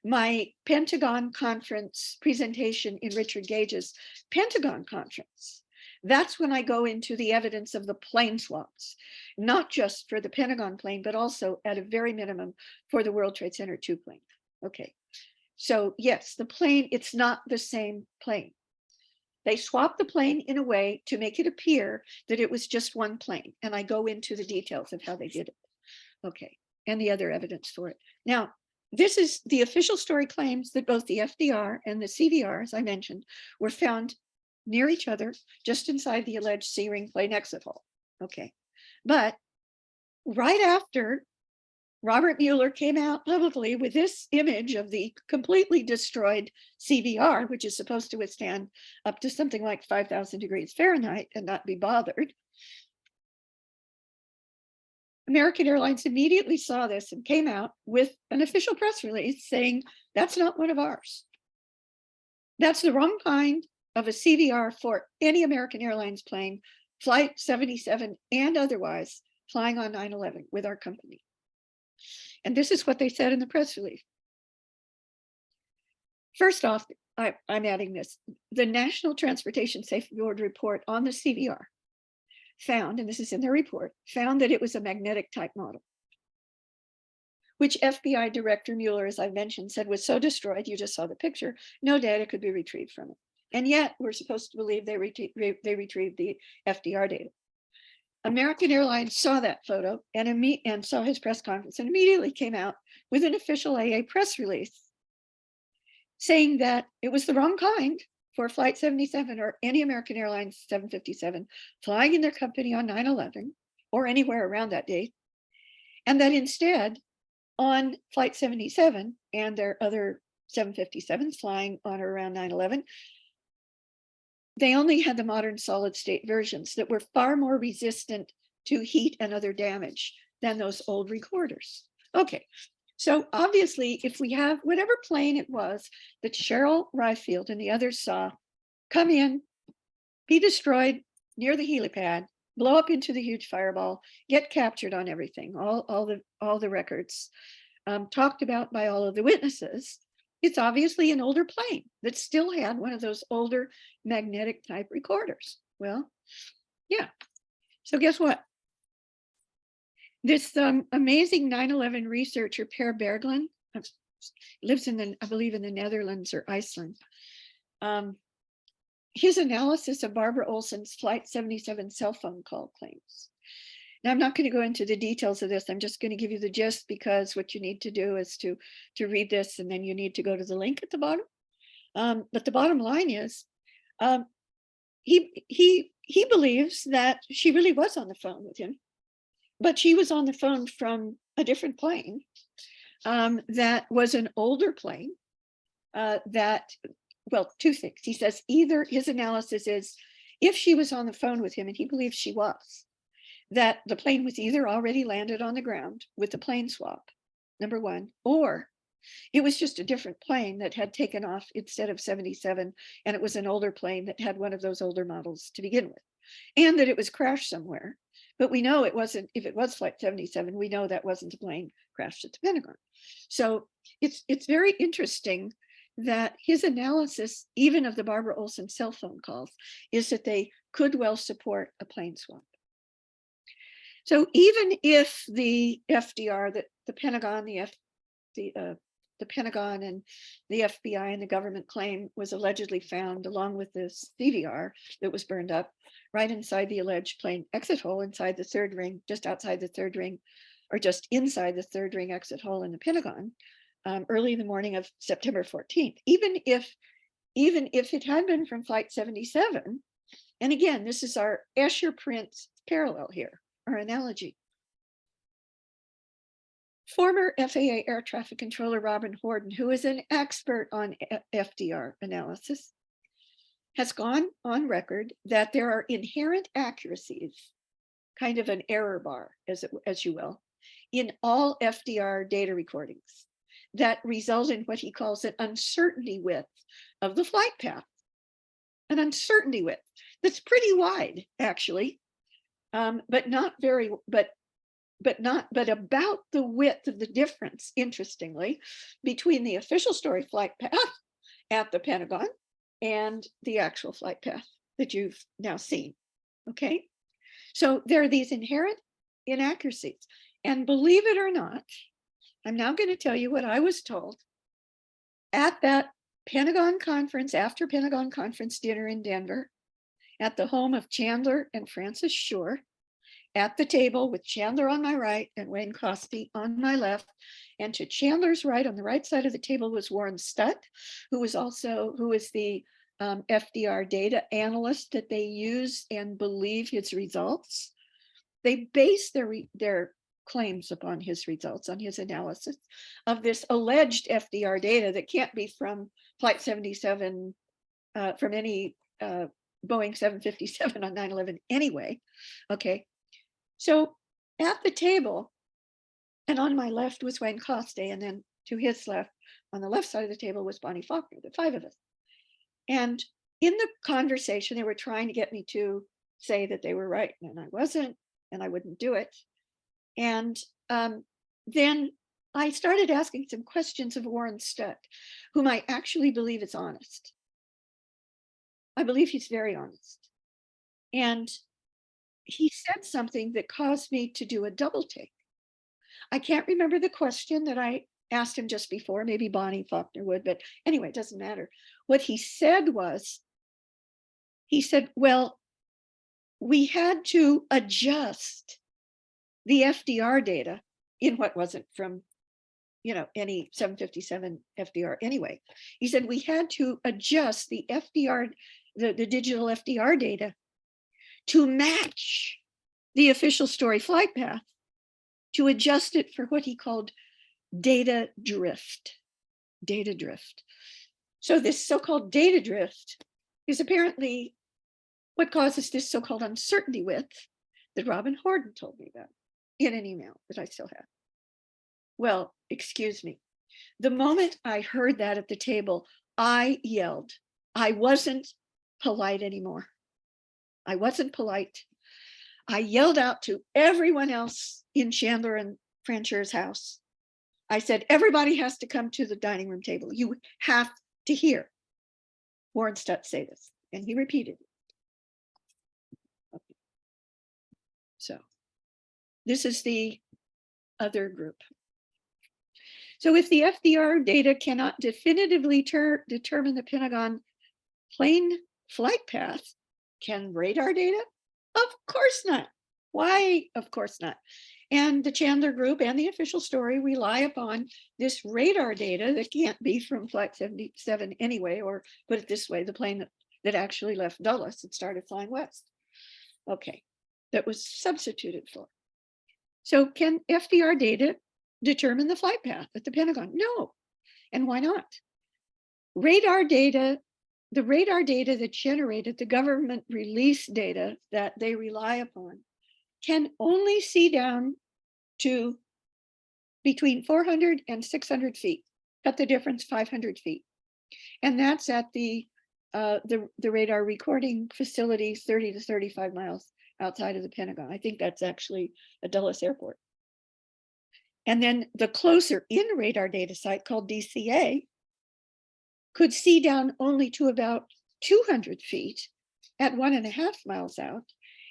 my Pentagon conference presentation in Richard Gage's Pentagon conference, that's when I go into the evidence of the plane swaps, not just for the Pentagon plane, but also at a very minimum for the World Trade Center 2 plane. Okay, so yes, the plane, it's not the same plane. They swapped the plane in a way to make it appear that it was just one plane. And I go into the details of how they did it. Okay, and the other evidence for it. Now, this is the official story claims that both the FDR and the CVR, as I mentioned, were found near each other, just inside the alleged C-ring plane exit hole. Okay, but right after Robert Mueller came out publicly with this image of the completely destroyed CVR, which is supposed to withstand up to something like 5,000 degrees Fahrenheit and not be bothered. American Airlines immediately saw this and came out with an official press release saying, that's not one of ours. That's the wrong kind of a CVR for any American Airlines plane, Flight 77 and otherwise, flying on 9/11 with our company. And this is what they said in the press release. First off, I'm adding this. The National Transportation Safety Board report on the CVR found, and this is in their report, found that it was a magnetic type model, which FBI Director Mueller, as I mentioned, said was so destroyed, you just saw the picture, no data could be retrieved from it. And yet we're supposed to believe they retrieved the FDR data. American Airlines saw that photo and saw his press conference and immediately came out with an official AA press release saying that it was the wrong kind for Flight 77 or any American Airlines 757 flying in their company on 9/11 or anywhere around that date, and that instead on Flight 77 and their other 757s flying on or around 9/11, they only had the modern solid state versions that were far more resistant to heat and other damage than those old recorders. Okay, so obviously, if we have whatever plane it was that Cheryl Ryfield and the others saw come in, be destroyed near the helipad, blow up into the huge fireball, get captured on everything, all the records talked about by all of the witnesses, it's obviously an older plane that still had one of those older magnetic type recorders. Well, yeah. So guess what? This amazing 9/11 researcher, Per Berglund, lives in I believe in the Netherlands or Iceland. His analysis of Barbara Olson's Flight 77 cell phone call claims. Now, I'm not going to go into the details of this. I'm just going to give you the gist, because what you need to do is to read this, and then you need to go to the link at the bottom. But the bottom line is, he believes that she really was on the phone with him, but she was on the phone from a different plane that was an older plane well, two things. He says either his analysis is if she was on the phone with him, and he believes she was, that the plane was either already landed on the ground with the plane swap, number one, or it was just a different plane that had taken off instead of 77, and it was an older plane that had one of those older models to begin with, and that it was crashed somewhere. But we know it wasn't, if it was Flight 77, we know that wasn't the plane crashed at the Pentagon. So it's very interesting that his analysis, even of the Barbara Olson cell phone calls, is that they could well support a plane swap. So even if the FDR, the Pentagon, the Pentagon and the FBI and the government claim was allegedly found along with this CVR that was burned up right inside the alleged plane exit hole inside the third ring, just outside the third ring, or just inside the third ring exit hole in the Pentagon, early in the morning of September 14th. Even if it had been from Flight 77, and again, this is our Escher Prince parallel here, our analogy. Former FAA air traffic controller Robin Horden, who is an expert on FDR analysis, has gone on record that there are inherent accuracies, kind of an error bar, as you will, in all FDR data recordings that result in what he calls an uncertainty width of the flight path. An uncertainty width that's pretty wide, actually, but not very, but about the width of the difference, interestingly, between the official story flight path at the Pentagon and the actual flight path that you've now seen. Okay, so there are these inherent inaccuracies, and believe it or not, I'm now going to tell you what I was told at that Pentagon conference, after Pentagon conference dinner in Denver, at the home of Chandler and Francis Schur, at the table with Chandler on my right and Wayne Cosby on my left. And to Chandler's right, on the right side of the table, was Warren Stutt, who is the FDR data analyst that they use and believe his results. They base their claims upon his results, on his analysis of this alleged FDR data that can't be from Flight 77, from any Boeing 757 on 9/11 anyway. Okay, so at the table, and on my left was Wayne Cosby, and then to his left, on the left side of the table, was Bonnie Faulkner, the five of us. And in the conversation, they were trying to get me to say that they were right, and I wasn't, and I wouldn't do it. And then I started asking some questions of Warren Stutt, whom I actually believe is honest. I believe he's very honest. And he said something that caused me to do a double take. I can't remember the question that I asked him just before. Maybe Bonnie Faulkner would, but anyway, it doesn't matter. What he said was, he said, well, we had to adjust the FDR data in what wasn't from any 757 FDR anyway. He said we had to adjust the FDR, the digital FDR data to match the official story flight path, to adjust it for what he called data drift. Data drift. So this so-called data drift is apparently what causes this so-called uncertainty width that Robin Horden told me about in an email that I still have. Well, excuse me. The moment I heard that at the table, I yelled. I wasn't polite anymore. I wasn't polite. I yelled out to everyone else in Chandler and Francher's house. I said, everybody has to come to the dining room table. You have to hear Warren Stutz say this. And he repeated it. Okay. So this is the other group. So if the FDR data cannot definitively determine the Pentagon plane flight path, can radar data? Of course not. Why? Of course not. And the Chandler Group and the official story rely upon this radar data that can't be from Flight 77 anyway, or put it this way, the plane that actually left Dulles and started flying west. Okay, that was substituted for. So can FDR data determine the flight path at the Pentagon? No. And why not? Radar data, the radar data that generated the government release data that they rely upon can only see down to between 400 and 600 feet, cut the difference 500 feet. And that's at the radar recording facilities 30 to 35 miles outside of the Pentagon. I think that's actually a Dulles Airport. And then the closer in radar data site called DCA could see down only to about 200 feet at 1.5 miles out.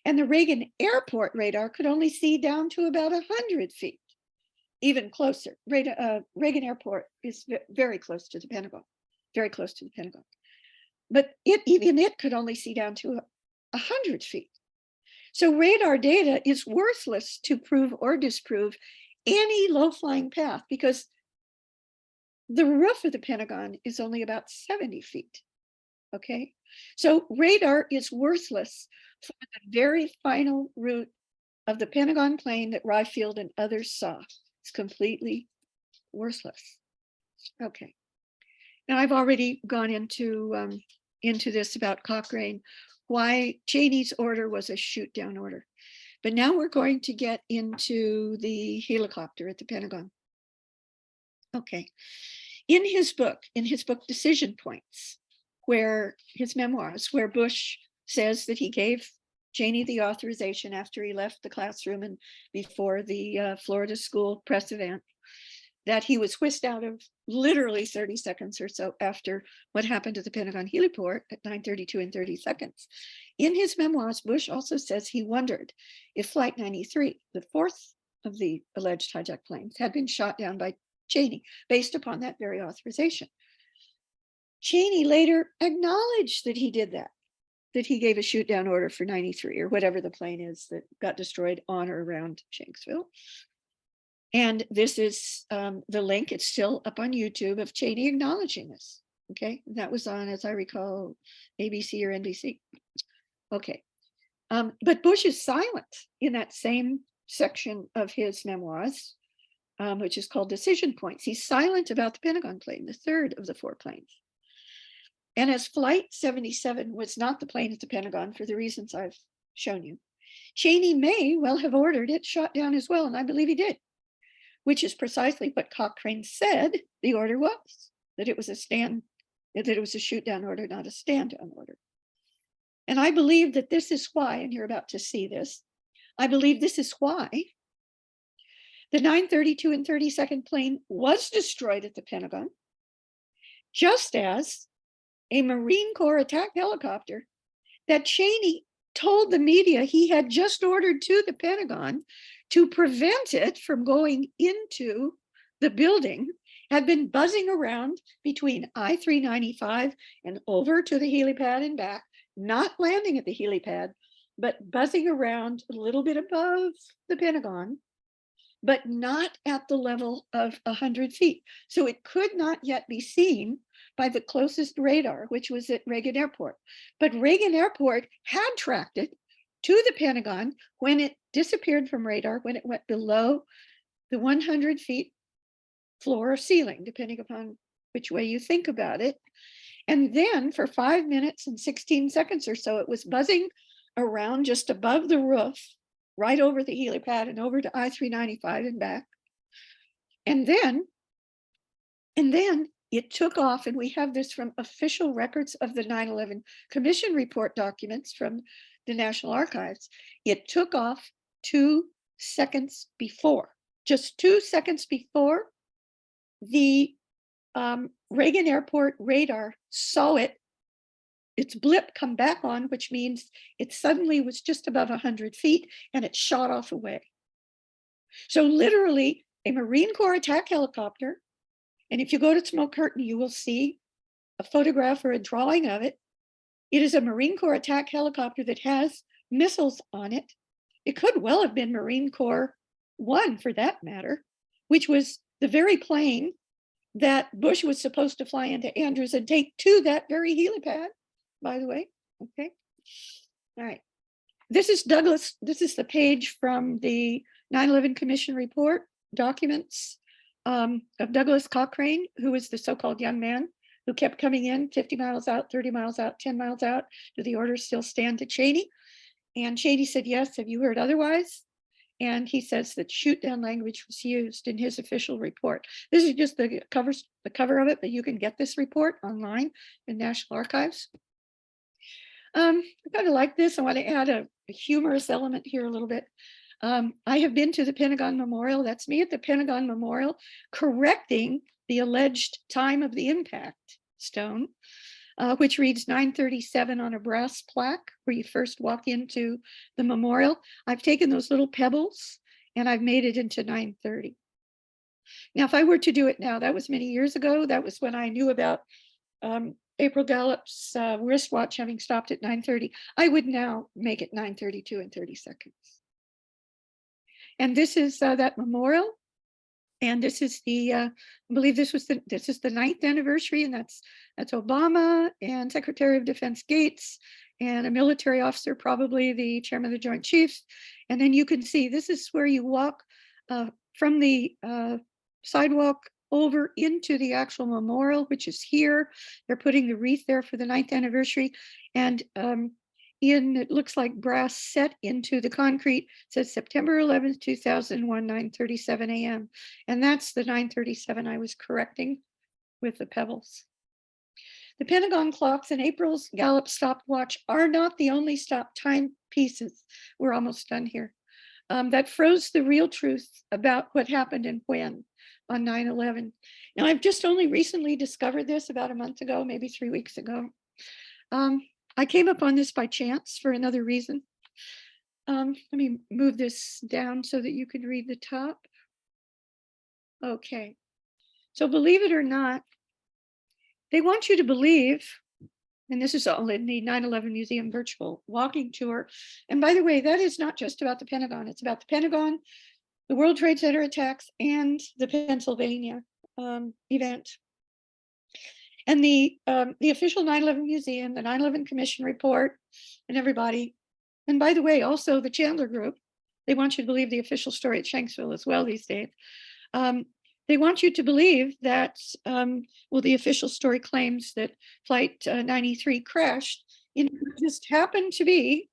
And the Reagan Airport radar could only see down to about 100 feet, even closer. Reagan Airport is very close to the Pentagon, very close to the Pentagon. But even it could only see down to 100 feet. So radar data is worthless to prove or disprove any low-flying path, because the roof of the Pentagon is only about 70 feet. Okay, so radar is worthless for the very final route of the Pentagon plane that Ryfield and others saw. It's completely worthless. Okay, now I've already gone into this about Cochrane, why Cheney's order was a shoot down order. But now we're going to get into the helicopter at the Pentagon. Okay, in his book Decision Points, where his memoirs, where Bush says that he gave Cheney the authorization after he left the classroom and before the Florida school press event, that he was whisked out of literally 30 seconds or so after what happened to the Pentagon heliport at 9:32 and 30 seconds. In his memoirs, Bush also says he wondered if Flight 93, the fourth of the alleged hijacked planes, had been shot down by Cheney based upon that very authorization. Cheney later acknowledged that he did that he gave a shoot down order for 93 or whatever the plane is that got destroyed on or around Shanksville. And this is the link, it's still up on YouTube, of Cheney acknowledging this. Okay, that was on, as I recall, ABC or NBC. Okay, but Bush is silent in that same section of his memoirs, which is called Decision Points. He's silent about the Pentagon plane, the third of the four planes. And as Flight 77 was not the plane at the Pentagon for the reasons I've shown you, Cheney may well have ordered it shot down as well, and I believe he did, which is precisely what Cochrane said the order was, that it was a shoot down order, not a stand down order. And I believe that this is why, and you're about to see this, I believe this is why the 9:32 and 30-second plane was destroyed at the Pentagon, just as a Marine Corps attack helicopter that Cheney told the media he had just ordered to the Pentagon to prevent it from going into the building, had been buzzing around between I-395 and over to the helipad and back, not landing at the helipad, but buzzing around a little bit above the Pentagon, but not at the level of 100 feet. So it could not yet be seen by the closest radar, which was at Reagan Airport. But Reagan Airport had tracked it to the Pentagon when it disappeared from radar, when it went below the 100 feet floor or ceiling, depending upon which way you think about it. And then for 5 minutes and 16 seconds or so, it was buzzing around just above the roof, right over the helipad and over to I-395 and back. And then it took off, and we have this from official records of the 9/11 Commission report documents from the National Archives. It took off 2 seconds before, just 2 seconds before the Reagan Airport radar saw its blip come back on, which means it suddenly was just above 100 feet and it shot off away. So literally a Marine Corps attack helicopter, and if you go to Smoke Curtain, you will see a photograph or a drawing of it. It is a Marine Corps attack helicopter that has missiles on it. It could well have been Marine Corps 1 for that matter, which was the very plane that Bush was supposed to fly into Andrews and take to that very helipad, by the way. Okay. All right. This is Douglas. This is the page from the 9/11 Commission report documents of Douglas Cochrane, who was the so-called young man who kept coming in 50 miles out, 30 miles out, 10 miles out. Do the orders still stand to Cheney? And Cheney said, yes. Have you heard otherwise? And he says that shoot down language was used in his official report. This is just the cover of it, but you can get this report online in National Archives. I kind of like this. I want to add a humorous element here a little bit. I have been to the Pentagon Memorial. That's me at the Pentagon Memorial correcting the alleged time of the impact stone, which reads 9:37 on a brass plaque where you first walk into the memorial. I've taken those little pebbles and I've made it into 9:30. Now, if I were to do it now, that was many years ago. That was when I knew about April Gallup's wristwatch having stopped at 9:30. I would now make it 9:32 and 30 seconds. And this is that memorial. And this is the, I believe this is the 9th anniversary, and that's Obama and Secretary of Defense Gates and a military officer, probably the chairman of the Joint Chiefs. And then you can see this is where you walk from the sidewalk over into the actual memorial, which is here. They're putting the wreath there for the 9th anniversary. And it looks like brass set into the concrete. It says September 11th, 2001, 9:37 a.m. And that's the 9:37 I was correcting with the pebbles. The Pentagon clocks and April's Gallup stopwatch are not the only stop time pieces. We're almost done here. That froze the real truth about what happened and when on 9/11. Now, I've just only recently discovered this about a month ago, maybe 3 weeks ago. I came upon this by chance for another reason. Let me move this down so that you can read the top. Okay. So believe it or not, they want you to believe, and this is all in the 9/11 Museum virtual walking tour. And by the way, that is not just about the Pentagon. It's about the Pentagon, the World Trade Center attacks, and the Pennsylvania event. And the official 9/11 Museum, the 9/11 Commission report, and everybody. And by the way, also the Chandler Group, they want you to believe the official story at Shanksville as well these days. They want you to believe that, well, the official story claims that Flight 93 crashed. It just happened to be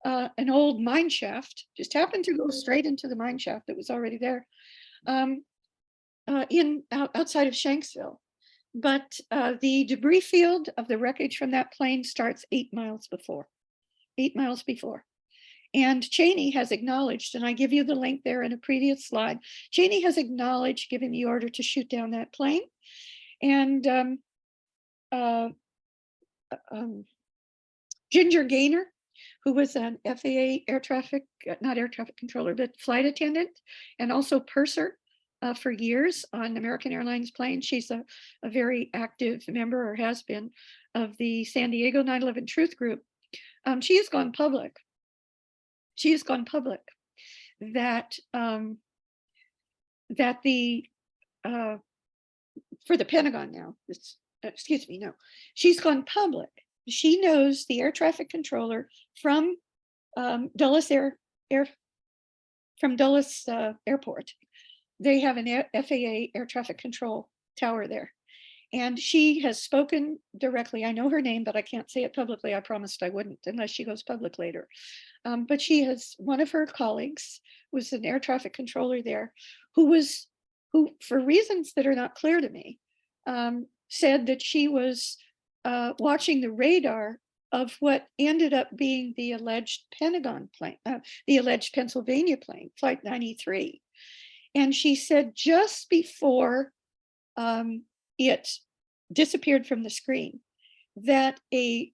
an old mine shaft, just happened to go straight into the mine shaft that was already there. Outside of Shanksville. But the debris field of the wreckage from that plane starts 8 miles before. 8 miles before. And Cheney has acknowledged, and I give you the link there in a previous slide, Cheney has acknowledged giving the order to shoot down that plane. And Ginger Gaynor, who was an FAA not air traffic controller, but flight attendant, and also purser for years on American Airlines planes. She's a very active member, or has been, of the San Diego 9/11 Truth Group. She has gone public. that that the for the Pentagon now, excuse me, no, she's gone public. She knows the air traffic controller from Dulles Airport. They have an FAA air traffic control tower there. And she has spoken directly. I know her name, but I can't say it publicly. I promised I wouldn't unless she goes public later. But one of her colleagues was an air traffic controller there who, for reasons that are not clear to me, said that she was watching the radar of what ended up being the alleged Pentagon plane, the alleged Pennsylvania plane, Flight 93. And she said just before it disappeared from the screen, that a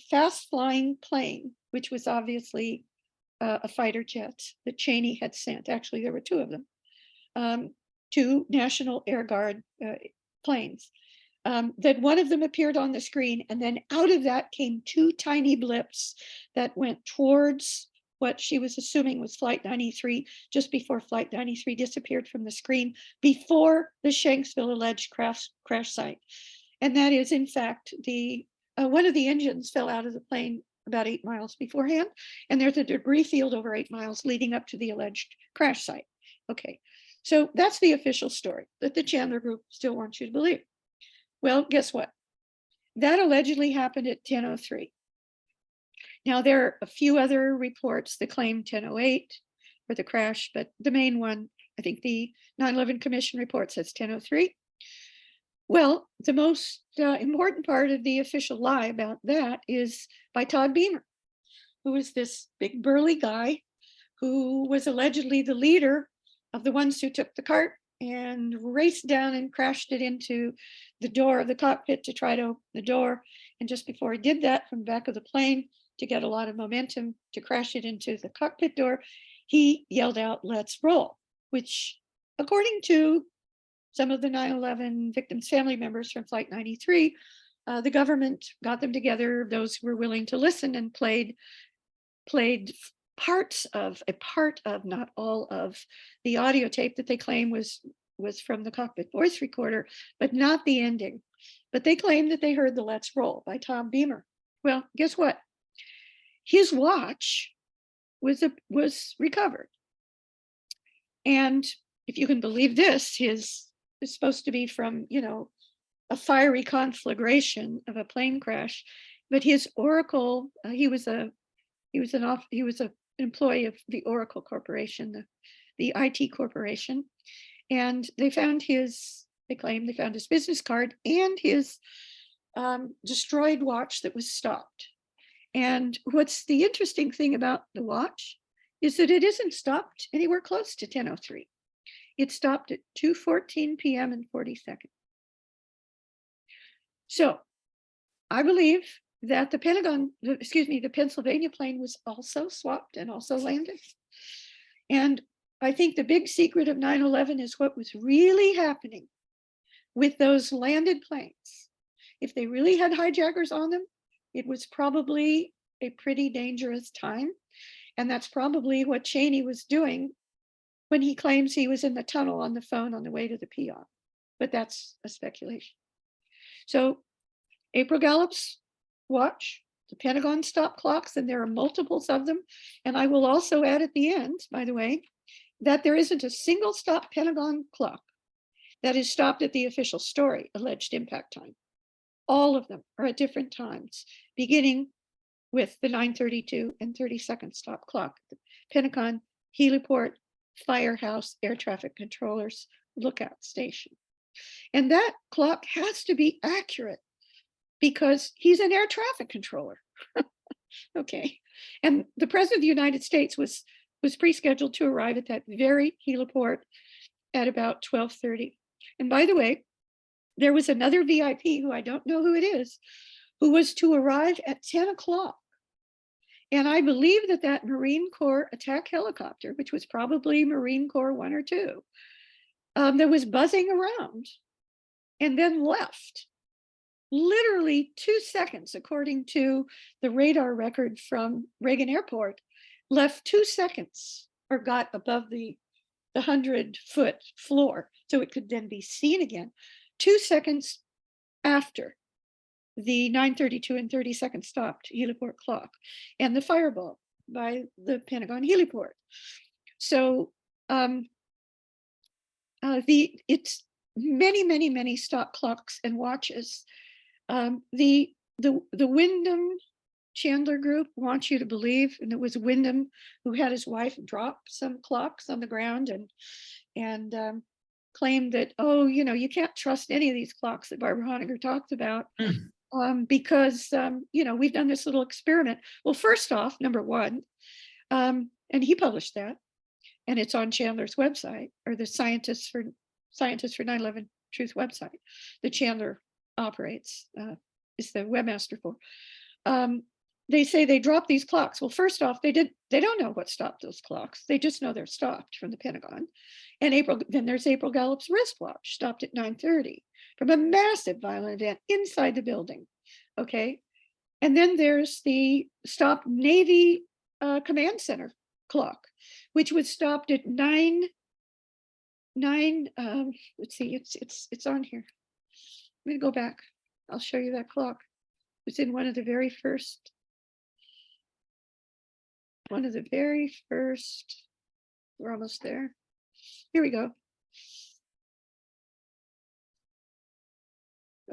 fast flying plane, which was obviously a fighter jet that Cheney had sent, actually there were two of them, two National Air Guard planes, that one of them appeared on the screen, and then out of that came two tiny blips that went towards what she was assuming was Flight 93, just before Flight 93 disappeared from the screen, before the Shanksville alleged crash site. And that is, in fact, one of the engines fell out of the plane about 8 miles beforehand, and there's a debris field over 8 miles leading up to the alleged crash site. Okay, so that's the official story that the Chandler Group still wants you to believe. Well, guess what? That allegedly happened at 10:03. Now, there are a few other reports that claim 10:08 for the crash, but the main one, I think the 9/11 Commission report says 10:03. Well, the most important part of the official lie about that is by Todd Beamer, who is this big burly guy who was allegedly the leader of the ones who took the cart and raced down and crashed it into the door of the cockpit to try to open the door. And just before he did that, from the back of the plane, to get a lot of momentum to crash it into the cockpit door, he yelled out, "Let's roll," which, according to some of the 9/11 victims' family members from Flight 93, the government got them together, those who were willing to listen, and played a part of, not all of, the audio tape that they claim was from the cockpit voice recorder, but not the ending. But they claimed that they heard the "Let's Roll" by Tom Beamer. Well, guess what? His watch was recovered. And if you can believe this, is supposed to be from, a fiery conflagration of a plane crash. But his Oracle, he was an employee of the Oracle Corporation, the IT corporation, and they claim they found his business card and his destroyed watch that was stopped. And what's the interesting thing about the watch is that it isn't stopped anywhere close to 10:03. It stopped at 2:14 p.m. and 40 seconds. So I believe that the Pennsylvania plane was also swapped and also landed. And I think the big secret of 9/11 is what was really happening with those landed planes. If they really had hijackers on them, it was probably a pretty dangerous time. And that's probably what Cheney was doing when he claims he was in the tunnel on the phone on the way to the PR. But that's a speculation. So April Gallup's watch, the Pentagon stop clocks, and there are multiples of them. And I will also add at the end, by the way, that there isn't a single stop Pentagon clock that is stopped at the official story alleged impact time. All of them are at different times, beginning with the 9:32 and 30-second stop clock. The Pentagon heliport firehouse air traffic controllers lookout station. And that clock has to be accurate because he's an air traffic controller. Okay. And the President of the United States was pre-scheduled to arrive at that very heliport at about 12:30. And by the way, there was another VIP who I don't know who it is, who was to arrive at 10 o'clock. And I believe that Marine Corps attack helicopter, which was probably Marine Corps 1 or 2, that was buzzing around and then left literally 2 seconds, according to the radar record from Reagan Airport, left 2 seconds or got above the 100-foot floor, so it could then be seen again, 2 seconds after the 9:32 and 30 stopped heliport clock and the fireball by the Pentagon heliport. So it's many stop clocks and watches. The Wyndham Chandler group wants you to believe, and it was Wyndham who had his wife drop some clocks on the ground and claimed that, oh, you can't trust any of these clocks that Barbara Honegger talked about. Because we've done this little experiment. Well, first off, number one, and he published that, and it's on Chandler's website, or the Scientists for 9/11 Truth website that Chandler operates, is the webmaster for. They say they dropped these clocks. Well, first off, they don't know what stopped those clocks. They just know they're stopped from the Pentagon. And then there's April Gallup's wristwatch, stopped at 9:30 from a massive violent event inside the building. Okay. And then there's the stopped Navy Command Center clock, which was stopped at 9. Let's see, it's on here. Let me go back. I'll show you that clock. It's in one of the very first. We're almost there. Here we go.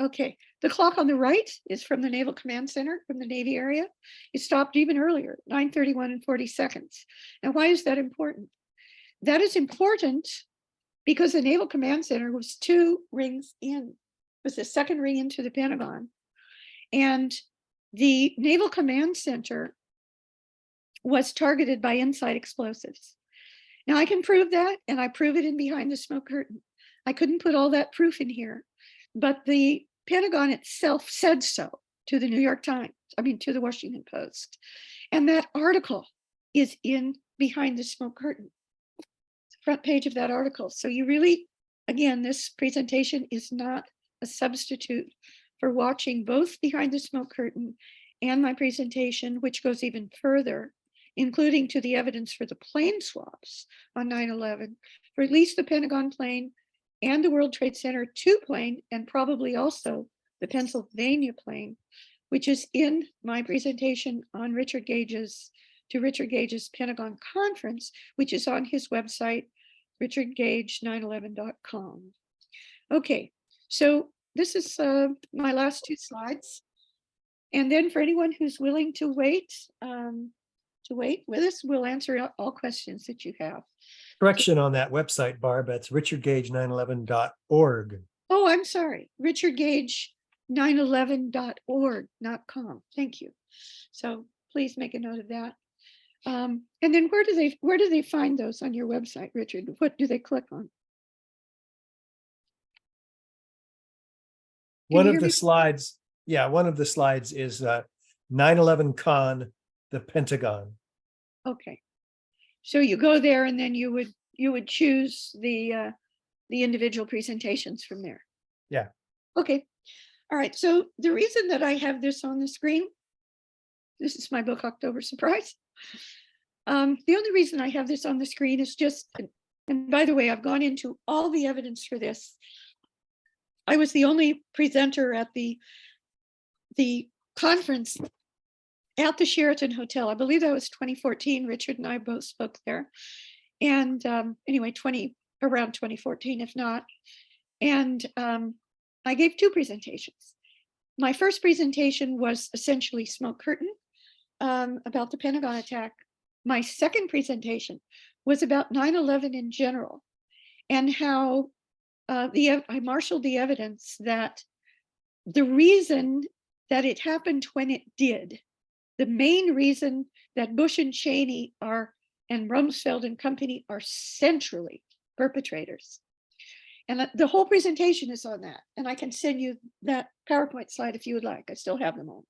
Okay, the clock on the right is from the Naval Command Center, from the Navy area. It stopped even earlier, 9:31 and 40 seconds. Now, why is that important? That is important because the Naval Command Center was 2 rings in. It was the second ring into the Pentagon. And the Naval Command Center was targeted by inside explosives. Now, I can prove that, and I prove it in Behind the Smoke Curtain. I couldn't put all that proof in here, but the Pentagon itself said so to the New York Times, to the Washington Post. And that article is in Behind the Smoke Curtain, the front page of that article. So you really, again, this presentation is not a substitute for watching both Behind the Smoke Curtain and my presentation, which goes even further, including to the evidence for the plane swaps on 9/11, for at least the Pentagon plane and the World Trade Center 2 plane, and probably also the Pennsylvania plane, which is in my presentation on Richard Gage's Pentagon conference, which is on his website, richardgage911.com. Okay, so this is my last 2 slides. And then for anyone who's willing to wait with us, we'll answer all questions that you have. Correction on that website, Barb, that's richardgage911.org. Oh, I'm sorry, richardgage911.org, not com. Thank you. So please make a note of that. And then where do they find those on your website, Richard? What do they click on? One of the slides is 9/11 Con, the Pentagon. Okay, so you go there and then you would choose the individual presentations from there. Yeah. Okay. All right. So the reason that I have this on the screen, this is my book, October Surprise. The only reason I have this on the screen is just, and by the way, I've gone into all the evidence for this. I was the only presenter at the conference at the Sheraton Hotel. I believe that was 2014. Richard and I both spoke there. And anyway, around 2014, if not. And I gave 2 presentations. My first presentation was essentially Smoke Curtain about the Pentagon attack. My second presentation was about 9/11 in general and how I marshaled the evidence that the reason that it happened when it did, the main reason that Bush and Cheney and Rumsfeld and company are centrally perpetrators. And the whole presentation is on that. And I can send you that PowerPoint slide if you would like. I still have them all.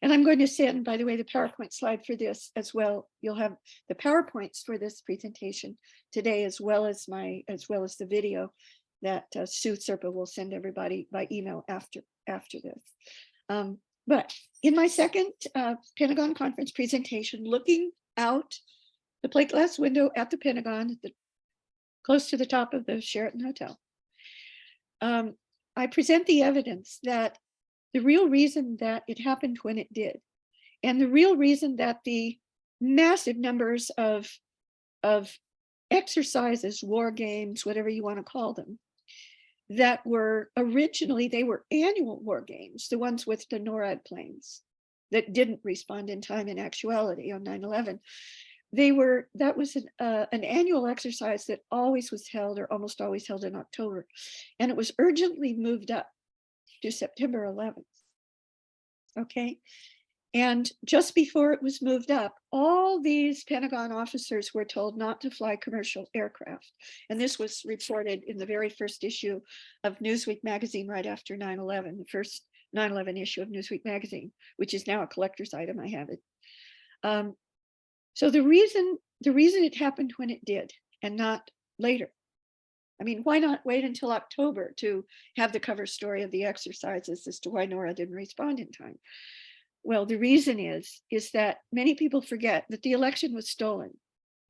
And I'm going to send, by the way, the PowerPoint slide for this as well. You'll have the PowerPoints for this presentation today, as well as the video that Sue Serpa will send everybody by email after this. But in my second Pentagon conference presentation, looking out the plate glass window at the Pentagon, close to the top of the Sheraton Hotel. I present the evidence that the real reason that it happened when it did, and the real reason that the massive numbers of exercises, war games, whatever you want to call them, that were originally, they were annual war games, the ones with the NORAD planes that didn't respond in time in actuality on 9/11. That was an annual exercise that always was held, or almost always held, in October. And it was urgently moved up to September 11th. Okay. And just before it was moved up, all these Pentagon officers were told not to fly commercial aircraft. And this was reported in the very first issue of Newsweek magazine right after 9/11, the first 9/11 issue of Newsweek magazine, which is now a collector's item. I have it. So the reason it happened when it did and not later. I mean, why not wait until October to have the cover story of the exercises as to why NORAD didn't respond in time? Well, the reason is that many people forget that the election was stolen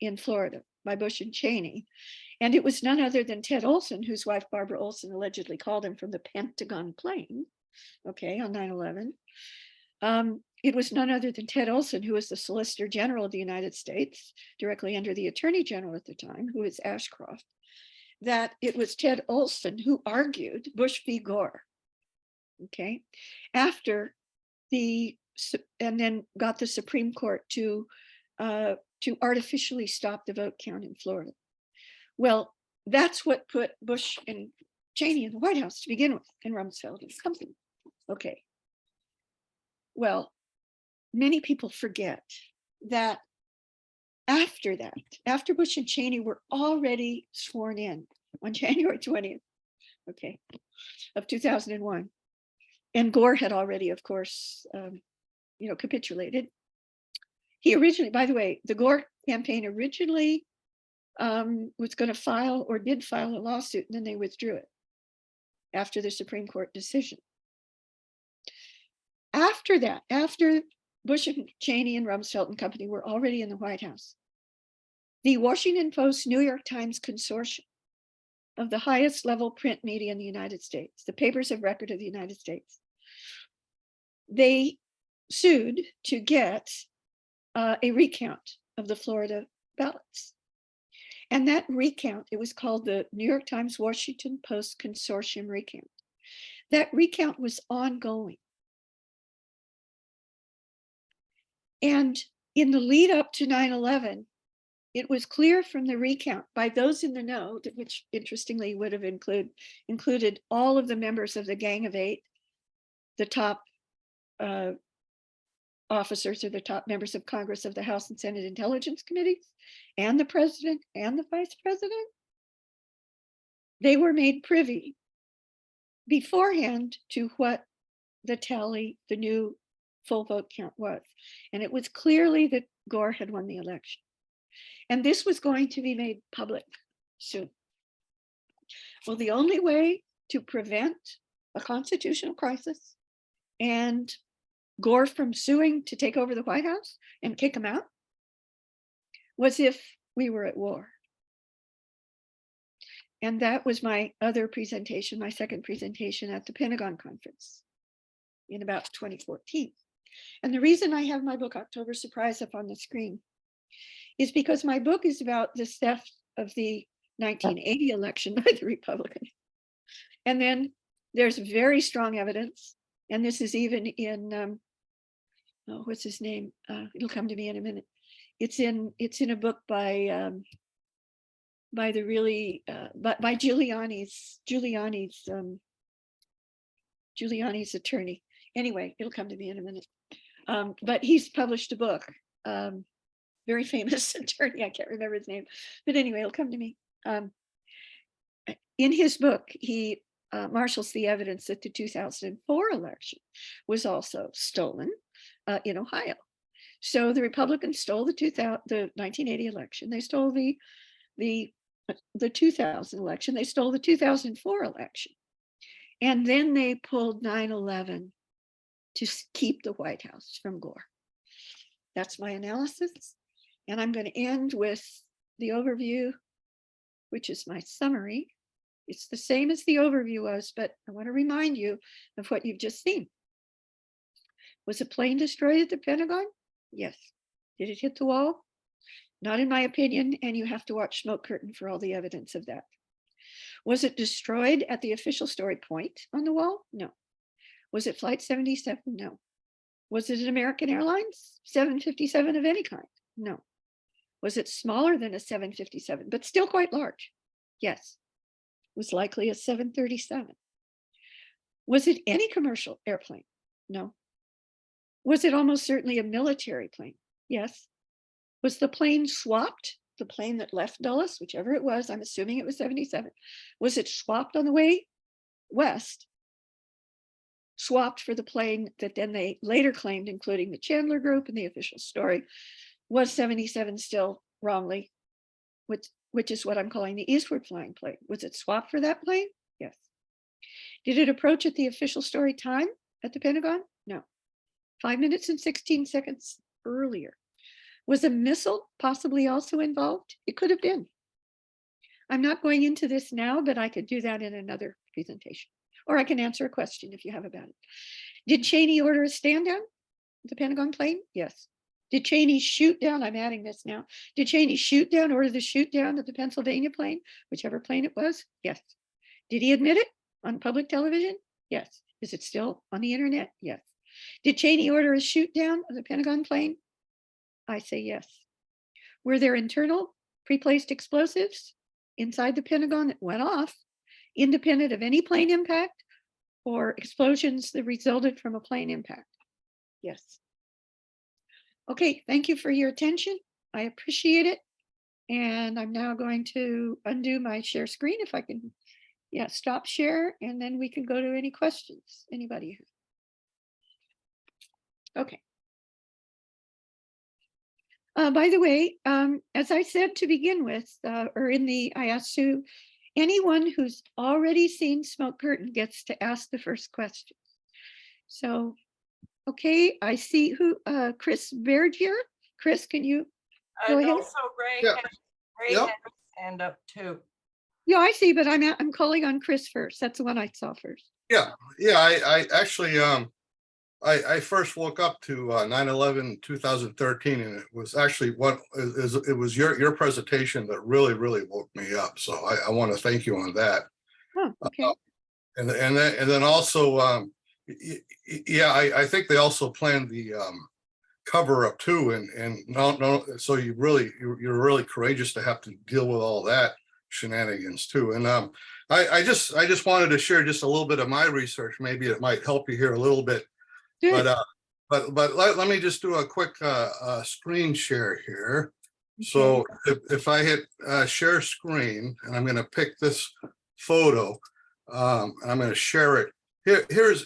in Florida by Bush and Cheney. And it was none other than Ted Olson, whose wife Barbara Olson allegedly called him from the Pentagon plane, okay, on 9/11. It was none other than Ted Olson, who was the Solicitor General of the United States, directly under the Attorney General at the time, who was Ashcroft, that it was Ted Olson who argued Bush v. Gore, okay, and then got the Supreme Court to artificially stop the vote count in Florida. Well, that's what put Bush and Cheney in the White House to begin with, and Rumsfeld and company. Okay. Well, many people forget that after Bush and Cheney were already sworn in on January 20th, okay, of 2001, and Gore had already, of course, capitulated. He originally, by the way, the Gore campaign originally was going to file, or did file, a lawsuit, and then they withdrew it after the Supreme Court decision. After that, after Bush and Cheney and Rumsfeld and company were already in the White House, the Washington Post, New York Times consortium of the highest level print media in the United States, the papers of record of the United States, they sued to get a recount of the Florida ballots. And that recount, it was called the New York Times Washington Post Consortium recount. That recount was ongoing. And in the lead up to 9/11, it was clear from the recount by those in the know, which interestingly would have included all of the members of the Gang of Eight, the top officers or the top members of Congress of the House and Senate Intelligence Committees, and the president and the vice president. They were made privy beforehand to what the tally, the new full vote count was. And it was clearly that Gore had won the election. And this was going to be made public soon. Well, the only way to prevent a constitutional crisis and Gore from suing to take over the White House and kick him out was if we were at war. And that was my other presentation, my second presentation at the Pentagon conference in about 2014. And the reason I have my book, October Surprise, up on the screen is because my book is about the theft of the 1980 election by the Republicans. And then there's very strong evidence, and this is even in, what's his name? It'll come to me in a minute. It's in a book by the really, by Giuliani's attorney. Anyway, it'll come to me in a minute. But he's published a book, very famous attorney, I can't remember his name, but anyway, it'll come to me. In his book, he marshals the evidence that the 2004 election was also stolen in Ohio. So the Republicans stole the 1980 election. They stole the 2000 election. They stole the 2004 election. And then they pulled 9/11 to keep the White House from Gore. That's my analysis. And I'm going to end with the overview, which is my summary. It's the same as the overview was, but I want to remind you of what you've just seen. Was a plane destroyed at the Pentagon? Yes. Did it hit the wall? Not in my opinion, and you have to watch Smoke Curtain for all the evidence of that. Was it destroyed at the official story point on the wall? No. Was it Flight 77? No. Was it an American Airlines 757 of any kind? No. Was it smaller than a 757, but still quite large? Yes. Was likely a 737. Was it any commercial airplane? No. Was it almost certainly a military plane? Yes. Was the plane swapped? The plane that left Dulles, whichever it was, I'm assuming it was 77. Was it swapped on the way west? Swapped for the plane that then they later claimed, including the Chandler Group and the official story, was 77 still wrongly, which is what I'm calling the eastward flying plane. Was it swapped for that plane? Yes. Did it approach at the official story time at the Pentagon? No. 5 minutes and 16 seconds earlier. Was a missile possibly also involved? It could have been. I'm not going into this now, but I could do that in another presentation. Or I can answer a question if you have about it. Did Cheney order a stand down at the Pentagon plane? Yes. Did Cheney shoot down? I'm adding this now. Did Cheney shoot down, order the shoot down of the Pennsylvania plane, whichever plane it was? Yes. Did he admit it on public television? Yes. Is it still on the internet? Yes. Did Cheney order a shoot down of the Pentagon plane? I say yes. Were there internal pre-placed explosives inside the Pentagon that went off, independent of any plane impact or explosions that resulted from a plane impact? Yes. Okay, thank you for your attention. I appreciate it. And I'm now going to undo my share screen if I can, stop share, and then we can go to any questions. Anybody? Okay. By the way, as I said to begin with, I asked Sue, anyone who's already seen Smoke Curtain gets to ask the first question. So, okay, I see Chris Vergier. Chris, can you go And ahead? also Ray Yeah. Ray Yep. has his hand up too. Yeah, I see, but I'm calling on Chris first. That's the one I saw first. Yeah, I actually, I first woke up to 9/11/2013, and it was actually it was your presentation that really woke me up. So I want to thank you on that. Oh, okay. And then also, I think they also planned the cover up too, and no, so you're really courageous to have to deal with all that shenanigans too. And I just wanted to share just a little bit of my research. Maybe it might help you here a little bit. Good. But let me just do a quick screen share here. So if I hit share screen, and I'm going to pick this photo, and I'm going to share it. Here's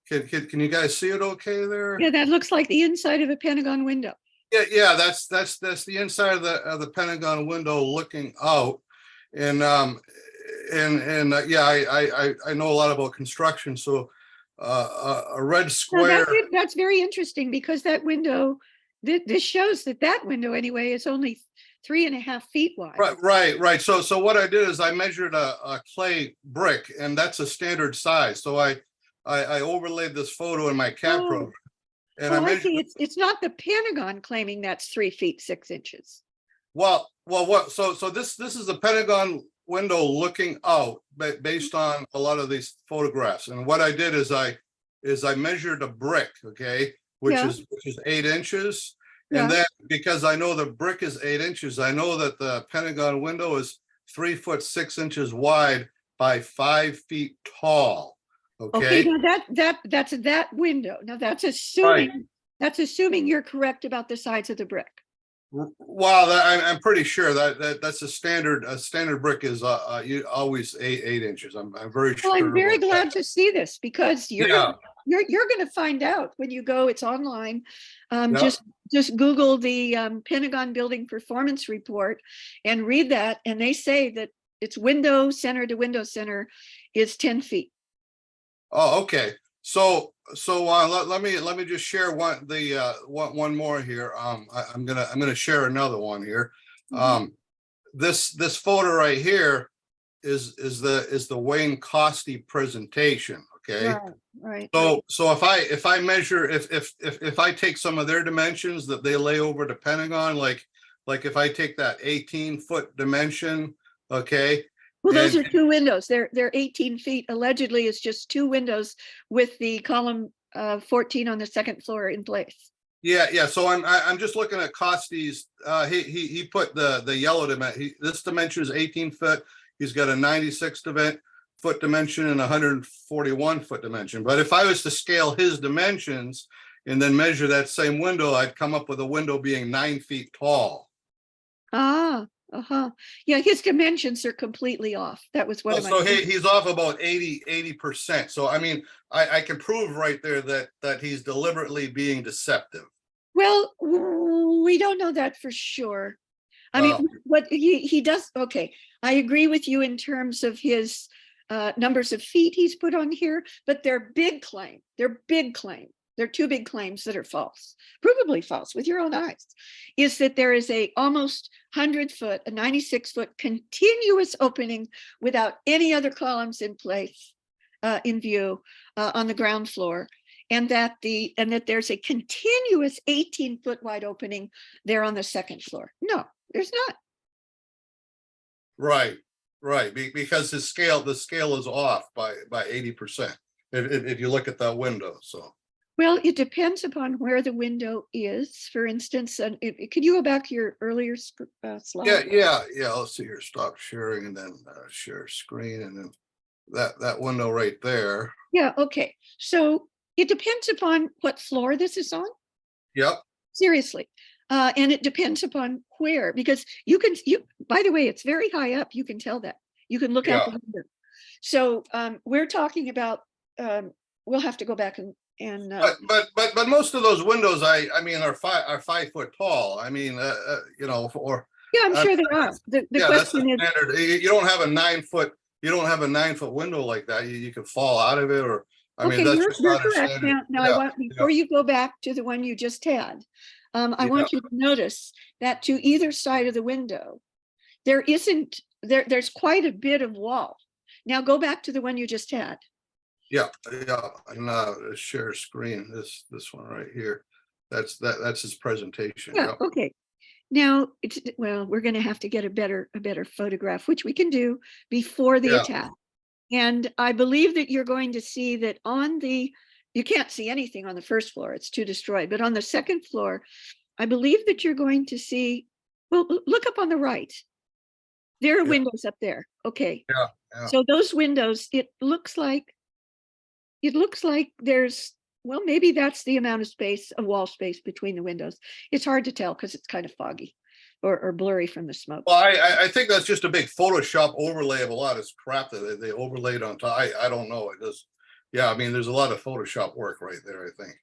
can you guys see it okay there? Yeah, that looks like the inside of a Pentagon window. Yeah, that's the inside of the Pentagon window looking out. And I know a lot about construction, so a red square. That's very interesting, because that window, this shows that window anyway is only 3.5 feet wide. Right. So what I did is I measured a clay brick, and that's a standard size. So I overlaid this photo in my CAD program. And I see. It's not the Pentagon claiming that's 3 feet 6 inches. Well, what? So this is the Pentagon window looking out, based on a lot of these photographs. And what I did is I measured a brick, okay, which is 8 inches. And then because I know the brick is 8 inches, I know that the Pentagon window is 3 foot 6 inches wide by 5 feet tall. Okay. Now that's that window. Now that's assuming you're correct about the size of the brick. Well, I'm pretty sure that's a standard brick is always 8 inches. I'm very sure. Well, I'm very glad to see this, because you're going to find out when you go. It's online. Just Google the Pentagon Building Performance Report and read that, and they say that its window center to window center is 10 feet. Oh, okay. let me just share one more here. I'm gonna share another one here. This photo right here is the Wayne Costy presentation. Okay. Right. So if I measure, if I take some of their dimensions that they lay over the Pentagon, like if I take that 18-foot dimension, okay. Well, those and- are two windows. They're 18 feet. Allegedly, it's just two windows with the column 14 on the second floor in place. Yeah. So I'm just looking at Costy's. He put the yellow dimension. This dimension is 18 foot. He's got a 96 foot dimension and 141 foot dimension. But if I was to scale his dimensions and then measure that same window, I'd come up with a window being 9 feet tall. Ah, yeah, his dimensions are completely off. That was one of my. He's off about 80%. So I mean, I can prove right there that he's deliberately being deceptive. Well, we don't know that for sure. I mean, what he does. Okay, I agree with you in terms of his numbers of feet he's put on here, but they're big claim. They're big claim. They're two big claims that are false, provably false with your own eyes, is that there is a almost 100-foot, a 96-foot continuous opening without any other columns in place in view on the ground floor. And that there's a continuous 18-foot wide opening there on the second floor. No, there's not. Right. Because the scale is off by 80%. If you look at that window, so. Well, it depends upon where the window is. For instance, and could you go back to your earlier slide? Yeah. Let's see here. Stop sharing and then share screen, and then that window right there. Yeah. Okay. So it depends upon what floor this is on. Yep. Seriously. And it depends upon where, because by the way, it's very high up. You can tell that. You can look out the window. So we're talking about, we'll have to go back and but most of those windows, I mean, are 5 foot tall. I mean, or yeah, I'm sure there are. The question is, standard. You don't have a 9 foot. You don't have a 9 foot window like that. You can fall out of it, or I mean, that's just not correct. standard. Now I want, before you go back to the one you just had, I want you to notice that to either side of the window, there's quite a bit of wall. Now go back to the one you just had. Yeah. And share screen. This one right here. That's his presentation. Yeah. Okay. Now we're going to have to get a better photograph, which we can do before the attack. And I believe that you're going to see that you can't see anything on the first floor. It's too destroyed. But on the second floor, I believe that you're going to see, well, look up on the right. There are windows up there. Okay. Yeah. So those windows, it looks like there's, well, maybe that's the amount of space, of wall space between the windows. It's hard to tell because it's kind of foggy or blurry from the smoke. Well, I think that's just a big Photoshop overlay of a lot of crap that they overlaid on top. I don't know. It does. Yeah, I mean, there's a lot of Photoshop work right there, I think.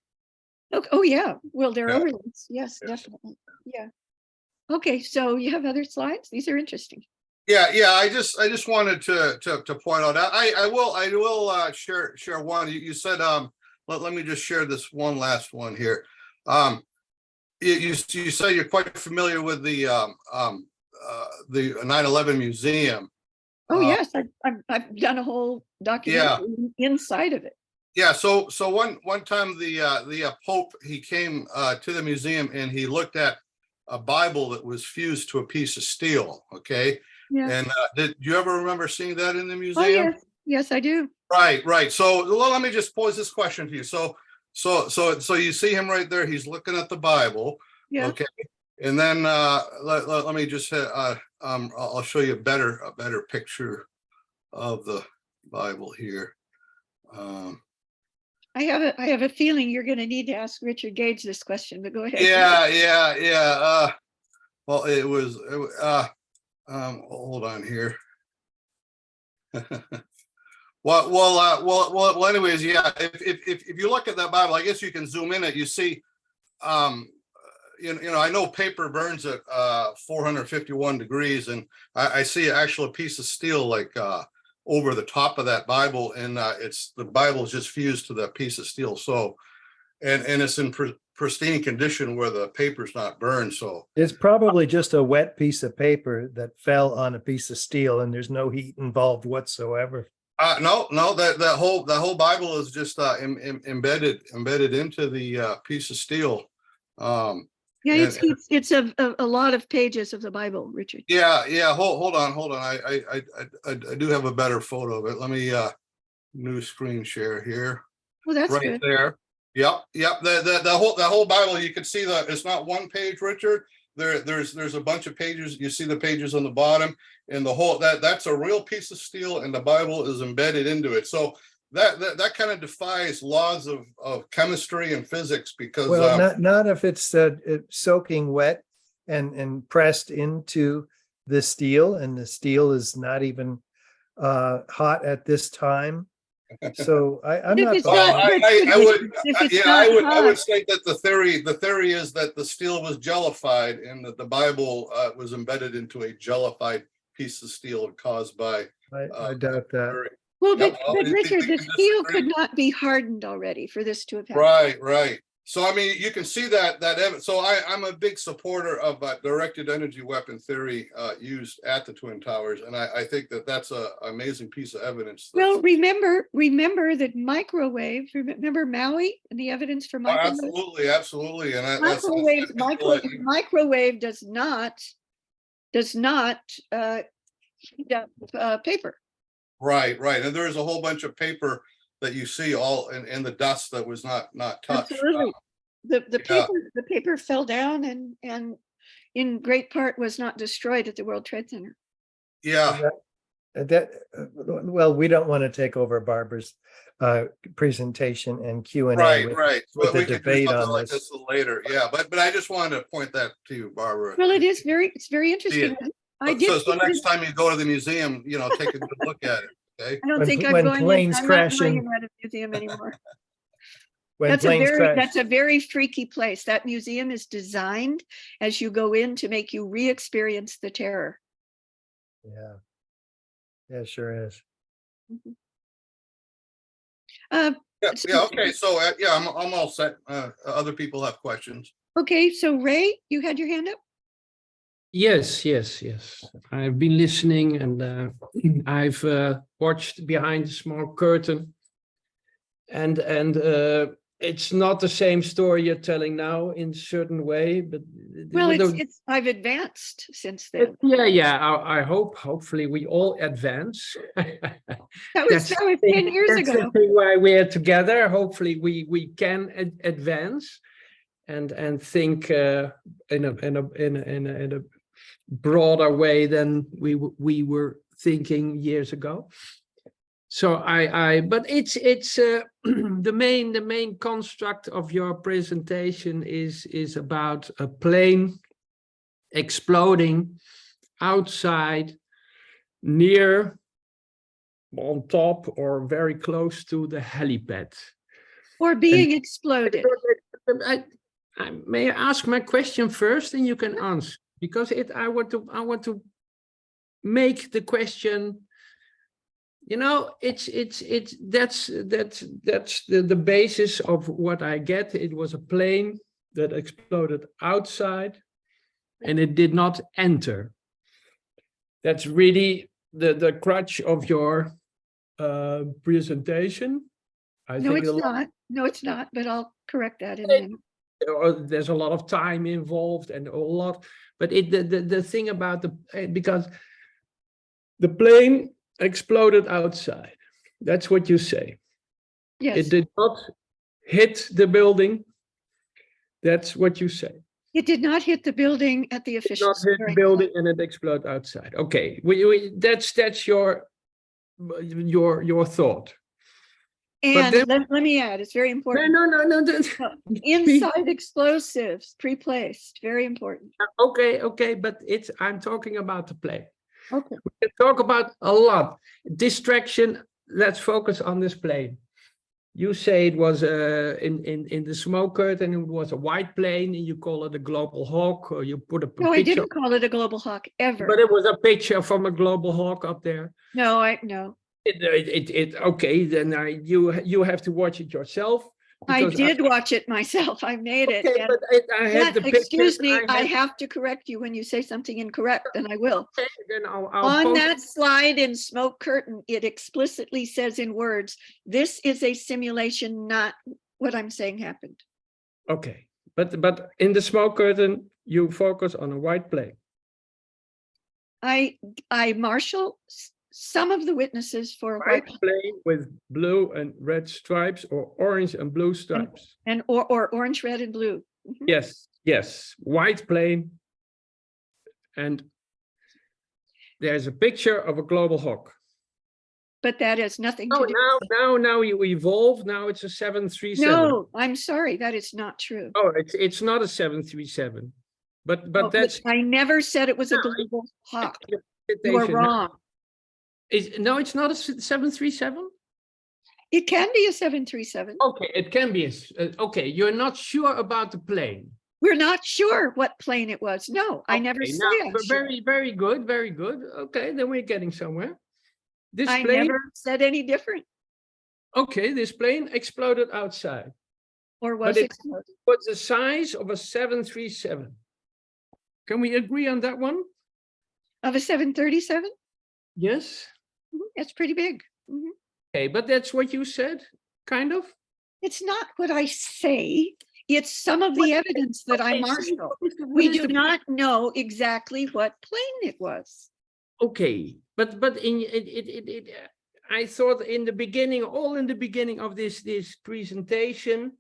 Okay. Oh yeah. Well, they're overlays. Yes, definitely. Yeah. Okay. So you have other slides? These are interesting. Yeah. I just wanted to point out. I will share one. You said let me just share this one last one here. You say you're quite familiar with the 9/11 museum. Oh yes, I've done a whole documentary inside of it. Yeah. So one time the Pope, he came to the museum and he looked at a Bible that was fused to a piece of steel. Okay. Yeah. And did you ever remember seeing that in the museum? Oh yes, yes I do. Right. So let me just pose this question to you. So you see him right there. He's looking at the Bible. Yeah. Okay. And then let me just I'll show you a better picture of the Bible here. I have a feeling you're going to need to ask Richard Gage this question, but go ahead. Yeah. Well, it was hold on here. Well, anyways, yeah, if you look at that Bible, I guess you can zoom in it, you see, I know paper burns at 451 degrees, and I see an actual piece of steel like over the top of that Bible, and the Bible is just fused to that piece of steel. So, and it's in pristine condition where the paper's not burned. So It's probably just a wet piece of paper that fell on a piece of steel and there's no heat involved whatsoever. no, that whole Bible is just embedded into the piece of steel. Yeah, And- it's a lot of pages of the Bible, Richard. Yeah. Hold on. I do have a better photo of it. Let me new screen share here. Well, that's Right good. there. Yep. The whole Bible. You can see it's not one page, Richard. There's a bunch of pages. You see the pages on the bottom, and the whole that's a real piece of steel, and the Bible is embedded into it. So that kind of defies laws of chemistry and physics, because Well, not if it's soaking wet and pressed into the steel, and the steel is not even hot at this time. So I'm If not. it's Well, not- I would hot. say that the theory is that the steel was jellified, and that the Bible was embedded into a jellified piece of steel caused by. I doubt that. Well, Yeah, but well, Richard, they the can steel disagree. could not be hardened already for this to have happened. Right. So I mean, you can see that so I'm a big supporter of directed energy weapon theory used at the Twin Towers, and I think that's an amazing piece of evidence. Well, remember that microwave, remember Maui and the evidence for microwave? Absolutely, and Microwave does not heat up paper. Right, and there's a whole bunch of paper that you see all in the dust that was not touched. Absolutely. The yeah. paper fell down and in great part was not destroyed at the World Trade Center. Yeah, Well, we don't want to take over Barbara's presentation and Q&A. right. with the We could do debate something on like this. later. Yeah, but I just wanted to point that to you, Barbara. Well, it's very interesting. I did. So next time you go to the museum, take a good look at it. Okay. I don't When- think when I'm planes not crash going in- in that museum anymore. When That's planes crash. that's a very freaky place. That museum is designed as you go in to make you re-experience the terror. Yeah, sure is. Uh, Yeah. Okay. So I'm all set. Other people have questions. okay, so Ray, you had your hand up? Yes. I've been listening, and I've watched behind the small curtain, and it's not the same story you're telling now in a certain way, but Well, I've advanced since then. yeah. I hopefully we all advance. That was 10 years That's ago. the thing why we're together. Hopefully we can advance and think in a broader way than we were thinking years ago. So but it's the main construct of your presentation is about a plane exploding outside, near, on top, or very close to the helipad. Or being exploded. I may ask my question first, and you can answer, because I want to make the question. That's the basis of what I get. It was a plane that exploded outside, and it did not enter. That's really the crutch of your presentation. No, it's not, but I'll correct that in a minute. There's a lot of time involved and a lot, but the thing about because the plane exploded outside. That's what you say. Yes. It did not hit the building. That's what you say. It did not hit the building at the It did official. not hit the building and it exploded outside. Okay, that's your thought. And then- let me add, it's very important. No. Inside explosives, pre-placed, very important. Okay, but I'm talking about the plane. Okay. We can talk about a lot. Distraction, let's focus on this plane. You say it was in the smoke curtain, it was a white plane, and you call it a Global Hawk, or you put a No, I picture. didn't call it a Global Hawk ever. But it was a picture from a Global Hawk up there. No. Okay, then you have to watch it yourself. I because did watch it myself. I made it. Okay, and- but I have the But pictures. excuse me, I have to correct you when you say something incorrect, and I will. Okay, then I'll On post that slide in Smoke Curtain, it explicitly says in words, this is a simulation, not what I'm saying happened. Okay, but in the smoke curtain, you focus on a white plane. I marshal some of the witnesses for a White white plane with blue and red stripes, or orange and blue stripes. and or orange, red, and blue. Mhm. Yes, white plane. And there's a picture of a global hawk. But that has nothing Oh, to do. now you evolve. Now it's a 737. No, I'm sorry, that is not true. Oh, it's not a 737. But Oh, that's I never said it was a No, global hawk. You are interpretation. wrong. No, it's not a 737. It can be a 737. Okay, it can be. Okay, you're not sure about the plane. We're not sure what plane it was. No, I never Okay, say now, I'm sure. very good, very good. Okay, then we're getting somewhere. This I plane, never said any different, okay, this plane exploded outside. or But was it exploded. was the size of a 737. Can we agree on that one? Of a 737? Yes. That's pretty big. Mhm. Okay, but that's what you said, kind of. It's not what I say. It's some of the evidence that I Okay, so marshal. what We is do the- not know exactly what plane it was. Okay, but in it I thought in the beginning, all in the beginning of this presentation,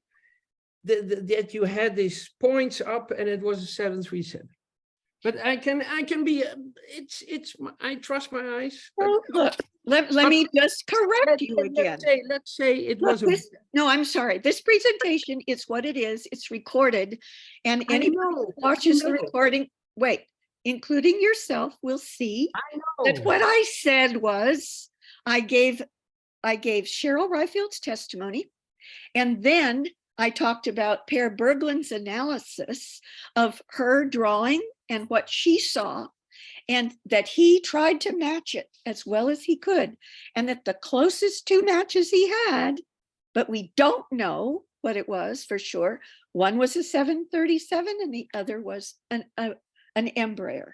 that you had these points up and it was a 737. But I can be I trust my eyes. but- Well, look, let me just correct you again. Let's say it Look, was a. this, no, I'm sorry. This presentation is what it is. It's recorded. And I anybody know, who watches the I know. recording, wait, including yourself, will see that know. what I said was, I gave Cheryl Ryfield's testimony, and then I talked about Per Berglund's analysis of her drawing and what she saw, and that he tried to match it as well as he could, and that the closest two matches he had, but we don't know what it was for sure, one was a 737 and the other was an Embraer.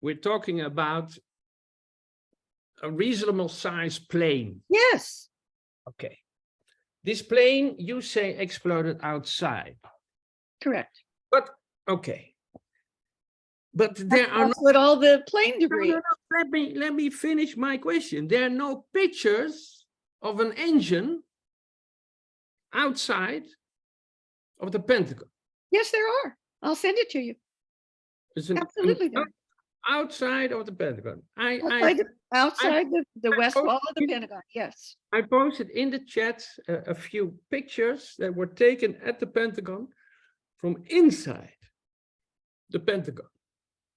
We're talking about a reasonable size plane. Yes, Okay. This plane, you say, exploded outside. correct. But, okay. But there are no, That's what all the plane no, debris. no, no, let me finish my question. There are no pictures of an engine outside of the Pentagon. Yes, there are. I'll send it to you. It's an Absolutely there. outside of the Pentagon. Outside the west posted wall of the in- Pentagon, yes. I posted in the chat a few pictures that were taken at the Pentagon from inside the Pentagon.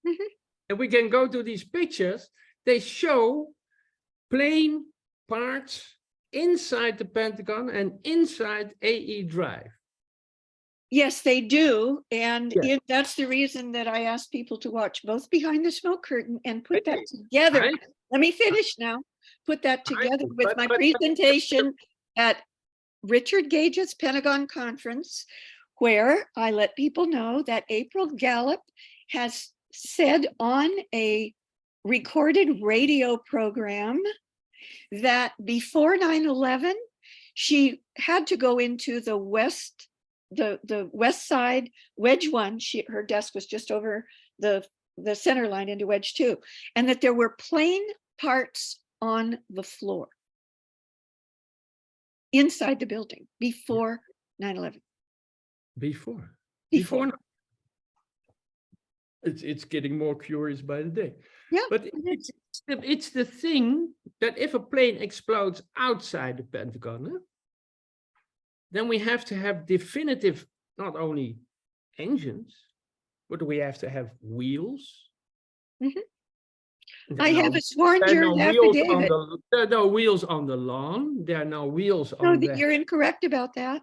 Mhm. And we can go to these pictures. They show plane parts inside the Pentagon and inside AE Drive. Yes, they do. And Yes. that's the reason that I asked people to watch both Behind the Smoke Curtain and put that Okay. together. I- Let me finish now. Put that together with but- my but- presentation at Richard Gage's Pentagon Conference, where I let people know that April Gallup has said on a recorded radio program that before 9/11, she had to go into the west side, wedge 1. Her desk was just over the center line into wedge 2, and that there were plane parts on the floor inside the building before 9/11. Before. Before. It's getting more curious by the day. Yeah, But it's the thing that if a plane explodes outside the Pentagon, then we have to have definitive, not only engines, but we have to have wheels. Mhm. There I are have no- a sworn there are no jury wheels on affidavit. there are no wheels on the lawn. There are no wheels No, on that you're incorrect about that.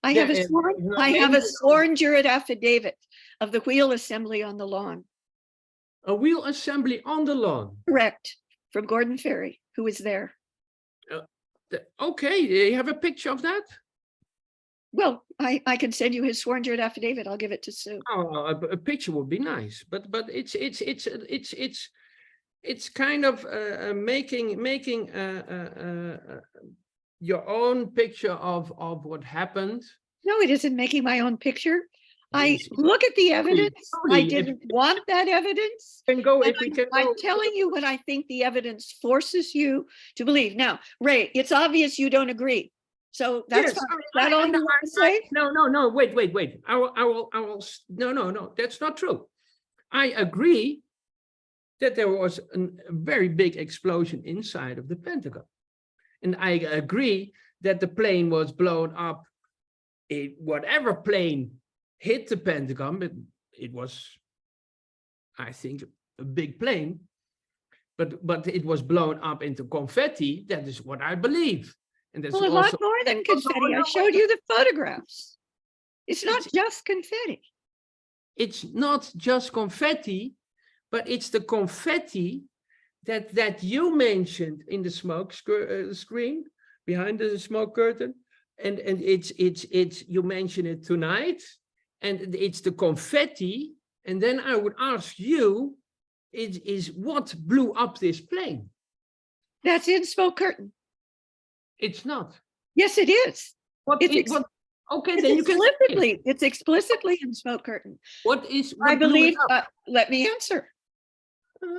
I There have a is sworn, no I have a engine. sworn jury affidavit of the wheel assembly on the lawn. a wheel assembly on the lawn. Correct. from Gordon Ferry, who was there. Okay, you have a picture of that? Well, I can send you his sworn jurat affidavit. I'll give it to Sue. Oh, a picture would be nice, but it's kind of making your own picture of what happened. No, it isn't making my own picture. I Yes, look at the evidence. I Tony, didn't want that evidence. Can go And if we can. I'm go- telling you what I think the evidence forces you to believe. Now, Ray, it's obvious you don't agree. So that's Yes, fine. Is that all you want to say? No, wait. I will, no, that's not true. I agree that there was a very big explosion inside of the Pentagon. And I agree that the plane was blown up. Whatever plane hit the Pentagon, but it was, I think, a big plane, but it was blown up into confetti. That is what I believe. And that's Well, a lot also more than confetti. I showed you the photographs. It's not just confetti. it's not just confetti, but it's the confetti that you mentioned in the smoke screen behind the smoke curtain, and it's you mentioned it tonight, and it's the confetti. And then I would ask you, it is what blew up this plane? That's in smoke curtain. It's not. Yes, it is. What? Okay, then you can. It's explicitly in smoke curtain. What is? I What blew it believe, up? let me answer.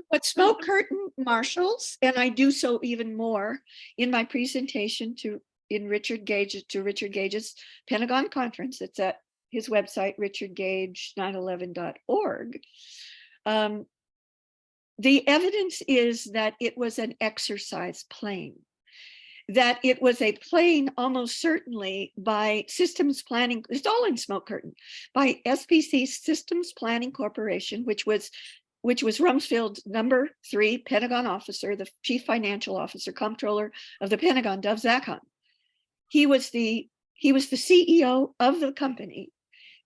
What smoke curtain marshals, and I do so even more in my presentation to Richard Gage's Pentagon conference. It's at his website, richardgage911.org. The evidence is that it was an exercise plane, that it was a plane almost certainly by Systems Planning, it's all in smoke curtain, by SPC Systems Planning Corporation, which was Rumsfeld number 3 Pentagon officer, the chief financial officer, comptroller of the Pentagon, Dov Zakon. He was the CEO of the company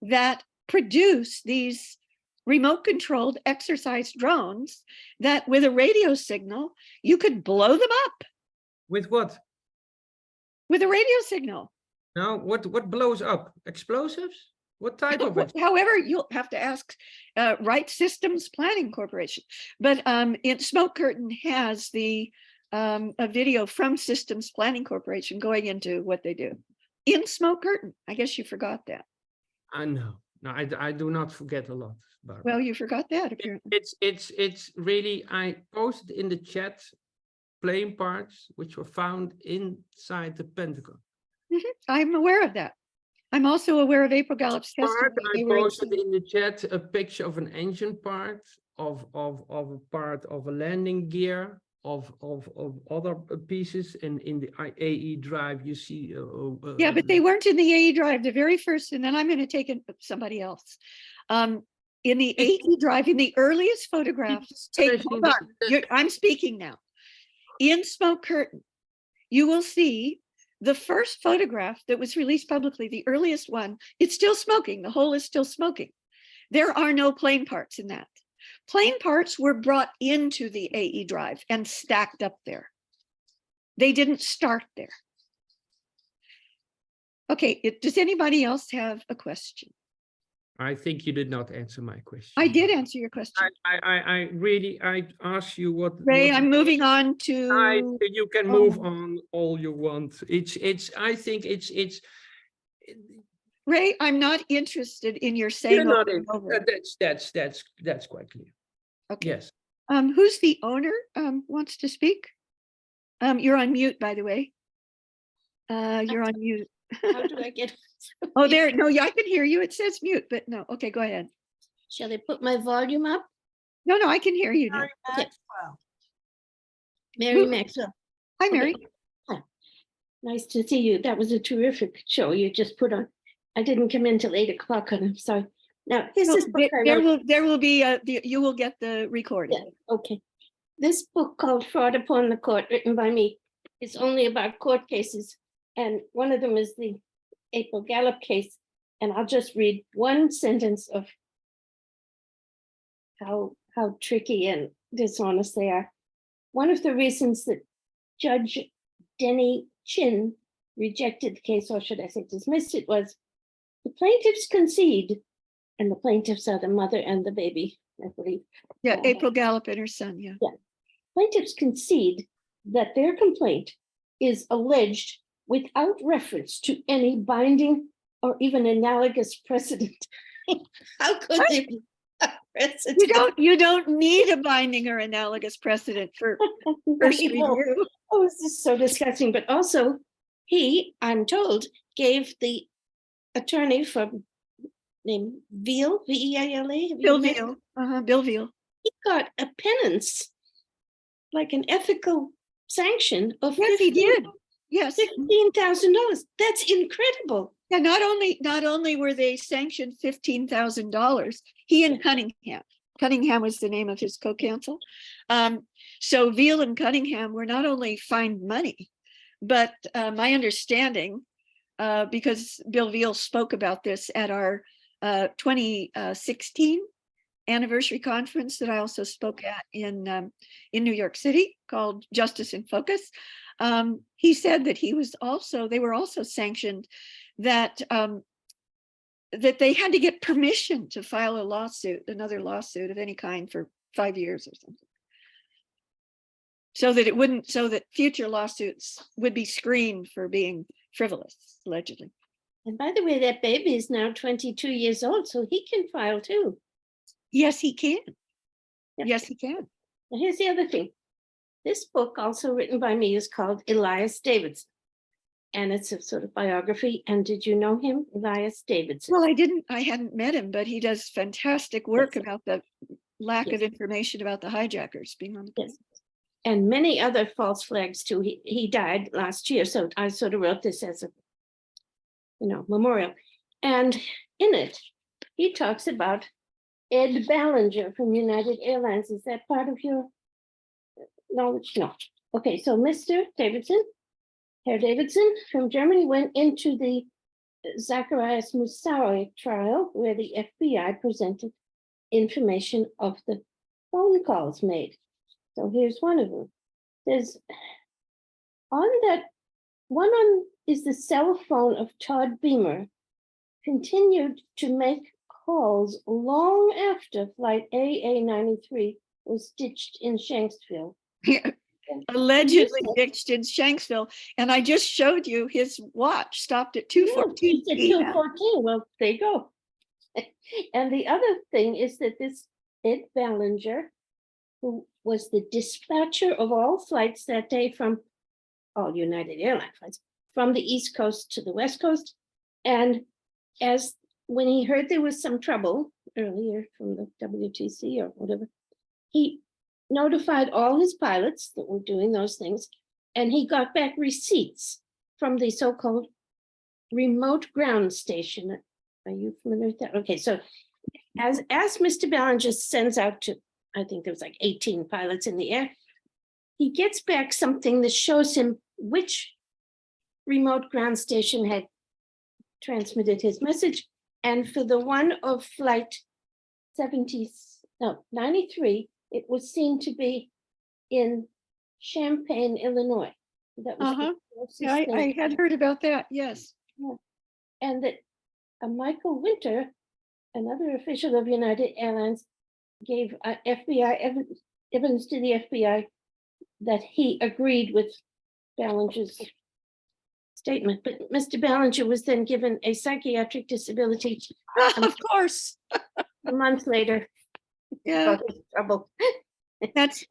that produced these remote controlled exercise drones that with a radio signal, you could blow them up. With what? With a radio signal. Now, what blows up? Explosives? What type of it? However, you'll have to ask Wright Systems Planning Corporation. But Smoke Curtain has a video from Systems Planning Corporation going into what they do in Smoke Curtain. I guess you forgot that. I know. No, I do not forget a lot, Barbara. Well, you forgot that apparently. It's really, I posted in the chat plane parts which were found inside the Pentagon. I'm aware of that. I'm also aware of April Gallup's Part, testimony. I posted in the chat a picture of an engine part, of a part of a landing gear, of other pieces, and in the AE drive you see. Yeah, but they weren't in the AE drive, the very first, and then I'm going to take it somebody else. In the AE drive, in the earliest photographs, hold on, I'm speaking now. In Smoke Curtain, you will see the first photograph that was released publicly, the earliest one, it's still smoking. The hole is still smoking. There are no plane parts in that. Plane parts were brought into the AE drive and stacked up there. They didn't start there. Okay, does anybody else have a question? I think you did not answer my question. I did answer your question. I asked you what. Ray, I'm moving on to. You can move on all you want. I think it's. Ray, I'm not interested in your saying. You're not over. That's quite clear. Okay. Yes. Who's the owner? Wants to speak? You're on mute, by the way. You're on mute. How do I get? Oh, there. No, yeah, I can hear you. It says mute, but no. Okay, go ahead. Shall I put my volume up? No, I can hear you now. Okay. Maxwell. Mary Maxwell. Hi, Mary. Okay. Hi. Nice to see you. That was a terrific show you just put on. I didn't come in till 8 o'clock, and I'm sorry. Now, this No, is book I wrote. there will be you will get the recording. Yeah, okay. This book called Fraud Upon the Court, written by me, is only about court cases. And one of them is the April Gallup case. And I'll just read one sentence of how tricky and dishonest they are. one of the reasons that Judge Denny Chin rejected the case, or should I say dismissed it, was the plaintiffs concede, and the plaintiffs are the mother and the baby, I believe. Yeah, April Gallup and her son, yeah. Plaintiffs concede that their complaint is alleged without reference to any binding or even analogous precedent. How could they be a precedent? You don't need a binding or analogous precedent for first I know. review. Oh, this is so disgusting. But also, he, I'm told, gave the attorney from named Veal, V-E-A-L-A. Bill Veal, Bill Veal. He got a penance, like an ethical sanction of Yes, he did. Yes. $15,000. That's incredible. Yeah, not only were they sanctioned $15,000, he and Cunningham was the name of his co-counsel. So Veal and Cunningham were not only fined money, but my understanding, because Bill Veal spoke about this at our 2016 anniversary conference that I also spoke at in New York City called Justice in Focus. He said that they were also sanctioned that that they had to get permission to file another lawsuit of any kind for 5 years or something. So that future lawsuits would be screened for being frivolous, allegedly. And by the way, that baby is now 22 years old, so he can file too. Yes, he can. Yeah. Yes, he can. Now, here's the other thing. This book, also written by me, is called Elias Davidson. And it's a sort of biography. And did you know him, Elias Davidson? Well, I hadn't met him, but he does fantastic work about the lack of information about the hijackers being on the plane. Yes. And many other false flags too. He died last year, so I sort of wrote this as a memorial. And in it, he talks about Ed Ballinger from United Airlines. Is that part of your knowledge? No. Okay, so Mr. Davidson, Herr Davidson from Germany, went into the Zacharias Moussaoui trial where the FBI presented information of the phone calls made. So here's one of them. There's one is the cell phone of Todd Beamer, continued to make calls long after flight AA93 was ditched in Shanksville. Allegedly ditched in Shanksville. And I just showed you his watch stopped at 2:14. At 2:14. Well, there you go. And the other thing is that this Ed Ballinger, who was the dispatcher of all flights that day from all United Airlines flights, from the East Coast to the West Coast. And when he heard there was some trouble earlier from the WTC or whatever, he notified all his pilots that were doing those things, and he got back receipts from the so-called remote ground station. Are you familiar with that? Okay, so as Mr. Ballinger sends out to, I think there was like 18 pilots in the air, he gets back something that shows him which remote ground station had transmitted his message. And for the one of flight 93, it was seen to be in Champaign, Illinois. That was the closest Yeah, I thing. had heard about that. Yes. And that Michael Winter, another official of United Airlines, gave FBI evidence to the FBI that he agreed with Ballinger's statement. But Mr. Ballinger was then given a psychiatric disability Of course. a month later. Yeah. Got into trouble.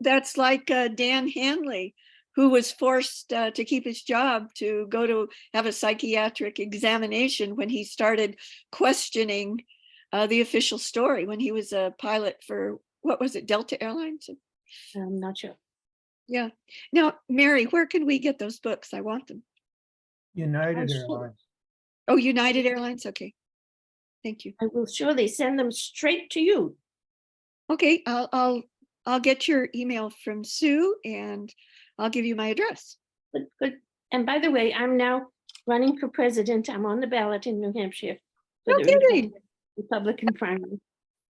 That's like Dan Hanley, who was forced to keep his job to go to have a psychiatric examination when he started questioning the official story when he was a pilot for, what was it, Delta Airlines? I'm not sure. Yeah. Now, Mary, where can we get those books? I want them. United sure. Airlines. Oh, United Airlines. Okay. Thank you. I will surely send them straight to you. Okay, I'll get your email from Sue and I'll give you my address. Good. And by the way, I'm now running for president. I'm on the ballot in New Hampshire. For No the kidding. Republican primary.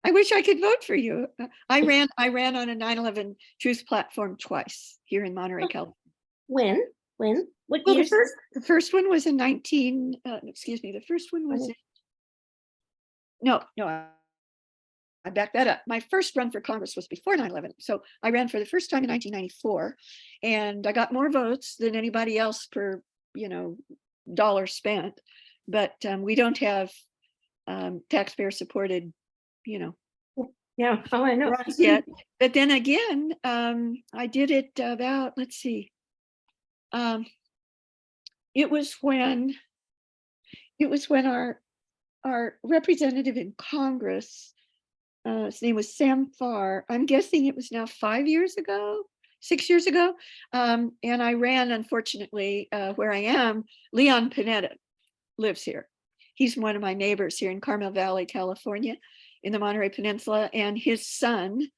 I wish I could vote for you. I ran on a 9/11 Truth platform twice here in Monterey, California. When? What Well, years? the first one was in the first one was, no, I back that up. My first run for Congress was before 9/11. So I ran for the first time in 1994, and I got more votes than anybody else per, dollar spent. But we don't have taxpayer supported, Yeah, oh, I know. runs yet. But then again, I did it about, let's see. It was when our representative in Congress, his name was Sam Farr. I'm guessing it was now 6 years ago. And I ran, unfortunately, where I am. Leon Panetta lives here. He's one of my neighbors here in Carmel Valley, California, in the Monterey Peninsula. And his son,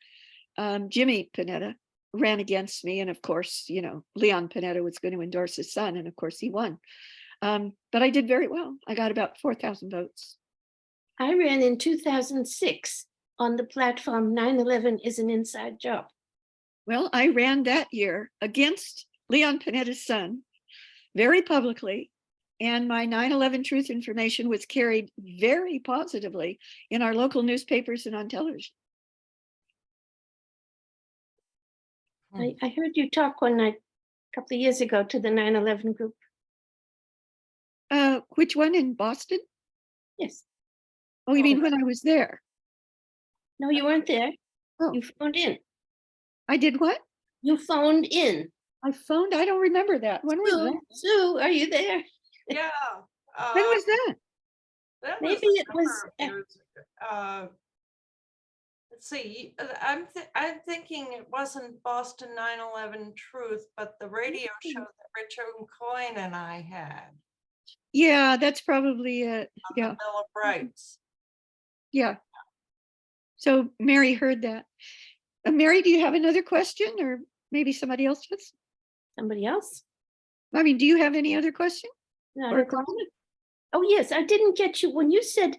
Jimmy Panetta, ran against me. And of course, Leon Panetta was going to endorse his son. And of course, he won. But I did very well. I got about 4,000 votes. I ran in 2006 on the platform 9/11 is an inside job. Well, I ran that year against Leon Panetta's son very publicly, and my 9/11 truth information was carried very positively in our local newspapers and on television. I heard you talk one night a couple of years ago to the 9/11 group. Which one, in Boston? Yes. Oh, you mean when I was there? No, you weren't there. Oh. You phoned in. I did what? You phoned in. I don't remember that. When was that? Sue, are you there? Yeah. When was that? That Maybe a it was number of years ago. Let's see, I'm thinking it wasn't Boston 9/11 Truth, but the radio show that Richard Coyne and I had. Yeah, that's probably it. On Yeah. the Bill of Rights. Yeah. So Mary heard that. Mary, do you have another question, or maybe somebody else does? Somebody else? I mean, do you have any other question? Not Or at the moment. Oh, yes, I didn't get you. When you said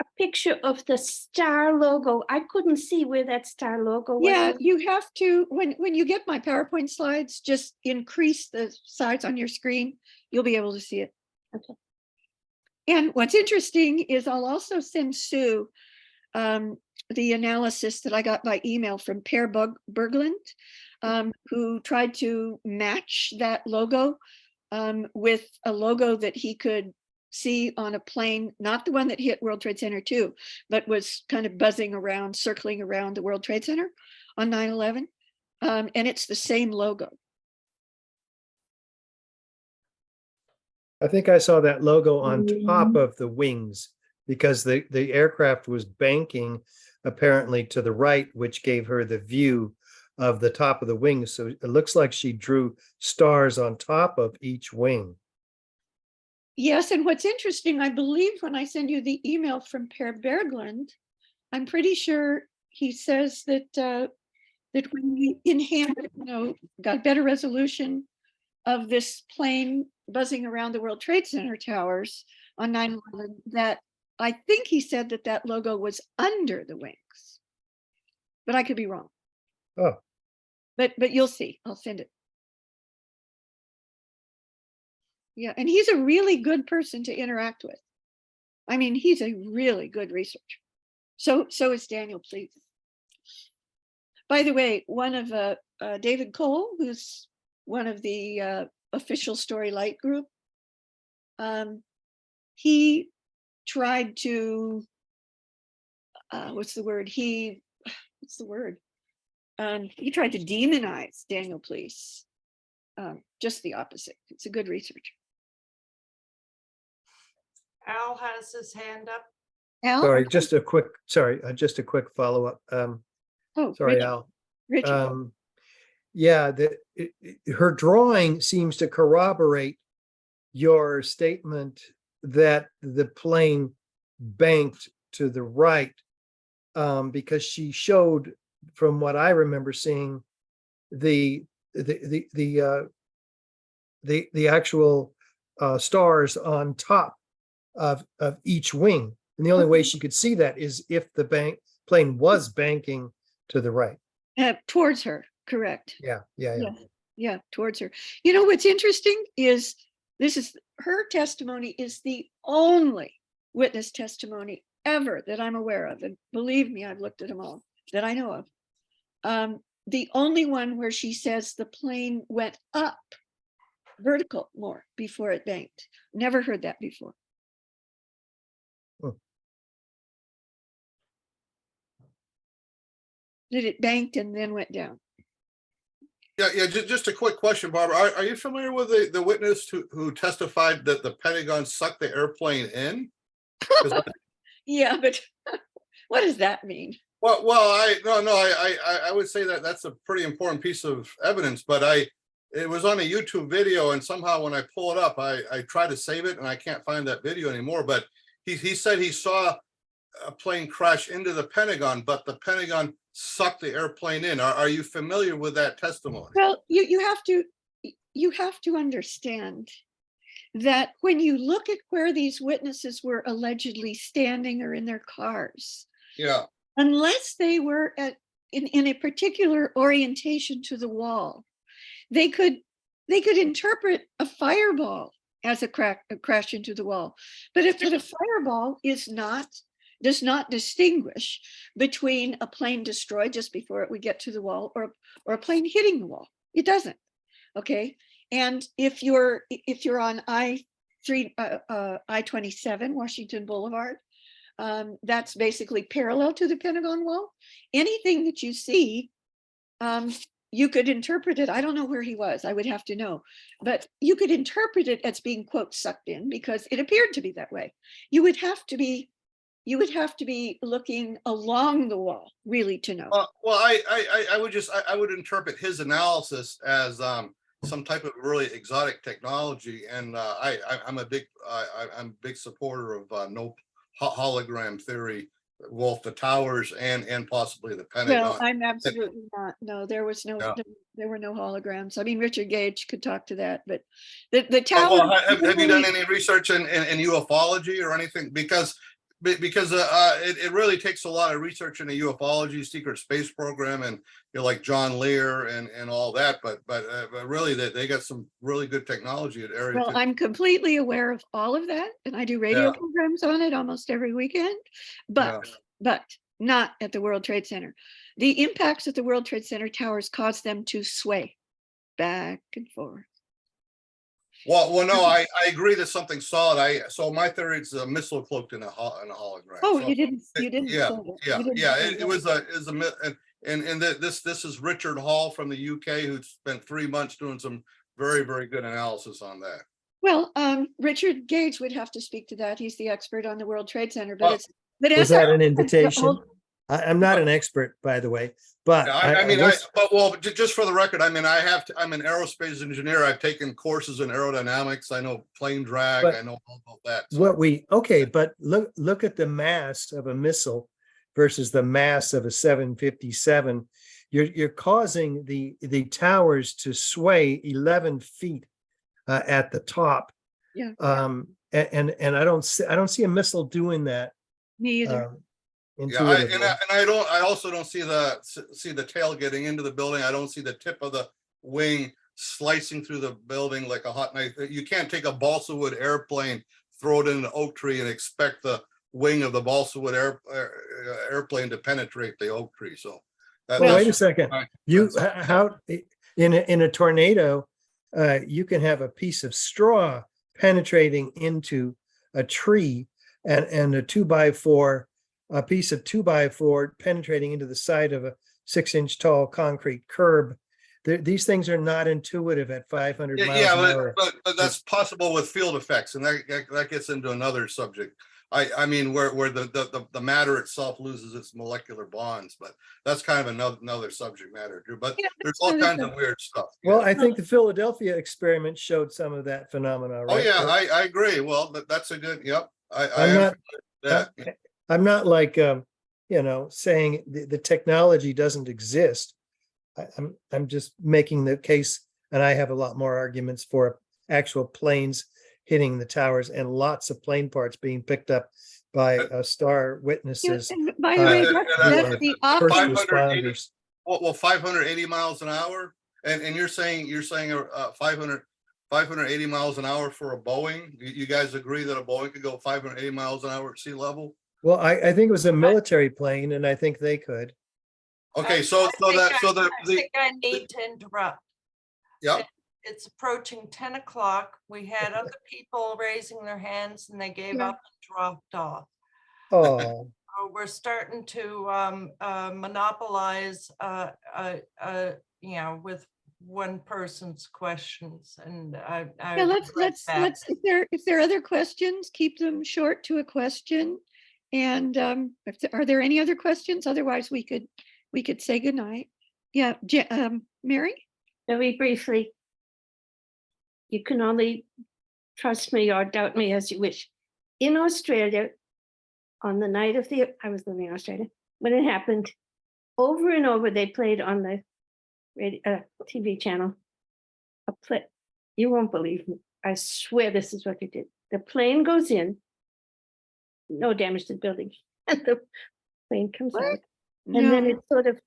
a picture of the star logo, I couldn't see where that star logo was. Yeah, you have to, when you get my PowerPoint slides, just increase the size on your screen. You'll be able to see it. Okay. And what's interesting is I'll also send Sue the analysis that I got by email from Per Berglund, who tried to match that logo with a logo that he could see on a plane, not the one that hit World Trade Center 2, but was kind of buzzing around, circling around the World Trade Center on 9/11. And it's the same logo. Yes, and what's interesting, I believe when I send you the email from Per Berglund, I'm pretty sure he says that that when we enhanced, got better resolution of this plane buzzing around the World Trade Center towers on 9/11, that I think he said that logo was under the wings, but I could be wrong. Oh, but you'll see. I'll send it. Yeah, and he's a really good person to interact with. I mean, he's a really good researcher. So is Daniel, please. By the way, one of David Cole, who's one of the official Story Light group, he tried to, what's the word? He tried to demonize Daniel Please. Just the opposite. It's a good researcher. Al has his hand up. Al? sorry, just a quick follow-up. Oh, Sorry, Richard. Al. Richard. Yeah, her drawing seems to corroborate your statement that the plane banked to the right, because she showed, from what I remember seeing, the actual stars on top of each wing. And the only way she could see that is if the plane was banking to the right. Towards her, correct. Yeah, yeah, yeah. Yeah, towards her. You know, what's interesting is her testimony is the only witness testimony ever that I'm aware of. And believe me, I've looked at them all that I know of. The only one where she says the plane went up vertical more before it banked. Never heard that before. Hmm. That it banked and then went down. Yeah, just a quick question, Barbara. Are you familiar with the witness who testified that the Pentagon sucked the airplane in? 'Cause Yeah, but what does that mean? Well, I would say that that's a pretty important piece of evidence, but it was on a YouTube video, and somehow when I pull it up, I try to save it and I can't find that video anymore. But he said he saw a plane crash into the Pentagon, but the Pentagon sucked the airplane in. Are you familiar with that testimony? Well, you have to understand that when you look at where these witnesses were allegedly standing or in their cars, Yeah. unless they were in a particular orientation to the wall, they could interpret a fireball as a crash into the wall. But if a fireball does not distinguish between a plane destroyed just before it would get to the wall or a plane hitting the wall. It doesn't. Okay. And if you're on I-27 Washington Boulevard, that's basically parallel to the Pentagon wall. Anything that you see, you could interpret it. I don't know where he was. I would have to know, but you could interpret it as being, quote, sucked in because it appeared to be that way. You would have to be looking along the wall really to know. Well, I would interpret his analysis as some type of really exotic technology, and I'm a big supporter of no hologram theory, both the towers and possibly the Pentagon. Well, I'm absolutely not. No, there were no holograms. I mean, Richard Gage could talk to that, but the tower. Well, have you done any research in ufology or anything? Because it really takes a lot of research in the ufology secret space program, and like John Lear and all that, but really they got some really good technology at Area. Well, I'm completely aware of all of that, and I do radio programs on it almost every weekend, but not at the World Trade Center. The impacts at the World Trade Center towers caused them to sway back and forth. Well, no, I agree that something solid. So my theory is a missile cloaked in a hologram. Oh, so, you didn't. Yeah. It was a myth, and this is Richard Hall from the UK, who spent 3 months doing some very, very good analysis on that. Well, Richard Gage would have to speak to that. He's the expert on the World Trade Center, but Was that an invitation? I'm not an expert, by the way, but just for the record, I'm an aerospace engineer. I've taken courses in aerodynamics. I know plane drag. I know all about that. So. But look at the mass of a missile versus the mass of a 757. You're causing the towers to sway 11 feet at the top. Yeah. And I don't see a missile doing that. Me either. I also don't see the tail getting into the building. I don't see the tip of the wing slicing through the building like a hot knife. You can't take a balsa wood airplane, throw it in an oak tree, and expect the wing of the balsa wood airplane to penetrate the oak tree. So wait a second. In a tornado, you can have a piece of straw penetrating into a tree, and a 2x4. A piece of 2x4 penetrating into the side of a 6-inch tall concrete curb. These things are not intuitive at 500 miles an hour. But that's possible with field effects, and that gets into another subject. I mean, where the matter itself loses its molecular bonds, but that's kind of another subject matter too. But there's all kinds of weird stuff. Well, I think the Philadelphia experiment showed some of that phenomena, right? Oh yeah, I agree. Well, that's a good. Yep. I'm not like, saying the technology doesn't exist. I'm just making the case, and I have a lot more arguments for actual planes hitting the towers and lots of plane parts being picked up by star Yes, witnesses. and by the way, and that's I- that's the First option. 580 responders. Well, 580 miles an hour, and you're saying 580 miles an hour for a Boeing? You guys agree that a Boeing could go 580 miles an hour at sea level? Well, I think it was a military plane and I think they could. Okay, I so think I need to interrupt. yeah, It's approaching 10 o'clock. We had other people raising their hands and they gave Yeah. up and dropped off. Oh, We're starting to monopolize, with one person's questions, and Yeah, let's, if there are other questions, keep them short to a question. And are there any other questions? Otherwise, we could say goodnight. Yeah, Mary? Very briefly. You can only trust me or doubt me as you wish. In Australia, on the night of I was living in Australia, when it happened, over and over, they played on the TV channel, a play. You won't believe me. I swear this is what they did. The plane goes in, no damage to the building, and the plane comes What? out. And then No. it sort of,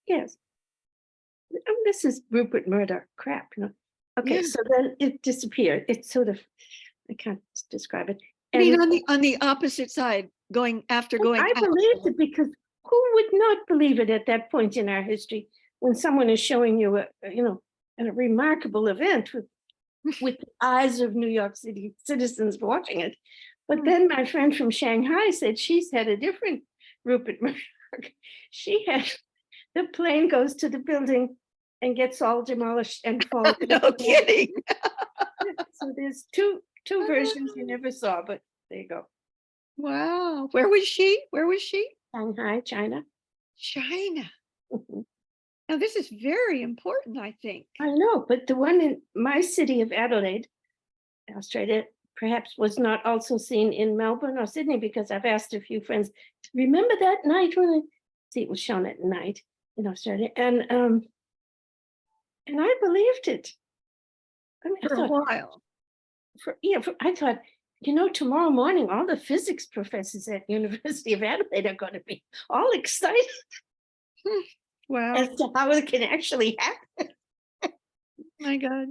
yes. This is Rupert Murdoch crap, you know. Okay, Yeah. so then it disappeared. It sort of, I can't describe it. I mean, And on the opposite side, going I out. believed it because who would not believe it at that point in our history when someone is showing you a remarkable event with the eyes of New York City citizens watching it. But then my friend from Shanghai said she's had a different Rupert Murdoch. She had the plane goes to the building and gets all demolished and falls. No kidding. So there's two versions you never saw, but there you go. Wow. Where was she? Shanghai, China. China. Now, this is very important, I think. I know, but the one in my city of Adelaide, Australia, perhaps was not also seen in Melbourne or Sydney, because I've asked a few friends, remember that night when it was shown at night in Australia, and I believed it. I mean, For a while. I thought, tomorrow morning, all the physics professors at University of Adelaide are going to be all excited Wow. as to how it can actually happen. My God.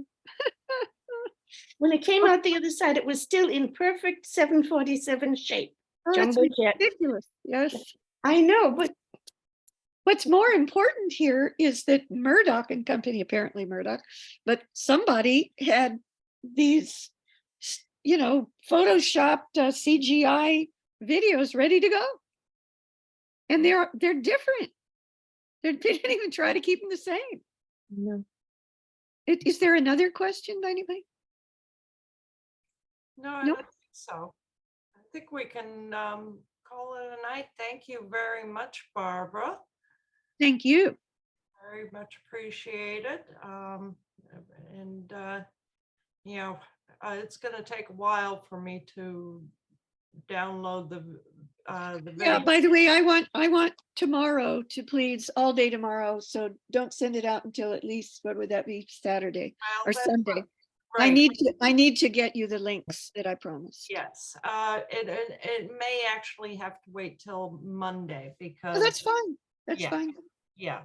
When it came out the other side, it was still in perfect 747 shape. Oh, that's Jumbo jet. ridiculous. Yes. I know, but What's more important here is that Murdoch and company, apparently Murdoch, but somebody had these, photoshopped CGI videos ready to go. And they're different. They didn't even try to keep them the same. no. Is there another question by anybody? No, I Nope. don't think so. I think we can call it a night. Thank you very much, Barbara. Thank you. Very much appreciated. It's going to take a while for me to download the Yeah, video. by the way, I want tomorrow to please, all day tomorrow. So don't send it out until at least, what would that be, Saturday Well, or that's Sunday? right. I need to get you the links that I promised. Yes, it may actually have to wait till Monday because Oh, that's fine. That's Yeah. fine. yeah,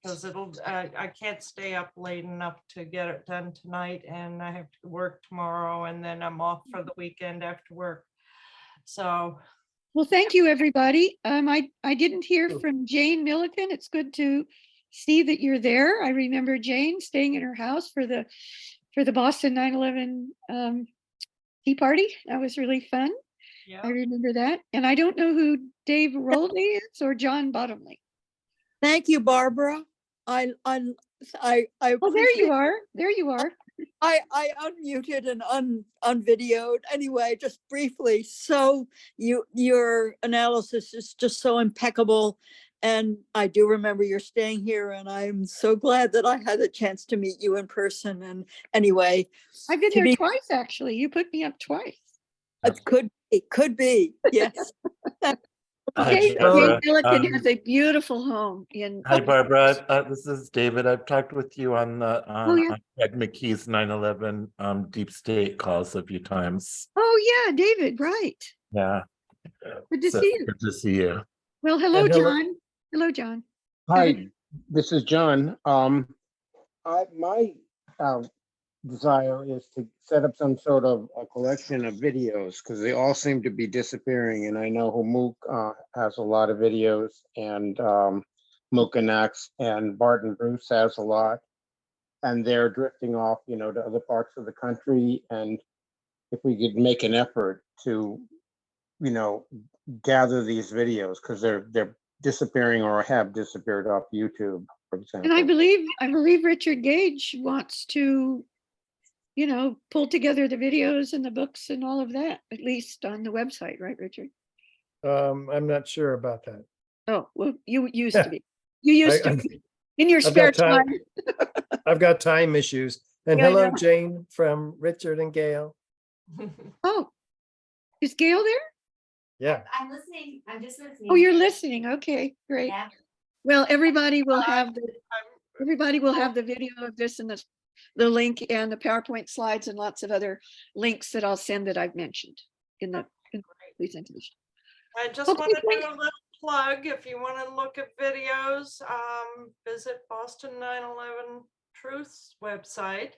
because I can't stay up late enough to get it done tonight, and I have to work tomorrow, and then I'm off for the weekend after work. So, Well, thank you, everybody. I didn't hear from Jane Milliken. It's good to see that you're there. I remember Jane staying in her house for the Boston 9/11 Tea Party. That was really fun. yeah. I remember that. And I don't know who Dave Roldy is or John Bottomley. Thank you, Barbara. I Oh, there you are. There you are. I unmuted and unvideoed anyway, just briefly. So your analysis is just so impeccable. And I do remember you're staying here, and I'm so glad that I had a chance to meet you in person. And anyway, I've been to there be- twice, actually. You put me up twice. it could be, yes. Hi, Jane Barbara. Milliken has a beautiful home in. Hi, Barbara. This is David. I've talked with you on the yeah. Ed McKee's 9/11 deep state calls a few times. Oh, yeah, David, right. Yeah. Good to So see you. Good to see you. Well, hello, And hello- John. Hello, John. Hi, this is John. My desire is to set up some sort of a collection of videos because they all seem to be disappearing. And I know Mook has a lot of videos, and Mookanax and Barton Bruce has a lot, and they're drifting off, to other parts of the country. And if we could make an effort to, gather these videos because they're disappearing or have disappeared off YouTube, for example. And I believe Richard Gage wants to, pull together the videos and the books and all of that, at least on the website, right, Richard? I'm not sure about that. Oh, well, you used to be. You used to I- be in your I've spare got time. time. I've got time issues. And Yeah, I hello, know. Jane from Richard and Gail. Oh, is Gail there? Yeah. I'm listening. I'm just listening. Oh, you're listening. Okay, great. Yeah. Well, everybody will have I'm- the video of this and the link and the PowerPoint slides and lots of other links that I'll send that I've mentioned in the presentation. I just Okay, want to do thank- a little plug. If you want to look at videos, visit Boston 9/11 Truth's website.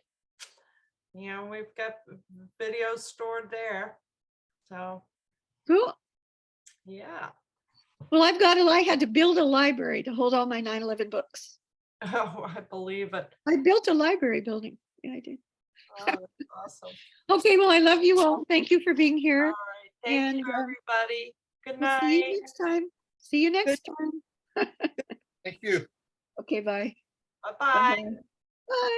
We've got videos stored there. So, Cool. yeah. Well, I had to build a library to hold all my 9/11 books. Oh, I believe it. I built a library building. Yeah, I did. Oh, that's awesome. Okay, well, I love you all. Thank you for being here. All right. Thank you, And, everybody. Good We'll see you night. next time. See you next time. Thank you. Okay, bye. Bye-bye. Bye. Bye.